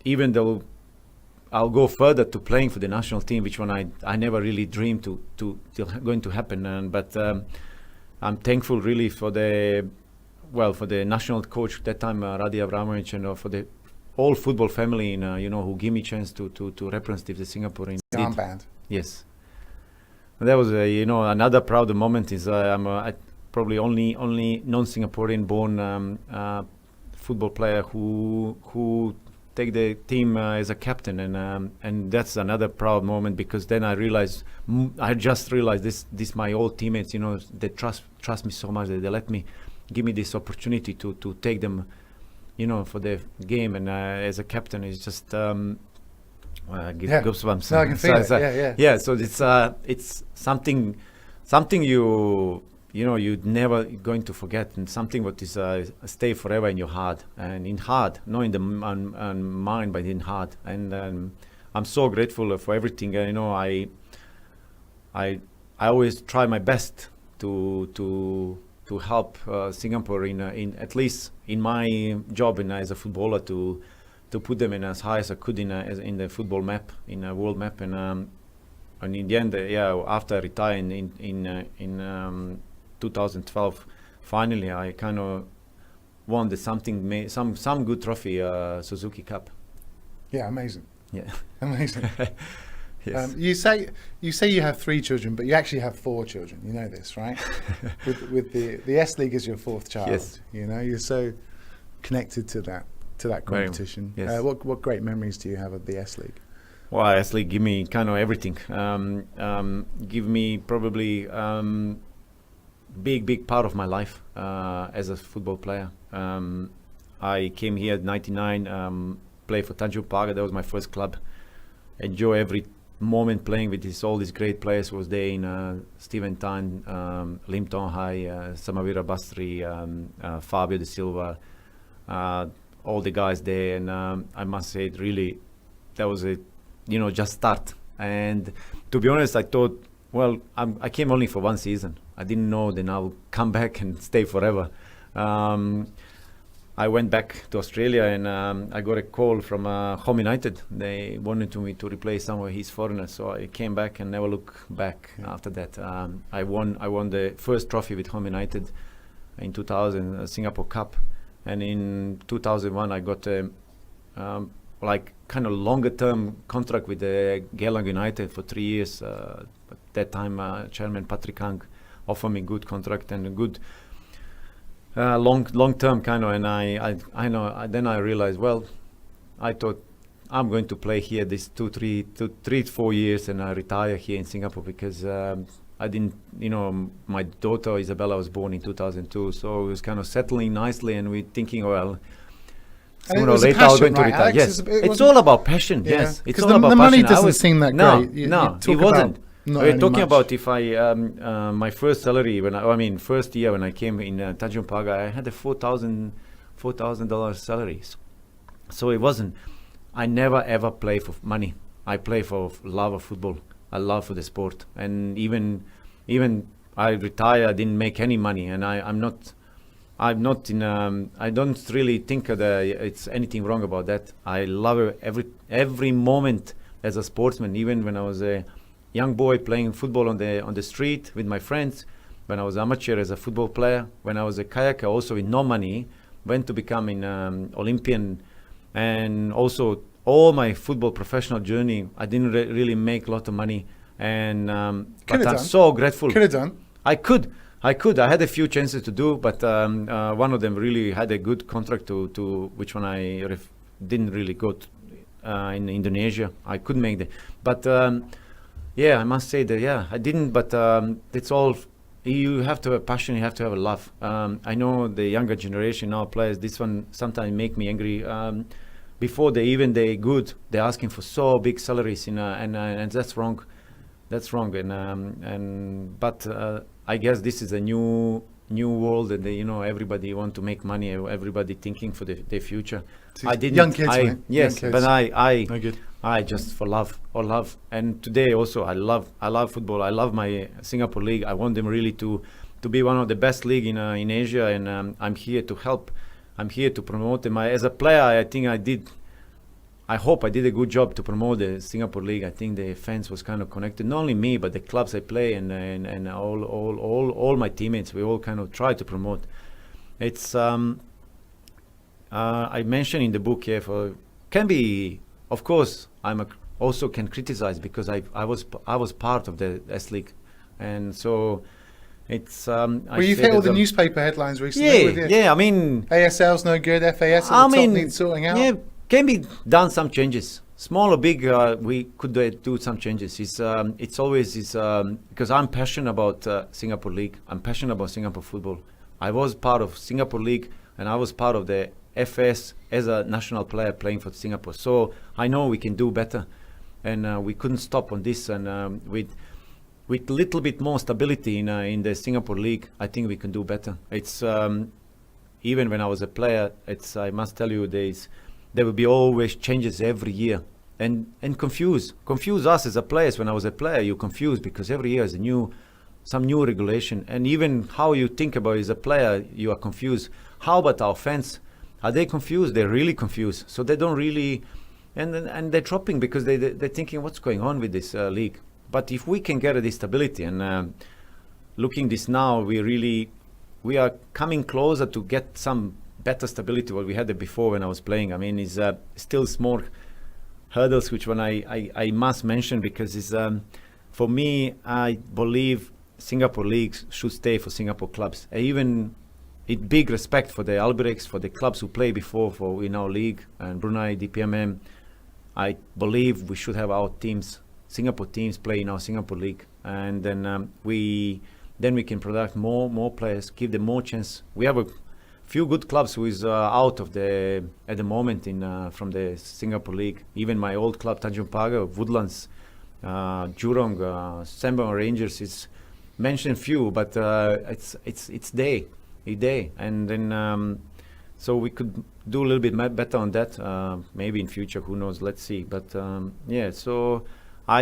even though I'll go further to playing for the national team, which one I never really dreamed to going to happen. But I'm thankful really for the national coach at that time, Radi Avramovic, and for the whole football family, who give me chance to represent the Singaporean armband. Yes, and that was another proud moment. Is I'm probably only non-Singaporean born football player who take the team as a captain, and that's another proud moment, because then I just realized this my old teammates, they trust me so much that they let me give me this opportunity to take them, for the game, and as a captain, it's just goosebumps. No, I can feel it. Yeah. So it's something you're never going to forget, and something what is stay forever in your heart, not in the mind, but in heart. And I'm so grateful for everything. I always try my best to help Singapore in at least in my job as a footballer to put them in as high as I could in the football map, in a world map, and in the end, after I retired in 2012, finally I kind of won some good trophy, Suzuki Cup. Yeah, amazing. Yeah, amazing. Yes. You say you have 3 children, but you actually have 4 children. You know this, right? with the S League as your 4th child. Yes. You're so connected to that competition. Yes. What great memories do you have of the S League? Well, S League give me kind of everything. Give me probably big part of my life as a football player. I came here at 99, played for Tanjung Pagar. That was my first club. Enjoy every moment playing with all these great players. Was there in Steven Tan, Lim Tong Hai, Samavira Bastri, Fabio De Silva, all the guys there, and I must say, really, that was just start. And to be honest, I thought, well, I came only for 1 season. I didn't know then I'll come back and stay forever. I went back to Australia, and I got a call from Home United. They wanted me to replace some of his foreigners, so I came back and never looked back after that. I won the first trophy with Home United in 2000, Singapore Cup, and in 2001 I got a kind of longer term contract with the Geylang United for 3 years. At that time, Chairman Patrick Hang offered me good contract and a good long term kind of, and I know. Then I realized, well, I thought I'm going to play here this 3 to 4 years, and I retire here in Singapore, because I didn't, my daughter Isabella was born in 2002, so it was kind of settling nicely, and we're thinking, well, sooner or later I'm going to retire. Alex, yes, it's all about passion. Yeah. Yes, it's all the, about the passion. money doesn't seem that great. No, it wasn't. We're talking about if I my first salary first year when I came in Tanjung Pagar, I had a $4,000 salary. So it wasn't. I never ever play for money. I play for love of football. I love for the sport, and even I retire, I didn't make any money, and I'm not in. I don't really think that it's anything wrong about that. I love every moment as a sportsman, even when I was a young boy playing football on the street with my friends, when I was amateur as a football player, when I was a kayaker also with no money, went to become an Olympian, and also all my football professional journey, I didn't really make a lot of money, and but I'm so grateful. Could have done. I could. I had a few chances to do, but one of them really had a good contract to which one I didn't really go to, in Indonesia. I couldn't make it, but yeah, I must say that I didn't. But it's all. You have to have passion. You have to have a love. I know the younger generation now players. This one sometimes make me angry. Before they're good, they're asking for so big salaries, and that's wrong. That's wrong. But I guess this is a new world, and everybody want to make money. Everybody thinking for their future. I didn't. Young kids, mate. Yes, Young kids. but I just for love. And today also I love football. I love my Singapore league. I want them really to be one of the best league in Asia, and I'm here to help. I'm here to promote them. As a player, I think I hope I did a good job to promote the Singapore league. I think the fans was kind of connected. Not only me, but the clubs I play and all my teammates. We all kind of try to promote. It's I mentioned in the book can be, of course, also can criticize because I was part of the S League, and so it's. Well, you've hit all the newspaper headlines recently. Yeah. I mean, ASL's no good. FAS at the top needs sorting out. Yeah, can be done some changes, small or big. We could do some changes. It's always because I'm passionate about Singapore League. I'm passionate about Singapore football. I was part of Singapore League, and I was part of the FS as a national player playing for Singapore. So I know we can do better, and we couldn't stop on this. And with little bit more stability in the Singapore League, I think we can do better. It's even when I was a player, I must tell you, there will be always changes every year, and confuse us as a players. When I was a player, you confused because every year is some new regulation, and even how you think about it as a player, you are confused. How about our fans? Are they confused? They're really confused. So they don't really, and they're dropping because they're thinking, what's going on with this league? But if we can get this stability, and looking this now, we are coming closer to get some better stability what we had before when I was playing. I mean, it's still small hurdles which one I must mention because it's for me, I believe Singapore leagues should stay for Singapore clubs. Even big respect for the Albrechts, for the clubs who play before in our league, and Brunei, DPMM. I believe we should have our teams, Singapore teams, play in our Singapore league, and then we can produce more players, give them more chance. We have a few good clubs who is out of at the moment from the Singapore league. Even my old club Tanjung Pagar, Woodlands, Jurong, Sembawang Rangers is mentioned few, but it's day, and then so we could do a little bit better on that. Maybe in future, who knows? Let's see. But yeah, so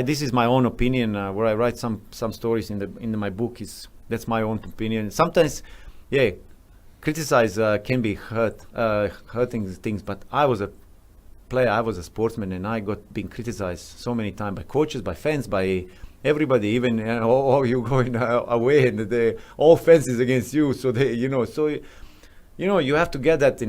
this is my own opinion. Where I write some stories in my book that's my own opinion. Sometimes, yeah, criticize can be hurting things. But I was a player, I was a sportsman, and I got being criticized so many times by coaches, by fans, by everybody. Even you going away, and all fans is against you. So you have to get that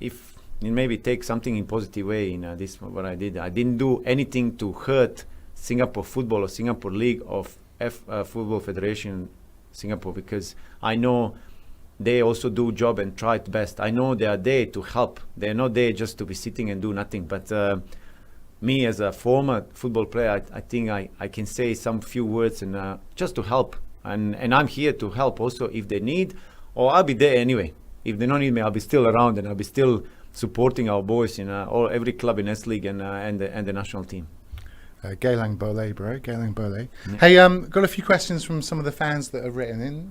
if maybe take something in positive way in this what I did. I didn't do anything to hurt Singapore football or Singapore League of Football Federation Singapore, because I know they also do job and try it best. I know they are there to help. They're not there just to be sitting and do nothing. But me as a former football player, I think I can say some few words and just to help. And I'm here to help also if they need, or I'll be there anyway. If they don't need me, I'll be still around, and I'll be still supporting our boys in every club in S League and the national team. Geylang Bole, bro. Geylang Bole. Yeah. Hey, got a few questions from some of the fans that have written in.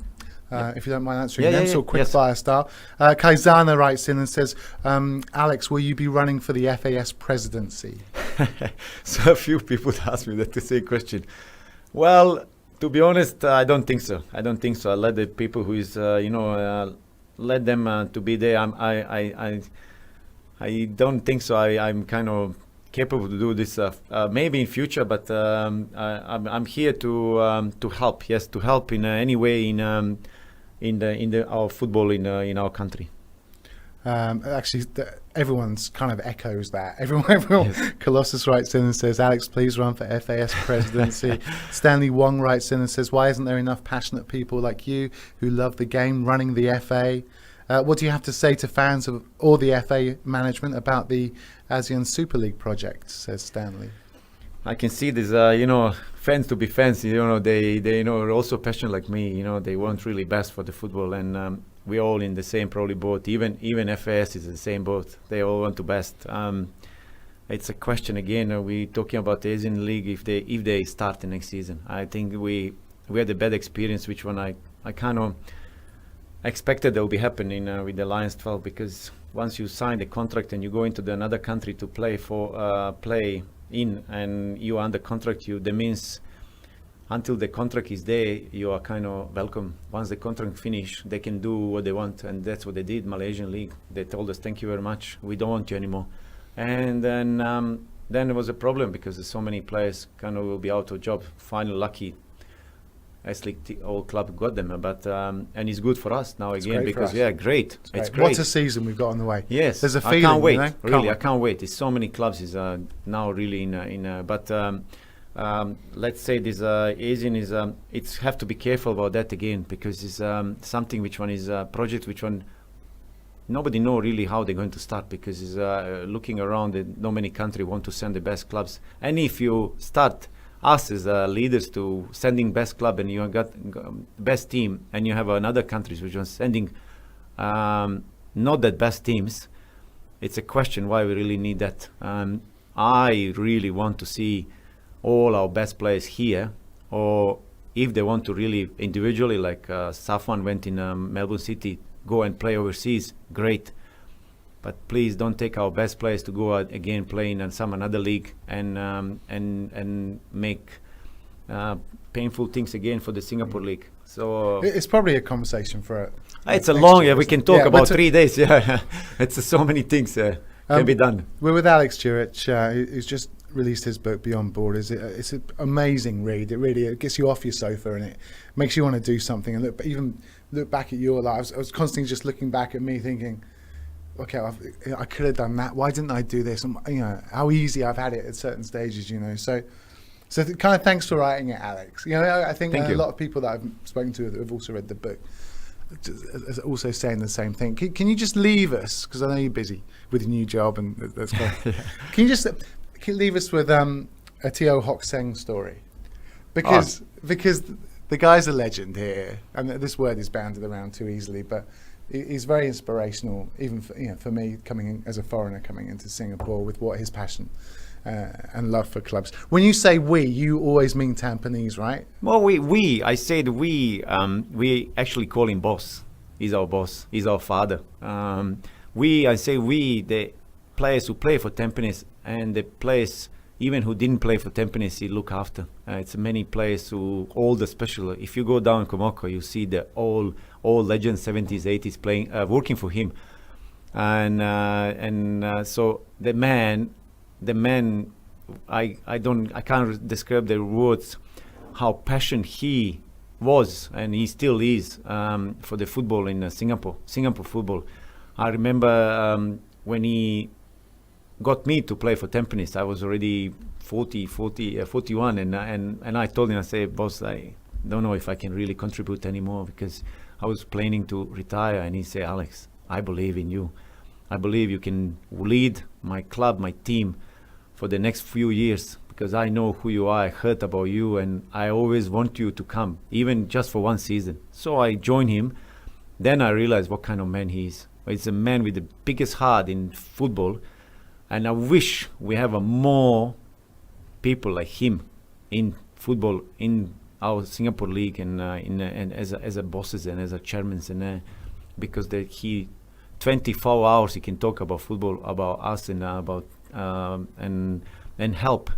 If you don't mind answering them, so quick fire style. Kaizana writes in and says, Alex, will you be running for the FAS presidency? So a few people asked me the same question. Well, to be honest, I don't think so. I let the people who is, let them to be there. I don't think so. I'm kind of capable to do this. Maybe in future, but I'm here to help. Yes, to help in any way our football in our country. Actually, everyone's kind of echoes that. Everyone. Yes. Colossus writes in and says, "Alex, please run for FAS presidency." Stanley Wong writes in and says, "Why isn't there enough passionate people like you who love the game running the FA?" What do you have to say to fans of or the FA management about the ASEAN Super League project? Says Stanley. I can see this, fans to be fans. They are also passionate like me. They want really best for the football, and we're all in the same probably boat. Even FAS is the same boat. They all want to best. It's a question again. We're talking about the Asian League if they start the next season. I think we had a bad experience, which one I kind of expected that will be happening with the Lions 12, because once you sign the contract and you go into another country to play in, and you are under contract, that means until the contract is there, you are kind of welcome. Once the contract finish, they can do what they want, and that's what they did. Malaysian League, they told us, "Thank you very much, we don't want you anymore." And then there was a problem because there's so many players kind of will be out of job. Finally, lucky, S-League old club got them, but and it's good for us now again because great. It's great. What a season we've got on the way. Yes, there's a feeling. I can't wait. Really, I can't wait. There's so many clubs is now really but let's say this Asian is it's have to be careful about that again, because it's something which one is a project which one nobody know really how they're going to start, because it's looking around that no many country want to send the best clubs, and if you start us as leaders to sending best club and you have got best team, and you have another countries which are sending not that best teams, it's a question why we really need that. I really want to see all our best players here, or if they want to really individually, like Safwan went in Melbourne City, go and play overseas, great. But please don't take our best players to go out again playing in some another league and make painful things again for the Singapore League. So it's probably a conversation for it's a long. We can talk about 3 days. Yeah, it's so many things can be done. We're with Alex Duric, who's just released his book Beyond Borders. It's an amazing read. It gets you off your sofa and it makes you want to do something and look back at your life. I was constantly just looking back at me thinking, okay, I could have done that. Why didn't I do this? And, how easy I've had it at certain stages. So kind of thanks for writing it, Alex. I think a lot of people that I've spoken to have also read the book, also saying the same thing. Can you just leave us, because I know you're busy with your new job and that's Can you just leave us with a Teo Hock Seng story? Because the guy's a legend here, and this word is banded around too easily, but he's very inspirational, even for me coming in as a foreigner coming into Singapore with what his passion and love for clubs. When you say we, you always mean Tampines, right? Well, I said we actually call him boss. He's our boss. He's our father. I say we, the players who play for Tampines and the players even who didn't play for Tampines, he look after. It's many players who, all the special. If you go down Komoko, you see the all legends, 70s, 80s playing, working for him, and so the man, I can't describe the words how passionate he was, and he still is for the football in Singapore football. I remember when he got me to play for Tampines, I was already 41, and I told him, I say, boss, I don't know if I can really contribute anymore because I was planning to retire. And he said, Alex, I believe in you. I believe you can lead my club, my team for the next few years, because I know who you are. I heard about you, and I always want you to come, even just for one season. So I joined him. Then I realized what kind of man he is. He's a man with the biggest heart in football, and I wish we have more people like him in football in our Singapore league and as a bosses and as a chairmen, and because he 24 hours he can talk about football, about us, and about and help.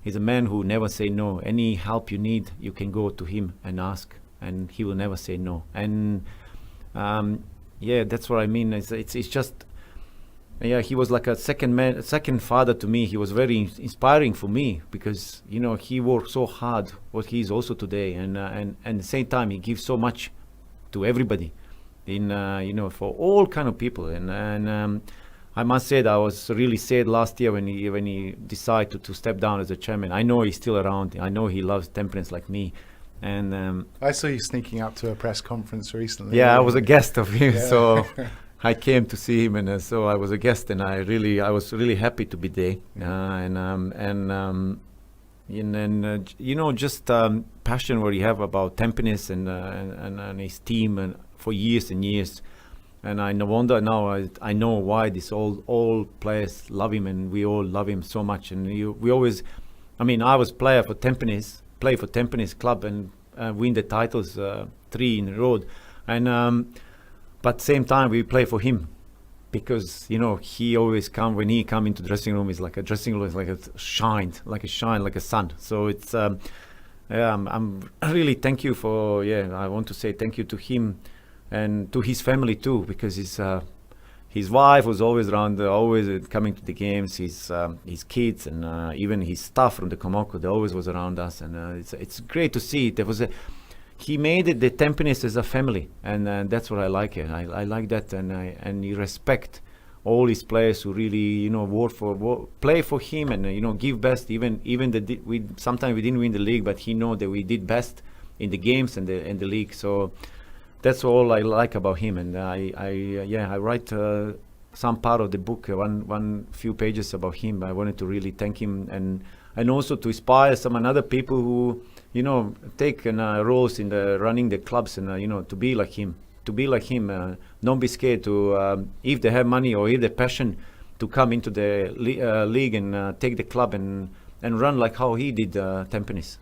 He's a man who never say no. Any help you need, you can go to him and ask, and he will never say no. And yeah, that's what I mean. It's just, yeah, he was like a second father to me. He was very inspiring for me because, you know, he worked so hard what he is also today, and at the same time he gives so much to everybody, in for all kind of people. And I must say that I was really sad last year when he decided to step down as a chairman. I know he's still around. I know he loves Tampines like me. And I saw you sneaking up to a press conference recently. yeah, I was a guest of him, Yeah. so I came to see him, and so I was a guest, and I was really happy to be there. Just passion what he have about Tampines and his team, and for years and years. And I no wonder now I know why all players love him, and we all love him so much. And we always, I was player for Tampines, play for Tampines club, and win the titles 3 in a row. And but same time we play for him, because he always when he come into dressing room, is like a dressing room is like a shine like a sun. So it's I'm really thank you for I want to say thank you to him and to his family too, because his wife was always around, always coming to the games. His kids and even his staff from the Komoko, they always was around us, and it's great to see. He made it the Tampines as a family, and that's what I like. I like that, and he respect all his players who really play for him, and give best. Even we sometimes we didn't win the league, but he know that we did best in the games and the league. So that's all I like about him, and I write some part of the book, one few pages about him. I wanted to really thank him, and also to inspire some other people who take roles in the running the clubs, and to be like him. Don't be scared to if they have money or if they passion to come into the league and take the club and run like how he did Tampines.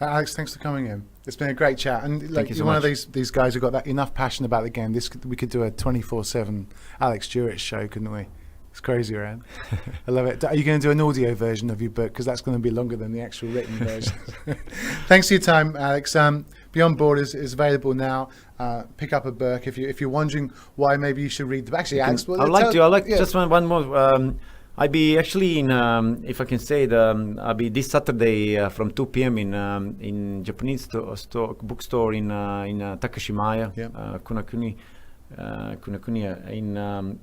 Alex, thanks for coming in. It's been a great chat, and Thank you so you're one of much. these guys who got that enough passion about the game. We could do a 24/7 Alex Duric show, couldn't we? It's crazy, right? I love it. Are you going to do an audio version of your book, because that's going to be longer than the actual written version? Thanks for your time, Alex. Beyond Borders is available now. Pick up a book if you're wondering why maybe you should read the. Actually, Alex, just one more. I'll be actually in, if I can say it, I'll be this Saturday from 2 p.m. in Japanese bookstore in Takashimaya, Kunakuni,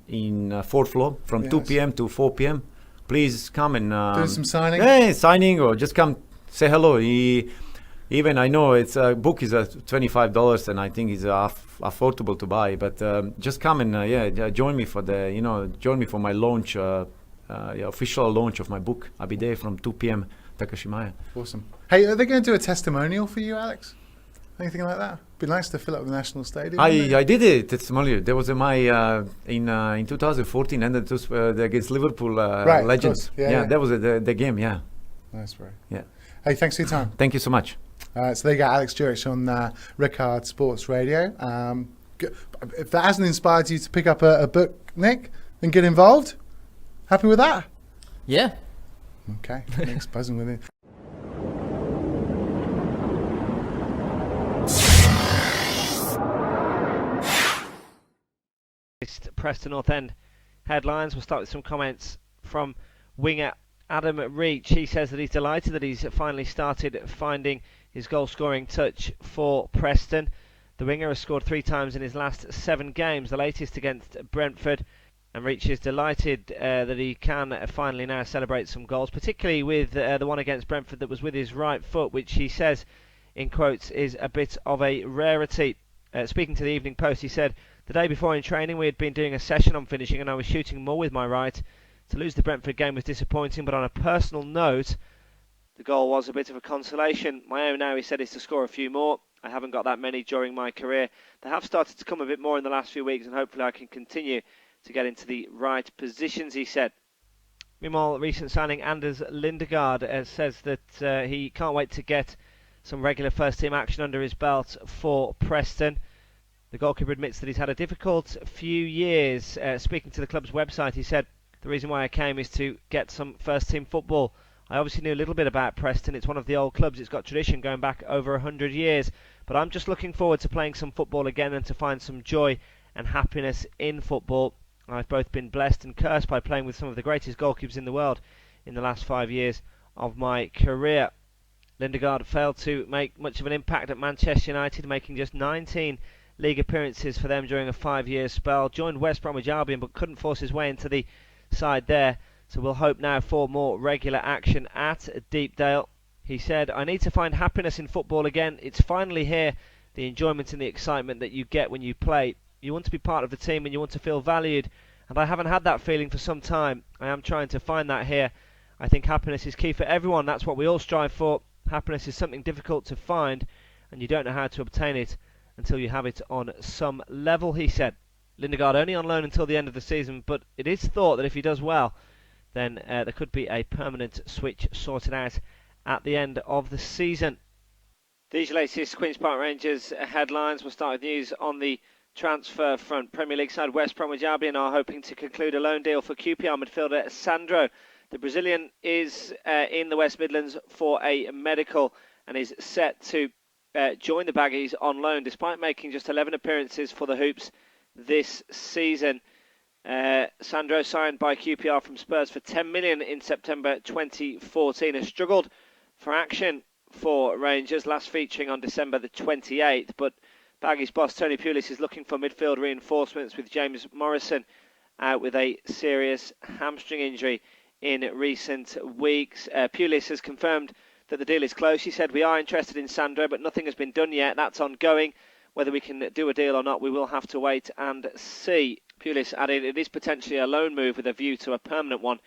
in 4th floor from 2 p.m. to 4 p.m. Please come and doing some signing. Hey, signing, or just come say hello. Even I know it's a book is $25, and I think it's affordable to buy. But just come and join me for my launch. Official launch of my book. I'll be there from 2 p.m. Takashimaya. Awesome. Hey, are they going to do a testimonial for you, Alex? Anything like that? Be nice to fill up the National Stadium. I did it. Testimonial. There was my in 2014, and it was against Liverpool Legends. That was the game. Yeah. Nice, bro. Yeah. Hey, thanks for your time. Thank you so much. So there you go, Alex Duric on Ricard Sports Radio. If that hasn't inspired you to pick up a book, Nick, then get involved. Happy with that? Yeah. Okay. Nick's buzzing with it. Preston North End headlines. We'll start with some comments from winger Adam Reach. He says that he's delighted that he's finally started finding his goal scoring touch for Preston. The winger has scored 3 times in his last 7 games, the latest against Brentford. And Reach is delighted that he can finally now celebrate some goals, particularly with the one against Brentford that was with his right foot, which he says, in quotes, is a bit of a rarity. Speaking to the Evening Post, he said, the day before in training we had been doing a session on finishing and I was shooting more with my right. To lose the Brentford game was disappointing, but on a personal note, the goal was a bit of a consolation. My aim now, he said, is to score a few more. I haven't got that many during my career. They have started to come a bit more in the last few weeks, and hopefully I can continue to get into the right positions, he said. Meanwhile, recent signing Anders Lindegaard says that he can't wait to get some regular first-team action under his belt for Preston. The goalkeeper admits that he's had a difficult few years. Speaking to the club's website, he said, the reason why I came is to get some first-team football. I obviously knew a little bit about Preston. It's one of the old clubs. It's got tradition going back over 100 years. But I'm just looking forward to playing some football again and to find some joy and happiness in football. I've both been blessed and cursed by playing with some of the greatest goalkeepers in the world in the last 5 years of my career. Lindegaard failed to make much of an impact at Manchester United, making just 19 league appearances for them during a 5-year spell. Joined West Bromwich Albion but couldn't force his way into the side there. So we'll hope now for more regular action at Deepdale. He said, "I need to find happiness in football again. It's finally here. The enjoyment and the excitement that you get when you play. You want to be part of the team and you want to feel valued. And I haven't had that feeling for some time. I am trying to find that here. I think happiness is key for everyone. That's what we all strive for. Happiness is something difficult to find, and you don't know how to obtain it until you have it on some level," he said. Lindegaard only on loan until the end of the season, but it is thought that if he does well, then there could be a permanent switch sorted out at the end of the season. These latest Queen's Park Rangers headlines. We'll start with news on the transfer front. Premier League side West Bromwich Albion are hoping to conclude a loan deal for QPR midfielder Sandro. The Brazilian is in the West Midlands for a medical and is set to join the Baggies on loan, despite making just 11 appearances for the Hoops this season. Sandro, signed by QPR from Spurs for 10 million in September 2014, has struggled for action for Rangers, last featuring on December the 28th, but Baggies boss Tony Pulis is looking for midfield reinforcements, with James Morrison out with a serious hamstring injury in recent weeks. Pulis has confirmed that the deal is close. He said, "We are interested in Sandro, but nothing has been done yet. That's ongoing. Whether we can do a deal or not, we will have to wait and see." Pulis added, "It is potentially a loan move with a view to a permanent one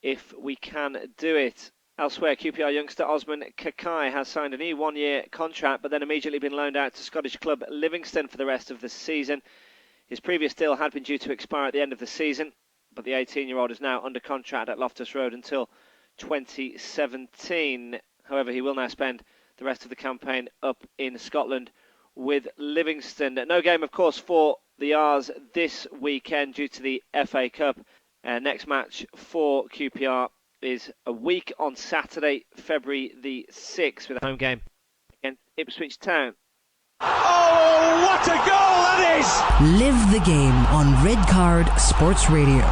if we can do it." Elsewhere, QPR youngster Osman Kakai has signed a new 1-year contract, but then immediately been loaned out to Scottish club Livingston for the rest of the season. His previous deal had been due to expire at the end of the season, but the 18-year-old is now under contract at Loftus Road until 2017. However, he will now spend the rest of the campaign up in Scotland with Livingston. No game, of course, for the R's this weekend due to the FA Cup. Next match for QPR is a week on Saturday, February the 6th, with a home game against Ipswich Town. Oh, what a goal that is! Live the game on Red Card Sports Radio.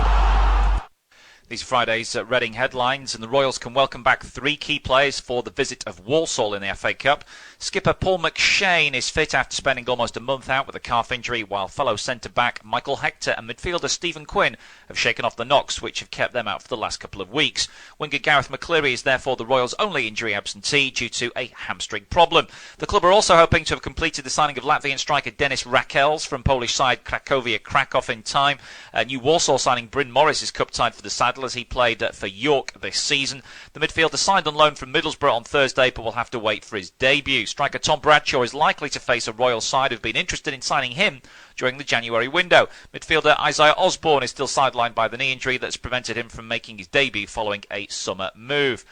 These are Friday's Reading headlines, and the Royals can welcome back 3 key players for the visit of Walsall in the FA Cup. Skipper Paul McShane is fit after spending almost a month out with a calf injury, while fellow centre-back Michael Hector and midfielder Stephen Quinn have shaken off the knocks, which have kept them out for the last couple of weeks. Winger Gareth McCleary is therefore the Royals' only injury absentee due to a hamstring problem. The club are also hoping to have completed the signing of Latvian striker Denis Rakels from Polish side Cracovia Krakow in time. New Walsall signing Bryn Morris is cup-tied for the saddle as he played for York this season. The midfielder signed on loan from Middlesbrough on Thursday, but will have to wait for his debut. Striker Tom Bradshaw is likely to face a Royal side who've been interested in signing him during the January window. Midfielder Isaiah Osborne is still sidelined by the knee injury that's prevented him from making his debut following a summer move.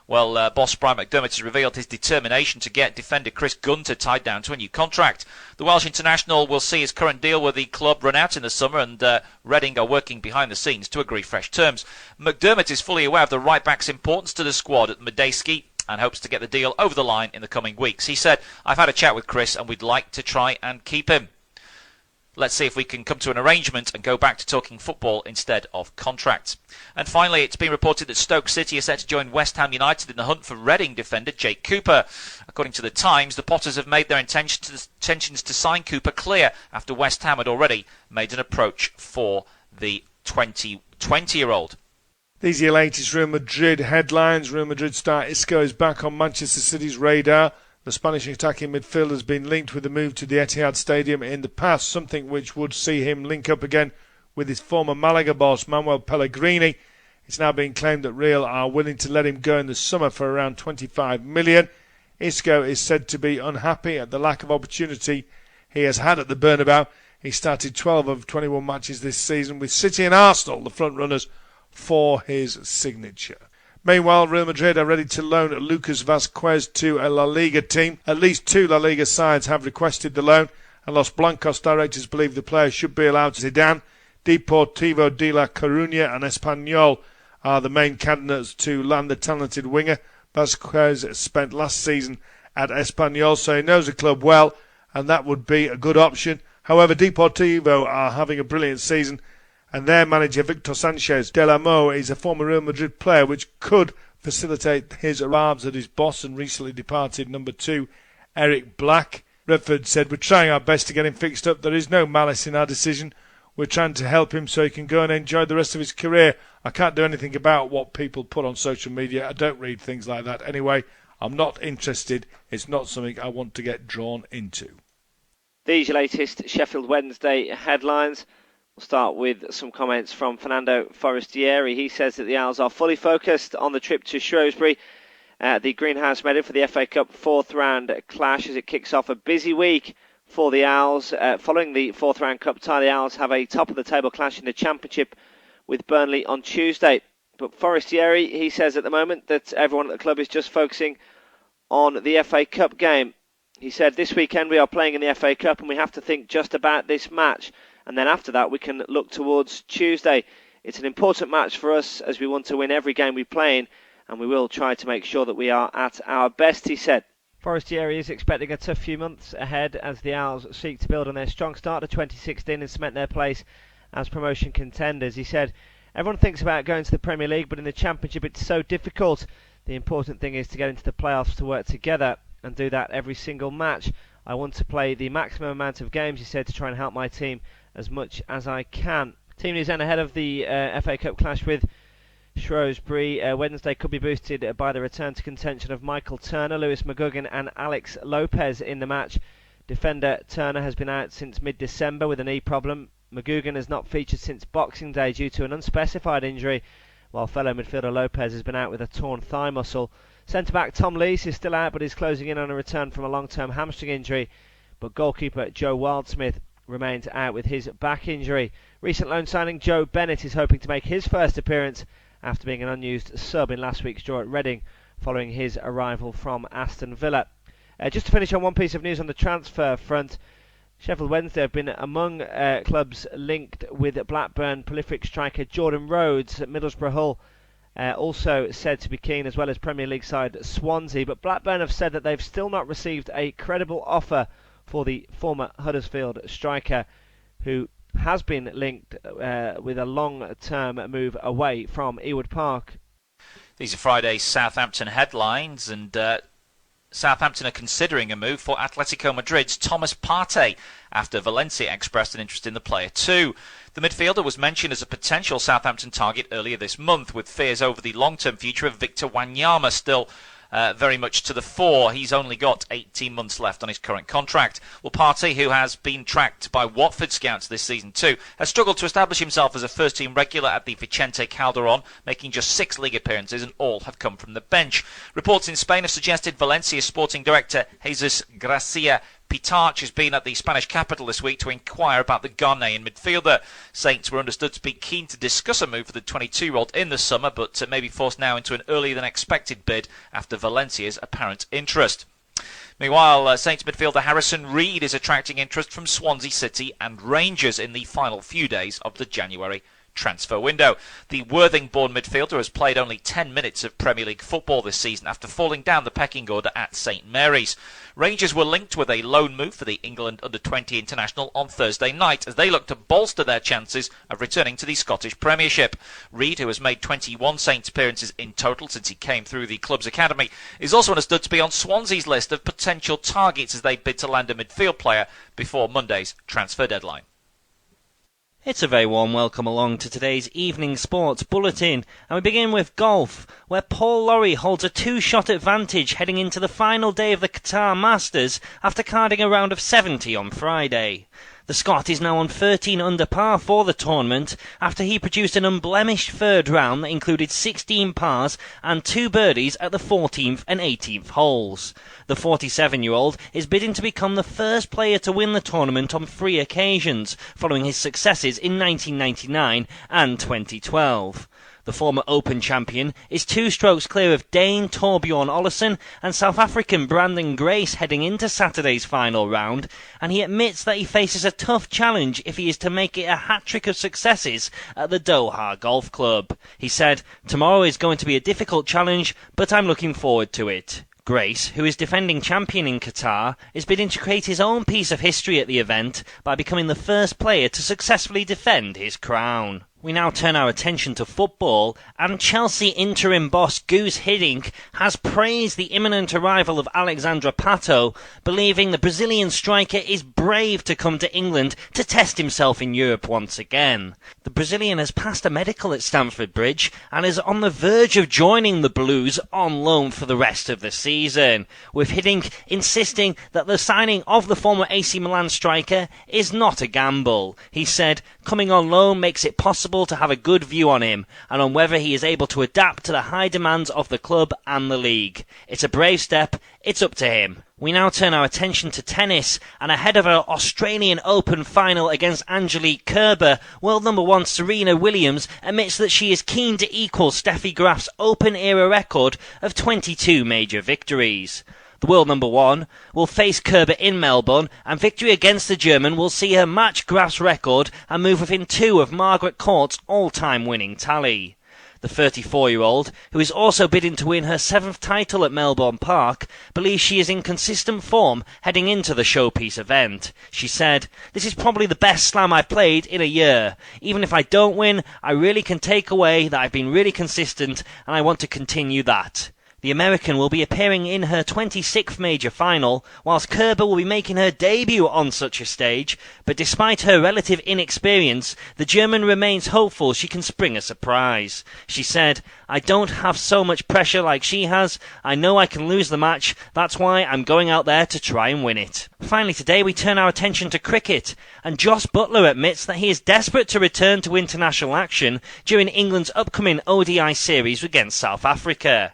Well, boss Brian McDermott has revealed his determination to get defender Chris Gunter tied down to a new contract. The Welsh international will see his current deal with the club run out in the summer, and Reading are working behind the scenes to agree fresh terms. McDermott is fully aware of the right-back's importance to the squad at Medeski and hopes to get the deal over the line in the coming weeks. He said, "I've had a chat with Chris and we'd like to try and keep him. Let's see if we can come to an arrangement and go back to talking football instead of contracts." And finally, it's been reported that Stoke City are set to join West Ham United in the hunt for Reading defender Jake Cooper. According to the Times, the Potters have made their intentions to sign Cooper clear after West Ham had already made an approach for the 20-year-old. These are your latest Real Madrid headlines. Real Madrid star Isco is back on Manchester City's radar. The Spanish attacking midfielder has been linked with the move to the Etihad Stadium in the past, something which would see him link up again with his former Malaga boss Manuel Pellegrini. It's now being claimed that Real are willing to let him go in the summer for around 25 million. Isco is said to be unhappy at the lack of opportunity he has had at the Bernabeu. He started 12 of 21 matches this season, with City and Arsenal the front runners for his signature. Meanwhile, Real Madrid are ready to loan Lucas Vazquez to a La Liga team. At least 2 La Liga sides have requested the loan, and Los Blancos directors believe the player should be allowed to Zidane. Deportivo de La Coruña and Espanyol are the main candidates to land the talented winger. Vazquez spent last season at Espanyol, so he knows the club well, and that would be a good option. However, Deportivo are having a brilliant season, and their manager Victor Sanchez de la Mo is a former Real Madrid player, which could facilitate his arrives at his boss and recently departed number 2, Eric Black. Redford said, "We're trying our best to get him fixed up. There is no malice in our decision. We're trying to help him so he can go and enjoy the rest of his career. I can't do anything about what people put on social media. I don't read things like that anyway. I'm not interested. It's not something I want to get drawn into." These are your latest Sheffield Wednesday headlines. We'll start with some comments from Fernando Forestieri. He says that the Owls are fully focused on the trip to Shrewsbury, the Greenhouse Meadow, for the FA Cup fourth round clash as it kicks off a busy week for the Owls. Following the fourth round cup tie, the Owls have a top of the table clash in the Championship with Burnley on Tuesday. But Forestieri, he says at the moment that everyone at the club is just focusing on the FA Cup game. He said, "This weekend we are playing in the FA Cup and we have to think just about this match. And then after that we can look towards Tuesday. It's an important match for us as we want to win every game we play in, and we will try to make sure that we are at our best," he said. Forestieri is expecting a tough few months ahead as the Owls seek to build on their strong start to 2016 and cement their place as promotion contenders. He said, "Everyone thinks about going to the Premier League, but in the Championship it's so difficult. The important thing is to get into the playoffs, to work together and do that every single match. I want to play the maximum amount of games," he said, "to try and help my team as much as I can." Team news then ahead of the FA Cup clash with Shrewsbury. Wednesday could be boosted by the return to contention of Michael Turner, Lewis McGugan and Alex Lopez in the match. Defender Turner has been out since mid-December with a knee problem. McGugan has not featured since Boxing Day due to an unspecified injury, while fellow midfielder Lopez has been out with a torn thigh muscle. Centre-back Tom Lees is still out but is closing in on a return from a long-term hamstring injury, but goalkeeper Joe Wildsmith remains out with his back injury. Recent loan signing Joe Bennett is hoping to make his first appearance after being an unused sub in last week's draw at Reading following his arrival from Aston Villa. Just to finish on one piece of news on the transfer front, Sheffield Wednesday have been among clubs linked with Blackburn prolific striker Jordan Rhodes. At Middlesbrough Hull also said to be keen, as well as Premier League side Swansea, but Blackburn have said that they've still not received a credible offer for the former Huddersfield striker, who has been linked with a long-term move away from Ewood Park. These are Friday's Southampton headlines, and Southampton are considering a move for Atletico Madrid's Thomas Partey after Valencia expressed an interest in the player too. The midfielder was mentioned as a potential Southampton target earlier this month, with fears over the long-term future of Victor Wanyama still very much to the fore. He's only got 18 months left on his current contract. Well, Partey, who has been tracked by Watford scouts this season too, has struggled to establish himself as a first-team regular at the Vicente Calderón, making just 6 league appearances, and all have come from the bench. Reports in Spain have suggested Valencia's sporting director Jesus Gracia Pitarch has been at the Spanish capital this week to inquire about the Ghanaian midfielder. Saints were understood to be keen to discuss a move for the 22-year-old in the summer, but may be forced now into an earlier than expected bid after Valencia's apparent interest. Meanwhile, Saints midfielder Harrison Reed is attracting interest from Swansea City and Rangers in the final few days of the January transfer window. The Worthing-born midfielder has played only 10 minutes of Premier League football this season after falling down the pecking order at St Mary's. Rangers were linked with a loan move for the England under-20 international on Thursday night as they look to bolster their chances of returning to the Scottish Premiership. Reed, who has made 21 Saints appearances in total since he came through the club's academy, is also understood to be on Swansea's list of potential targets as they bid to land a midfield player before Monday's transfer deadline. It's a very warm welcome along to today's evening sports bulletin, and we begin with golf, where Paul Lawrie holds a 2-shot advantage heading into the final day of the Qatar Masters after carding a round of 70 on Friday. The Scot is now on 13 under par for the tournament after he produced an unblemished third round that included 16 pars and 2 birdies at the 14th and 18th holes. The 47-year-old is bidding to become the first player to win the tournament on 3 occasions, following his successes in 1999 and 2012. The former Open champion is 2 strokes clear of Dane Torbjorn Olesen and South African Brandon Grace heading into Saturday's final round, and he admits that he faces a tough challenge if he is to make it a hat-trick of successes at the Doha Golf Club. He said, "Tomorrow is going to be a difficult challenge, but I'm looking forward to it." Grace, who is defending champion in Qatar, is bidding to create his own piece of history at the event by becoming the first player to successfully defend his crown. We now turn our attention to football, and Chelsea interim boss Guus Hiddink has praised the imminent arrival of Alexandre Pato, believing the Brazilian striker is brave to come to England to test himself in Europe once again. The Brazilian has passed a medical at Stamford Bridge and is on the verge of joining the Blues on loan for the rest of the season, with Hiddink insisting that the signing of the former AC Milan striker is not a gamble. He said, "Coming on loan makes it possible to have a good view on him and on whether he is able to adapt to the high demands of the club and the league. It's a brave step, it's up to him." We now turn our attention to tennis, and ahead of her Australian Open final against Angelique Kerber, world number 1 Serena Williams admits that she is keen to equal Steffi Graf's Open era record of 22 major victories. The world number 1 will face Kerber in Melbourne, and victory against the German will see her match Graf's record and move within 2 of Margaret Court's all-time winning tally. The 34-year-old, who is also bidding to win her 7th title at Melbourne Park, believes she is in consistent form heading into the showpiece event. She said, "This is probably the best slam I've played in a year. Even if I don't win, I really can take away that I've been really consistent and I want to continue that." The American will be appearing in her 26th major final, whilst Kerber will be making her debut on such a stage, but despite her relative inexperience, the German remains hopeful she can spring a surprise. She said, "I don't have so much pressure like she has. I know I can lose the match, that's why I'm going out there to try and win it." Finally today we turn our attention to cricket, and Jos Buttler admits that he is desperate to return to international action during England's upcoming ODI series against South Africa.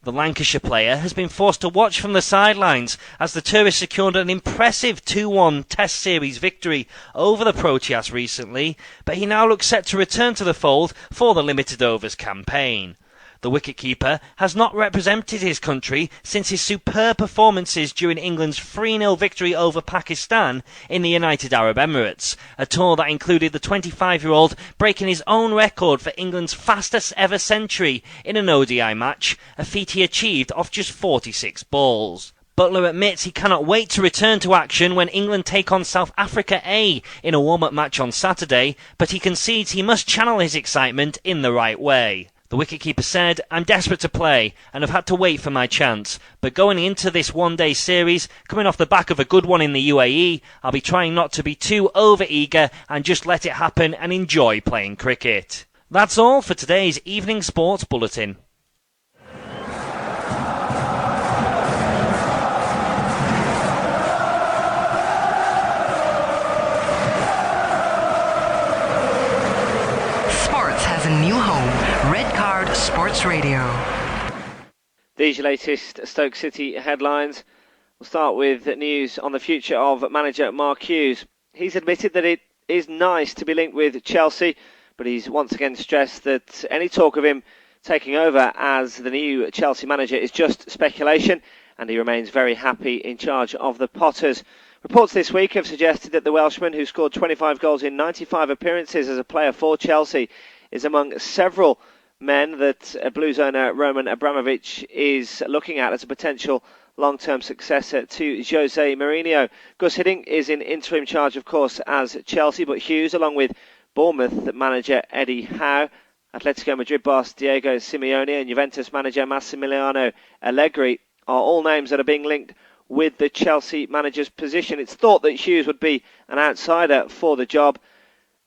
The Lancashire player has been forced to watch from the sidelines as the tourist secured an impressive 2-1 Test Series victory over the Proteas recently, but he now looks set to return to the fold for the limited overs campaign. The wicketkeeper has not represented his country since his superb performances during England's 3-0 victory over Pakistan in the United Arab Emirates, a tour that included the 25-year-old breaking his own record for England's fastest ever century in an ODI match, a feat he achieved off just 46 balls. Buttler admits he cannot wait to return to action when England take on South Africa A in a warm-up match on Saturday, but he concedes he must channel his excitement in the right way. The wicketkeeper said, "I'm desperate to play and have had to wait for my chance, but going into this one-day series, coming off the back of a good one in the UAE, I'll be trying not to be too over-eager and just let it happen and enjoy playing cricket." That's all for today's Evening Sports Bulletin. Sports has a new home. Red Card Sports Radio. These are your latest Stoke City headlines. We'll start with news on the future of manager Mark Hughes. He's admitted that it is nice to be linked with Chelsea, but he's once again stressed that any talk of him taking over as the new Chelsea manager is just speculation, and he remains very happy in charge of the Potters. Reports this week have suggested that the Welshman, who scored 25 goals in 95 appearances as a player for Chelsea, is among several men that Blues owner Roman Abramovich is looking at as a potential long-term successor to Jose Mourinho. Guus Hiddink is in interim charge, of course, as Chelsea, but Hughes, along with Bournemouth manager Eddie Howe, Atletico Madrid boss Diego Simeone and Juventus manager Massimiliano Allegri are all names that are being linked with the Chelsea manager's position. It's thought that Hughes would be an outsider for the job,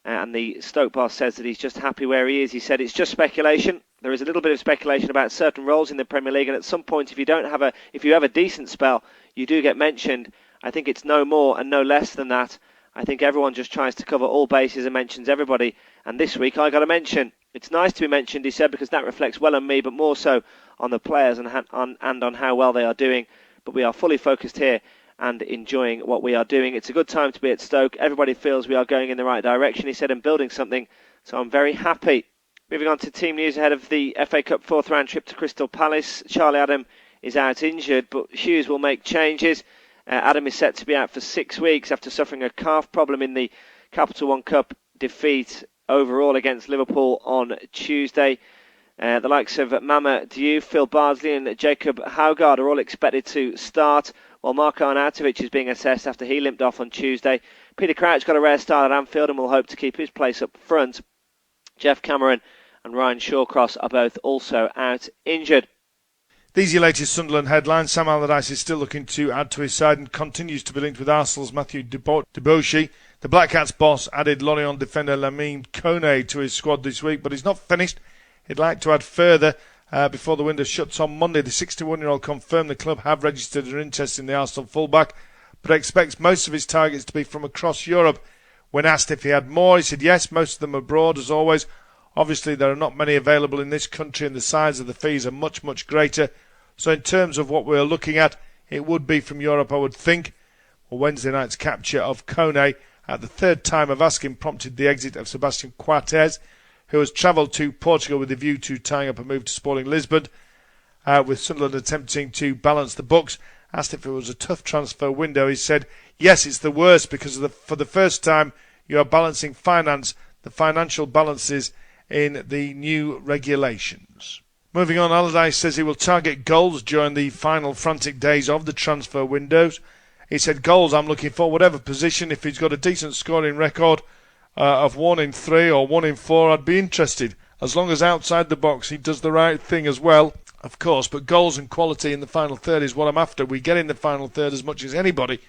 and the Stoke boss says that he's just happy where he is. He said it's just speculation. There is a little bit of speculation about certain roles in the Premier League, and at some point, if you have a decent spell, you do get mentioned. I think it's no more and no less than that. I think everyone just tries to cover all bases and mentions everybody. And this week, I got a mention. It's nice to be mentioned, he said, because that reflects well on me, but more so on the players and on how well they are doing. But we are fully focused here and enjoying what we are doing. It's a good time to be at Stoke. Everybody feels we are going in the right direction, he said, and building something. So I'm very happy. Moving on to team news ahead of the FA Cup 4th round trip to Crystal Palace. Charlie Adam is out injured, but Hughes will make changes. Adam is set to be out for 6 weeks after suffering a calf problem in the Capital One Cup defeat overall against Liverpool on Tuesday. The likes of Mama Diouf, Phil Bardsley and Jacob Haugaard are all expected to start, while Marko Arnautovic is being assessed after he limped off on Tuesday. Peter Crouch got a rare start at Anfield and will hope to keep his place up front. Jeff Cameron and Ryan Shawcross are both also out injured. These are your latest Sunderland headlines. Sam Allardyce is still looking to add to his side and continues to be linked with Arsenal's Matthew Deboshi. The Black Cats boss added Lorient defender Lamine Kone to his squad this week, but he's not finished. He'd like to add further before the window shuts on Monday. The 61-year-old confirmed the club have registered an interest in the Arsenal fullback, but expects most of his targets to be from across Europe. When asked if he had more, he said yes, most of them abroad as always. Obviously, there are not many available in this country and the size of the fees are much, much greater. So in terms of what we're looking at, it would be from Europe, I would think. Well, Wednesday night's capture of Kone at the third time of asking prompted the exit of Sebastian Coates, who has travelled to Portugal with a view to tying up a move to Sporting Lisbon, with Sunderland attempting to balance the books. Asked if it was a tough transfer window, he said, yes, it's the worst because for the first time you are balancing the financial balances in the new regulations. Moving on, Allardyce says he will target goals during the final frantic days of the transfer windows. He said, goals, I'm looking for whatever position. If he's got a decent scoring record of 1 in 3 or 1 in 4, I'd be interested. As long as outside the box he does the right thing as well, of course. But goals and quality in the final third is what I'm after. We get in the final third as much as anybody.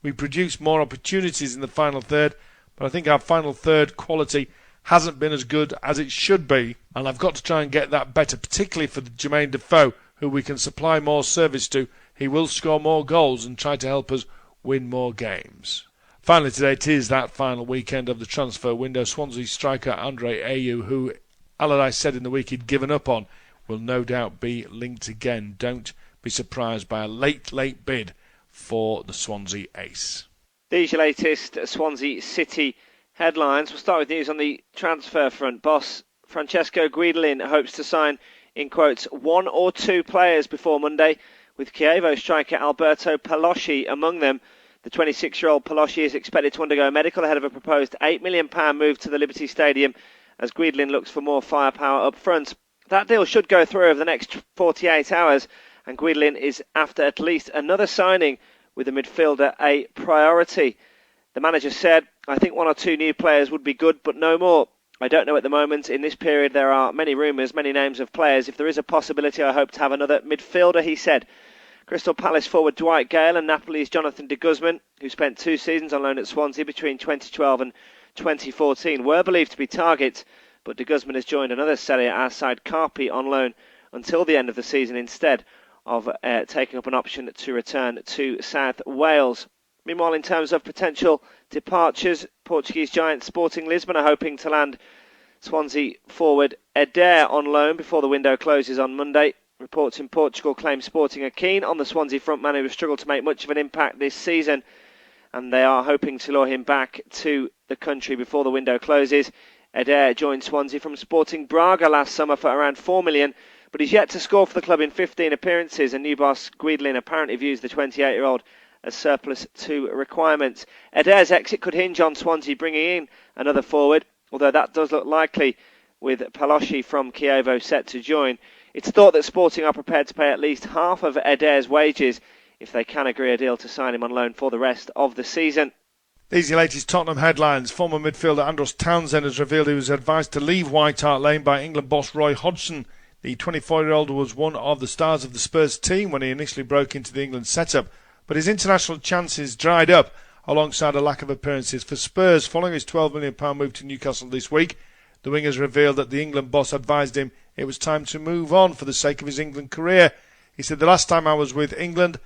We produce more opportunities in the final third. But I think our final third quality hasn't been as good as it should be, and I've got to try and get that better, particularly for Jermaine Defoe, who we can supply more service to. He will score more goals and try to help us win more games. Finally today, it is that final weekend of the transfer window. Swansea striker Andre Ayew, who Allardyce said in the week he'd given up on, will no doubt be linked again. Don't be surprised by a late bid for the Swansea ace. These are your latest Swansea City headlines. We'll start with news on the transfer front. Boss Francesco Guidolin hopes to sign, in quotes, 1 or 2 players before Monday, with Chievo striker Alberto Palosci among them. The 26-year-old Palosci is expected to undergo medical ahead of a proposed £8 million move to the Liberty Stadium as Guidolin looks for more firepower up front. That deal should go through over the next 48 hours, and Guidolin is after at least another signing, with the midfielder a priority. The manager said, I think 1 or 2 new players would be good, but no more. I don't know at the moment. In this period, there are many rumours, many names of players. If there is a possibility, I hope to have another midfielder, he said. Crystal Palace forward Dwight Gale and Napoli's Jonathan de Guzman, who spent 2 seasons on loan at Swansea between 2012 and 2014, were believed to be targets, but de Guzman has joined another Serie A side, Carpi, on loan until the end of the season instead of taking up an option to return to South Wales. Meanwhile, in terms of potential departures, Portuguese giant Sporting Lisbon are hoping to land Swansea forward Eder on loan before the window closes on Monday. Reports in Portugal claim Sporting are keen on the Swansea frontman who has struggled to make much of an impact this season, and they are hoping to lure him back to the country before the window closes. Eder joined Swansea from Sporting Braga last summer for around £4 million, but he's yet to score for the club in 15 appearances, and new boss Guidolin apparently views the 28-year-old as surplus to requirements. Eder's exit could hinge on Swansea bringing in another forward, although that does look likely with Palosci from Chievo set to join. It's thought that Sporting are prepared to pay at least half of Eder's wages if they can agree a deal to sign him on loan for the rest of the season. These are your latest Tottenham headlines. Former midfielder Andros Townsend has revealed he was advised to leave White Hart Lane by England boss Roy Hodgson. The 24-year-old was one of the stars of the Spurs team when he initially broke into the England setup, but his international chances dried up alongside a lack of appearances for Spurs. Following his £12 million move to Newcastle this week, the wingers revealed that the England boss advised him it was time to move on for the sake of his England career. He said, the last time I was with England,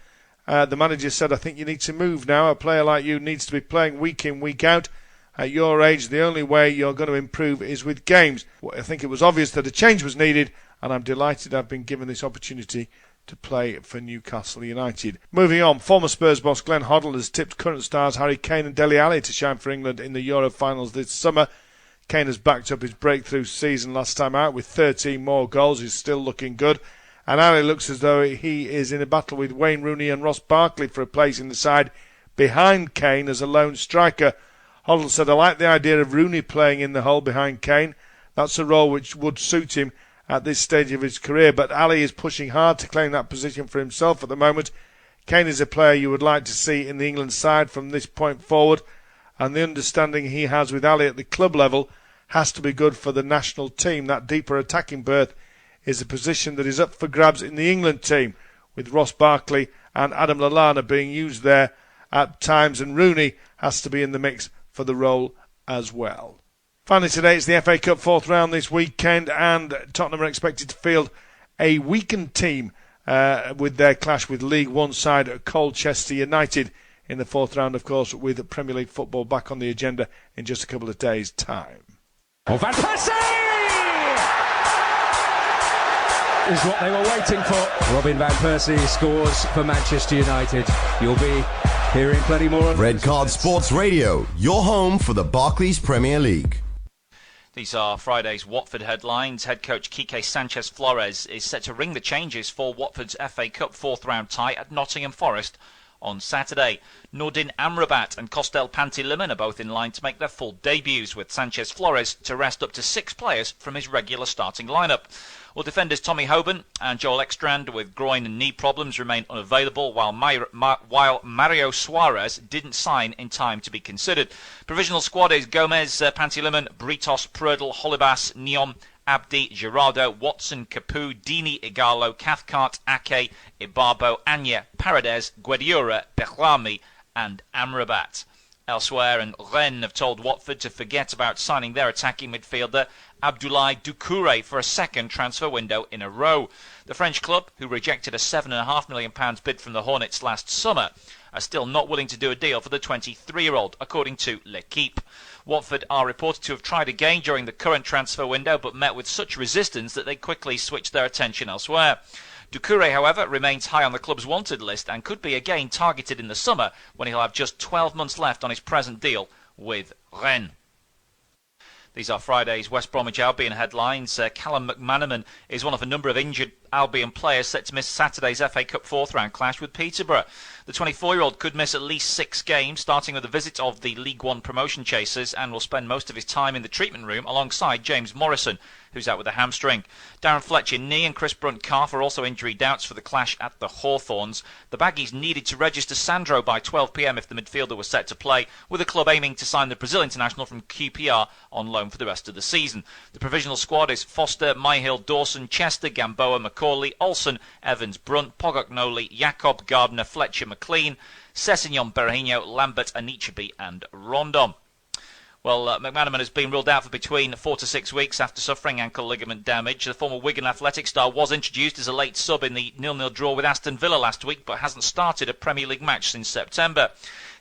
the manager said, I think you need to move now. A player like you needs to be playing week in, week out. At your age, the only way you're going to improve is with games. I think it was obvious that a change was needed, and I'm delighted I've been given this opportunity to play for Newcastle United. Moving on, former Spurs boss Glenn Hoddle has tipped current stars Harry Kane and Dele Alli to shine for England in the Euro finals this summer. Kane has backed up his breakthrough season last time out with 13 more goals. He's still looking good. And Alli looks as though he is in a battle with Wayne Rooney and Ross Barkley for a place in the side behind Kane as a lone striker. Hoddle said, I like the idea of Rooney playing in the hole behind Kane. That's a role which would suit him at this stage of his career, but Alli is pushing hard to claim that position for himself at the moment. Kane is a player you would like to see in the England side from this point forward, and the understanding he has with Alli at the club level has to be good for the national team. That deeper attacking berth is a position that is up for grabs in the England team, with Ross Barkley and Adam Lallana being used there at times, and Rooney has to be in the mix for the role as well. Finally today, it's the FA Cup fourth round this weekend, and Tottenham are expected to field a weakened team with their clash with League One side Colchester United in the fourth round, of course, with Premier League football back on the agenda in just a couple of days' time. Oh, Van Persie is what they were waiting for. Robin Van Persie scores for Manchester United. You'll be hearing plenty more of Red Card Sports Radio, your home for the Barclays Premier League. These are Friday's Watford headlines. Head coach Quique Sanchez-Flores is set to ring the changes for Watford's FA Cup fourth round tie at Nottingham Forest on Saturday. Nordin Amrabat and Kostel Pantilimon are both in line to make their full debuts, with Sanchez-Flores to rest up to 6 players from his regular starting lineup. Well, defenders Tommy Hoban and Joel Ekstrand with groin and knee problems remain unavailable, while Mario Suarez didn't sign in time to be considered. Provisional squad is Gomez, Pantilimon, Britos, Prudel, Holibas, Neom, Abdi, Gerardo, Watson, Capu, Dini, Igalo, Cathcart, Ake, Ibarbo, Anya, Paredes, Guediura, Behlami and Amrabat. Elsewhere, and Rennes have told Watford to forget about signing their attacking midfielder Abdoulaye Doucouré for a second transfer window in a row. The French club, who rejected a £7.5 million bid from the Hornets last summer, are still not willing to do a deal for the 23-year-old, according to L'Equipe. Watford are reported to have tried again during the current transfer window, but met with such resistance that they quickly switched their attention elsewhere. Doucouré, however, remains high on the club's wanted list and could be again targeted in the summer, when he'll have just 12 months left on his present deal with Rennes. These are Friday's West Bromwich Albion headlines. Callum McManaman is one of a number of injured Albion players set to miss Saturday's FA Cup fourth round clash with Peterborough. The 24-year-old could miss at least 6 games, starting with a visit of the League One promotion chasers, and will spend most of his time in the treatment room alongside James Morrison, who's out with a hamstring. Darren Fletcher knee and Chris Brunt calf are also injury doubts for the clash at the Hawthorns. The Baggies needed to register Sandro by 12 p.m. if the midfielder was set to play, with the club aiming to sign the Brazil international from QPR on loan for the rest of the season. The provisional squad is Foster, Myhill, Dawson, Chester, Gamboa, Macaulay, Olsen, Evans, Brunt, Pogognoli, Jacob, Gardner, Fletcher, McLean, Sessignon, Berahino, Lambert, Anichebe and Rondon. Well, McManaman has been ruled out for between 4 to 6 weeks after suffering ankle ligament damage. The former Wigan Athletic star was introduced as a late sub in the 0-0 draw with Aston Villa last week, but hasn't started a Premier League match since September.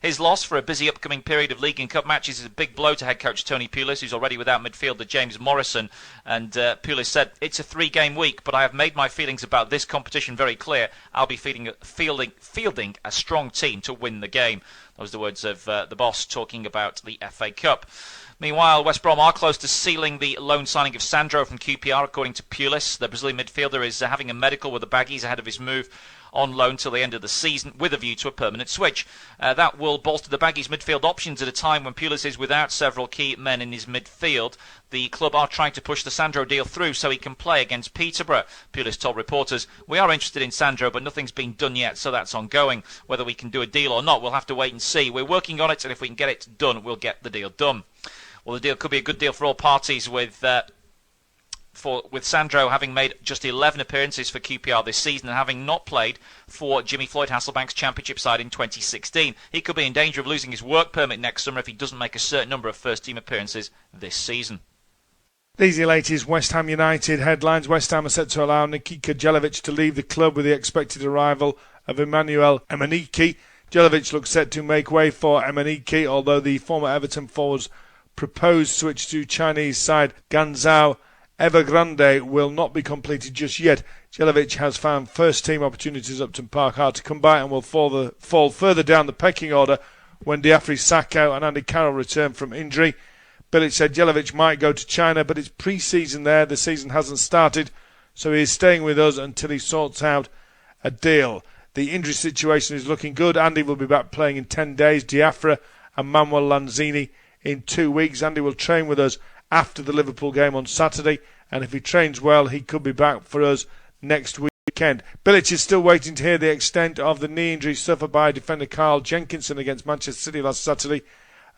His loss for a busy upcoming period of League and Cup matches is a big blow to head coach Tony Pulis, who's already without midfielder James Morrison. And Pulis said, "It's a 3-game week, but I have made my feelings about this competition very clear. I'll be fielding a strong team to win the game." Those are the words of the boss talking about the FA Cup. Meanwhile, West Brom are close to sealing the loan signing of Sandro from QPR, according to Pulis. The Brazilian midfielder is having a medical with the Baggies ahead of his move on loan till the end of the season, with a view to a permanent switch. That will bolster the Baggies' midfield options at a time when Pulis is without several key men in his midfield. The club are trying to push the Sandro deal through so he can play against Peterborough. Pulis told reporters, "We are interested in Sandro, but nothing's been done yet, so that's ongoing. Whether we can do a deal or not, we'll have to wait and see. We're working on it, and if we can get it done, we'll get the deal done." Well, the deal could be a good deal for all parties, with Sandro having made just 11 appearances for QPR this season and having not played for Jimmy Floyd Hasselbank's Championship side in 2016. He could be in danger of losing his work permit next summer if he doesn't make a certain number of first-team appearances this season. These are the latest West Ham United headlines. West Ham are set to allow Nikita Jelavic to leave the club with the expected arrival of Emmanuel Emenike. Jelavic looks set to make way for Emenike, although the former Everton forward's proposed switch to Chinese side Guangzhou Evergrande will not be completed just yet. Jelavic has found first-team opportunities at Upton Park hard to come by and will fall further down the pecking order when Diafri Sakho and Andy Carroll return from injury. Bilic said Jelavic might go to China, but it's pre-season there. The season hasn't started, so he is staying with us until he sorts out a deal. The injury situation is looking good. Andy will be back playing in 10 days. Diafra and Manuel Lanzini in 2 weeks. Andy will train with us after the Liverpool game on Saturday, and if he trains well, he could be back for us next weekend. Bilic is still waiting to hear the extent of the knee injury suffered by defender Carl Jenkinson against Manchester City last Saturday.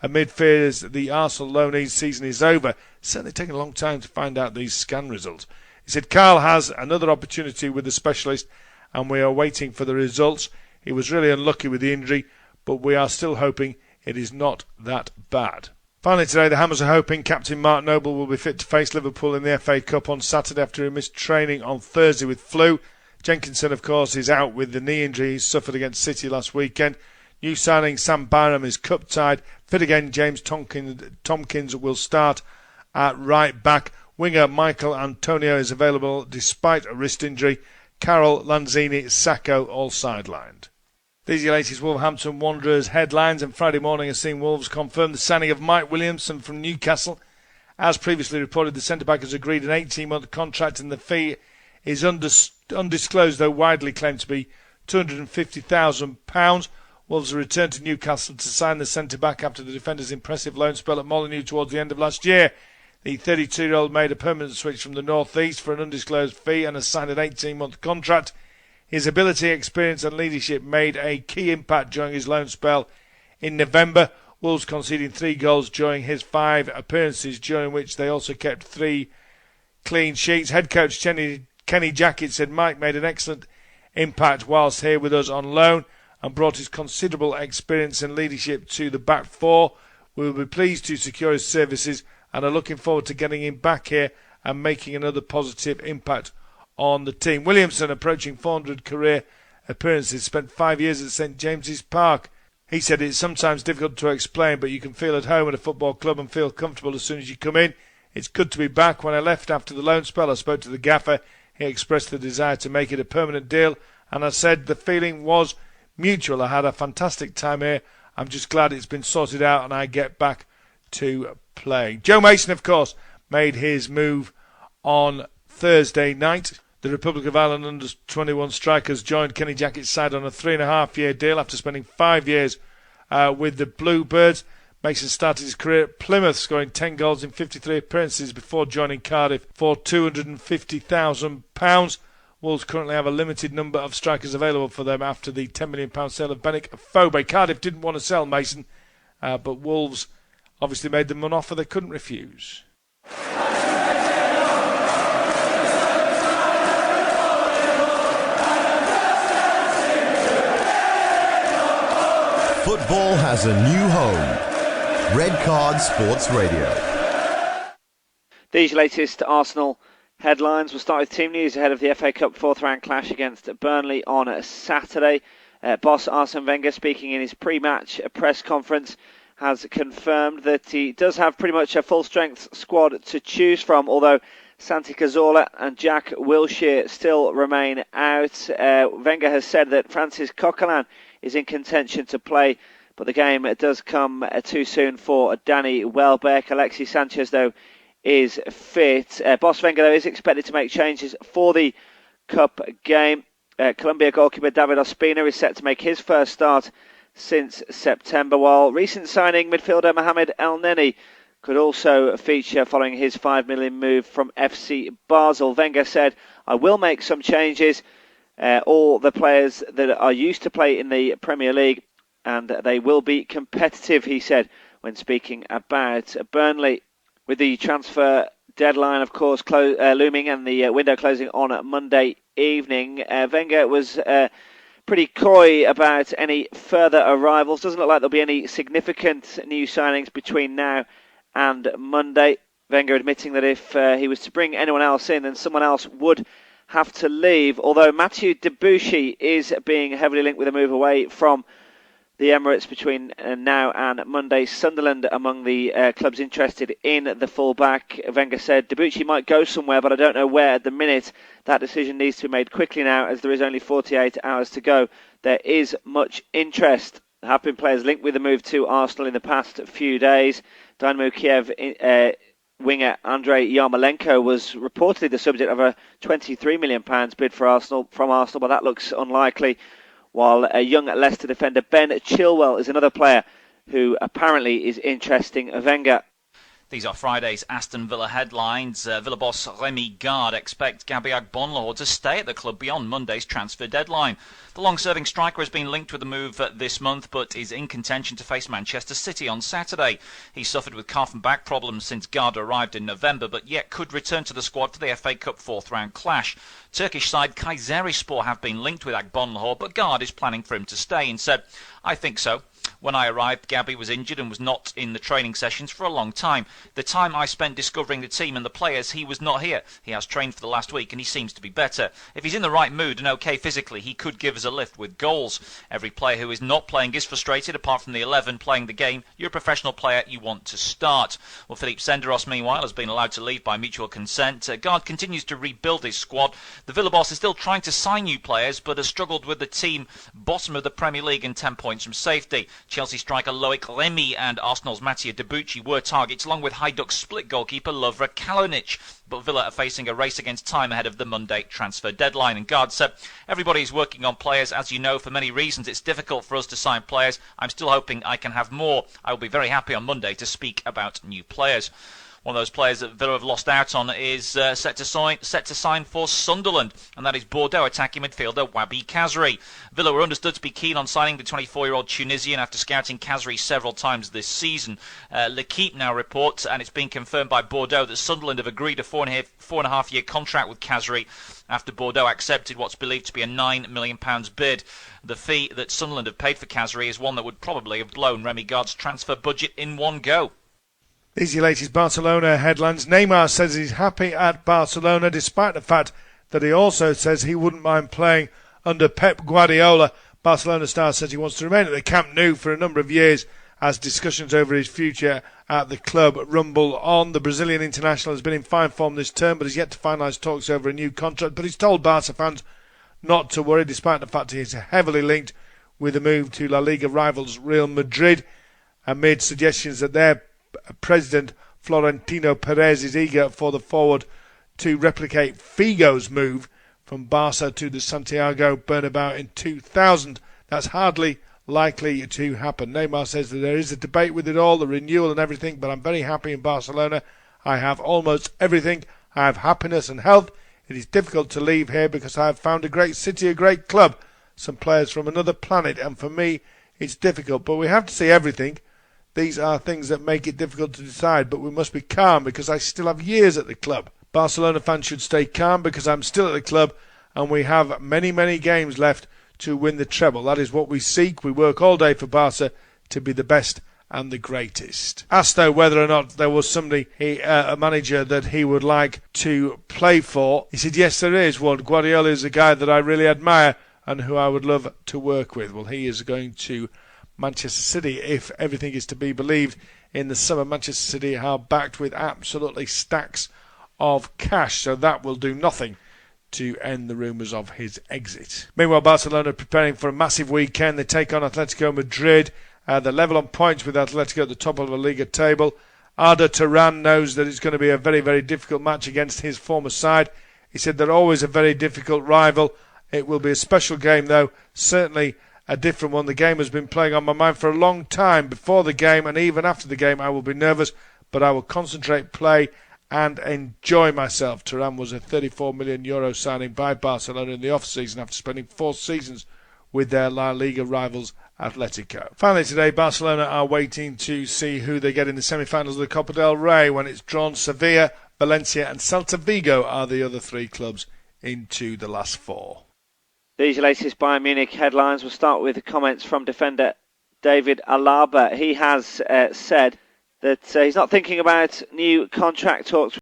amid fears the Arsenal loanee season is over. It's certainly taken a long time to find out these scan results. He said Carl has another opportunity with the specialist and we are waiting for the results. He was really unlucky with the injury, but we are still hoping it is not that bad. Finally today, the Hammers are hoping Captain Mark Noble will be fit to face Liverpool in the FA Cup on Saturday after he missed training on Thursday with flu. Jenkinson, of course, is out with the knee injury he suffered against City last weekend. New signing Sam Byram is cup-tied. Fit again, James Tompkins will start at right back. Winger Michael Antonio is available despite a wrist injury. Carroll, Lanzini, Sacco all sidelined. These are your latest Wolverhampton Wanderers headlines, and Friday morning has seen Wolves confirm the signing of Mike Williamson from Newcastle. As previously reported, the centre-back has agreed an 18-month contract and the fee is undisclosed, though widely claimed to be £250,000. Wolves have returned to Newcastle to sign the centre-back after the defender's impressive loan spell at Molineux towards the end of last year. The 32-year-old made a permanent switch from the North East for an undisclosed fee and has signed an 18-month contract. His ability, experience and leadership made a key impact during his loan spell in November. Wolves conceding 3 goals during his 5 appearances, during which they also kept 3 clean sheets. Head coach Kenny Jackett said Mike made an excellent impact whilst here with us on loan and brought his considerable experience and leadership to the back four. We will be pleased to secure his services and are looking forward to getting him back here and making another positive impact on the team. Williamson, approaching 400 career appearances, spent 5 years at St James's Park. He said it's sometimes difficult to explain, but you can feel at home at a football club and feel comfortable as soon as you come in. It's good to be back. When I left after the loan spell, I spoke to the gaffer. He expressed the desire to make it a permanent deal, and I said the feeling was mutual. I had a fantastic time here. I'm just glad it's been sorted out and I get back to play. Joe Mason, of course, made his move on Thursday night. The Republic of Ireland under-21 strikers joined Kenny Jackett's side on a 3.5-year deal after spending 5 years with the Bluebirds. Mason started his career at Plymouth, scoring 10 goals in 53 appearances before joining Cardiff for £250,000. Wolves currently have a limited number of strikers available for them after the £10 million sale of Benik Afobe. Cardiff didn't want to sell Mason, but Wolves obviously made them an offer they couldn't refuse. Football has a new home. Red Card Sports Radio. These latest Arsenal headlines. We'll start with team news ahead of the FA Cup 4th round clash against Burnley on Saturday. Boss Arsene Wenger, speaking in his pre-match press conference, has confirmed that he does have pretty much a full-strength squad to choose from, although Santi Cazorla and Jack Wilshere still remain out. Wenger has said that Francis Coquelin is in contention to play, but the game does come too soon for Danny Welbeck. Alexis Sanchez, though, is fit. Boss Wenger, though, is expected to make changes for the Cup game. Colombia goalkeeper David Ospina is set to make his first start since September, while recent signing midfielder Mohamed El Neni could also feature following his $5 million move from FC Basel. Wenger said, I will make some changes. All the players that are used to play in the Premier League, and they will be competitive, he said, when speaking about Burnley. With the transfer deadline, of course, looming and the window closing on Monday evening, Wenger was pretty coy about any further arrivals. Doesn't look like there'll be any significant new signings between now and Monday. Wenger admitting that if he was to bring anyone else in, then someone else would have to leave. Although Mathieu Debuchy is being heavily linked with a move away from the Emirates between now and Monday. Sunderland among the clubs interested in the fullback. Wenger said Debuchy might go somewhere, but I don't know where at the minute. That decision needs to be made quickly now, as there is only 48 hours to go. There is much interest. There have been players linked with the move to Arsenal in the past few days. Dynamo Kiev winger Andrei Yarmolenko was reportedly the subject of a £23 million bid for Arsenal from Arsenal, but that looks unlikely. While a young Leicester defender Ben Chilwell is another player who apparently is interesting Wenger. These are Friday's Aston Villa headlines. Villa boss Remy Gard expects Gabriel to stay at the club beyond Monday's transfer deadline. The long-serving striker has been linked with a move this month, but is in contention to face Manchester City on Saturday. He suffered with calf and back problems since Gard arrived in November, but yet could return to the squad for the FA Cup fourth-round clash. Turkish side Kayserispor have been linked with Agbonlahor, but Gard is planning for him to stay and said, "I think so. When I arrived, Gabby was injured and was not in the training sessions for a long time. The time I spent discovering the team and the players, he was not here. He has trained for the last week and he seems to be better. If he's in the right mood and okay physically, he could give us a lift with goals. Every player who is not playing is frustrated, apart from the 11 playing the game. You're a professional player, you want to start." Well, Philippe Senderos, meanwhile, has been allowed to leave by mutual consent. Gard continues to rebuild his squad. The Villa boss is still trying to sign new players, but has struggled with the team bottom of the Premier League and 10 points from safety. Chelsea striker Loic Remy and Arsenal's Mattia Debuchy were targets, along with Hajduk's split goalkeeper Lovre Kalinic. But Villa are facing a race against time ahead of the Monday transfer deadline. And Gard said, "Everybody is working on players. As you know, for many reasons, it's difficult for us to sign players. I'm still hoping I can have more. I will be very happy on Monday to speak about new players." One of those players that Villa have lost out on is set to sign for Sunderland, and that is Bordeaux attacking midfielder Wabi Kazri. Villa were understood to be keen on signing the 24-year-old Tunisian after scouting Kazri several times this season. L'Equipe now reports, and it's been confirmed by Bordeaux, that Sunderland have agreed a 4.5-year contract with Kazri after Bordeaux accepted what's believed to be a £9 million bid. The fee that Sunderland have paid for Kazri is one that would probably have blown Remy Gard's transfer budget in one go. These are your latest Barcelona headlines. Neymar says he's happy at Barcelona, despite the fact that he also says he wouldn't mind playing under Pep Guardiola. Barcelona star says he wants to remain at the Camp Nou for a number of years as discussions over his future at the club rumble on. The Brazilian international has been in fine form this term, but has yet to finalise talks over a new contract. But he's told Barca fans not to worry, despite the fact he is heavily linked with a move to La Liga rivals Real Madrid, amid suggestions that their President Florentino Perez is eager for the forward to replicate Figo's move from Barca to the Santiago Bernabeu in 2000. That's hardly likely to happen. Neymar says that there is a debate with it all, the renewal and everything, but I'm very happy in Barcelona. I have almost everything. I have happiness and health. It is difficult to leave here because I have found a great city, a great club, some players from another planet, and for me it's difficult. But we have to see everything. These are things that make it difficult to decide, but we must be calm because I still have years at the club. Barcelona fans should stay calm because I'm still at the club and we have many, many games left to win the treble. That is what we seek. We work all day for Barca to be the best and the greatest. Asked though whether or not there was somebody, a manager that he would like to play for, he said yes there is one. Guardiola is a guy that I really admire and who I would love to work with. Well, he is going to Manchester City, if everything is to be believed. In the summer, Manchester City are backed with absolutely stacks of cash, so that will do nothing to end the rumours of his exit. Meanwhile, Barcelona are preparing for a massive weekend. They take on Atletico Madrid. They're level on points with Atletico at the top of the Liga table. Arda Turan knows that it's going to be a very, very difficult match against his former side. He said they're always a very difficult rival. It will be a special game, though, certainly a different one. The game has been playing on my mind for a long time. Before the game and even after the game I will be nervous, but I will concentrate, play and enjoy myself. Turan was a €34 million signing by Barcelona in the off-season after spending 4 seasons with their La Liga rivals Atletico. Finally today, Barcelona are waiting to see who they get in the semi-finals of the Copa del Rey. When it's drawn, Sevilla, Valencia and Celta Vigo are the other 3 clubs into the last 4. These latest Bayern Munich headlines. We'll start with the comments from defender David Alaba. He has said that he's not thinking about new contract talks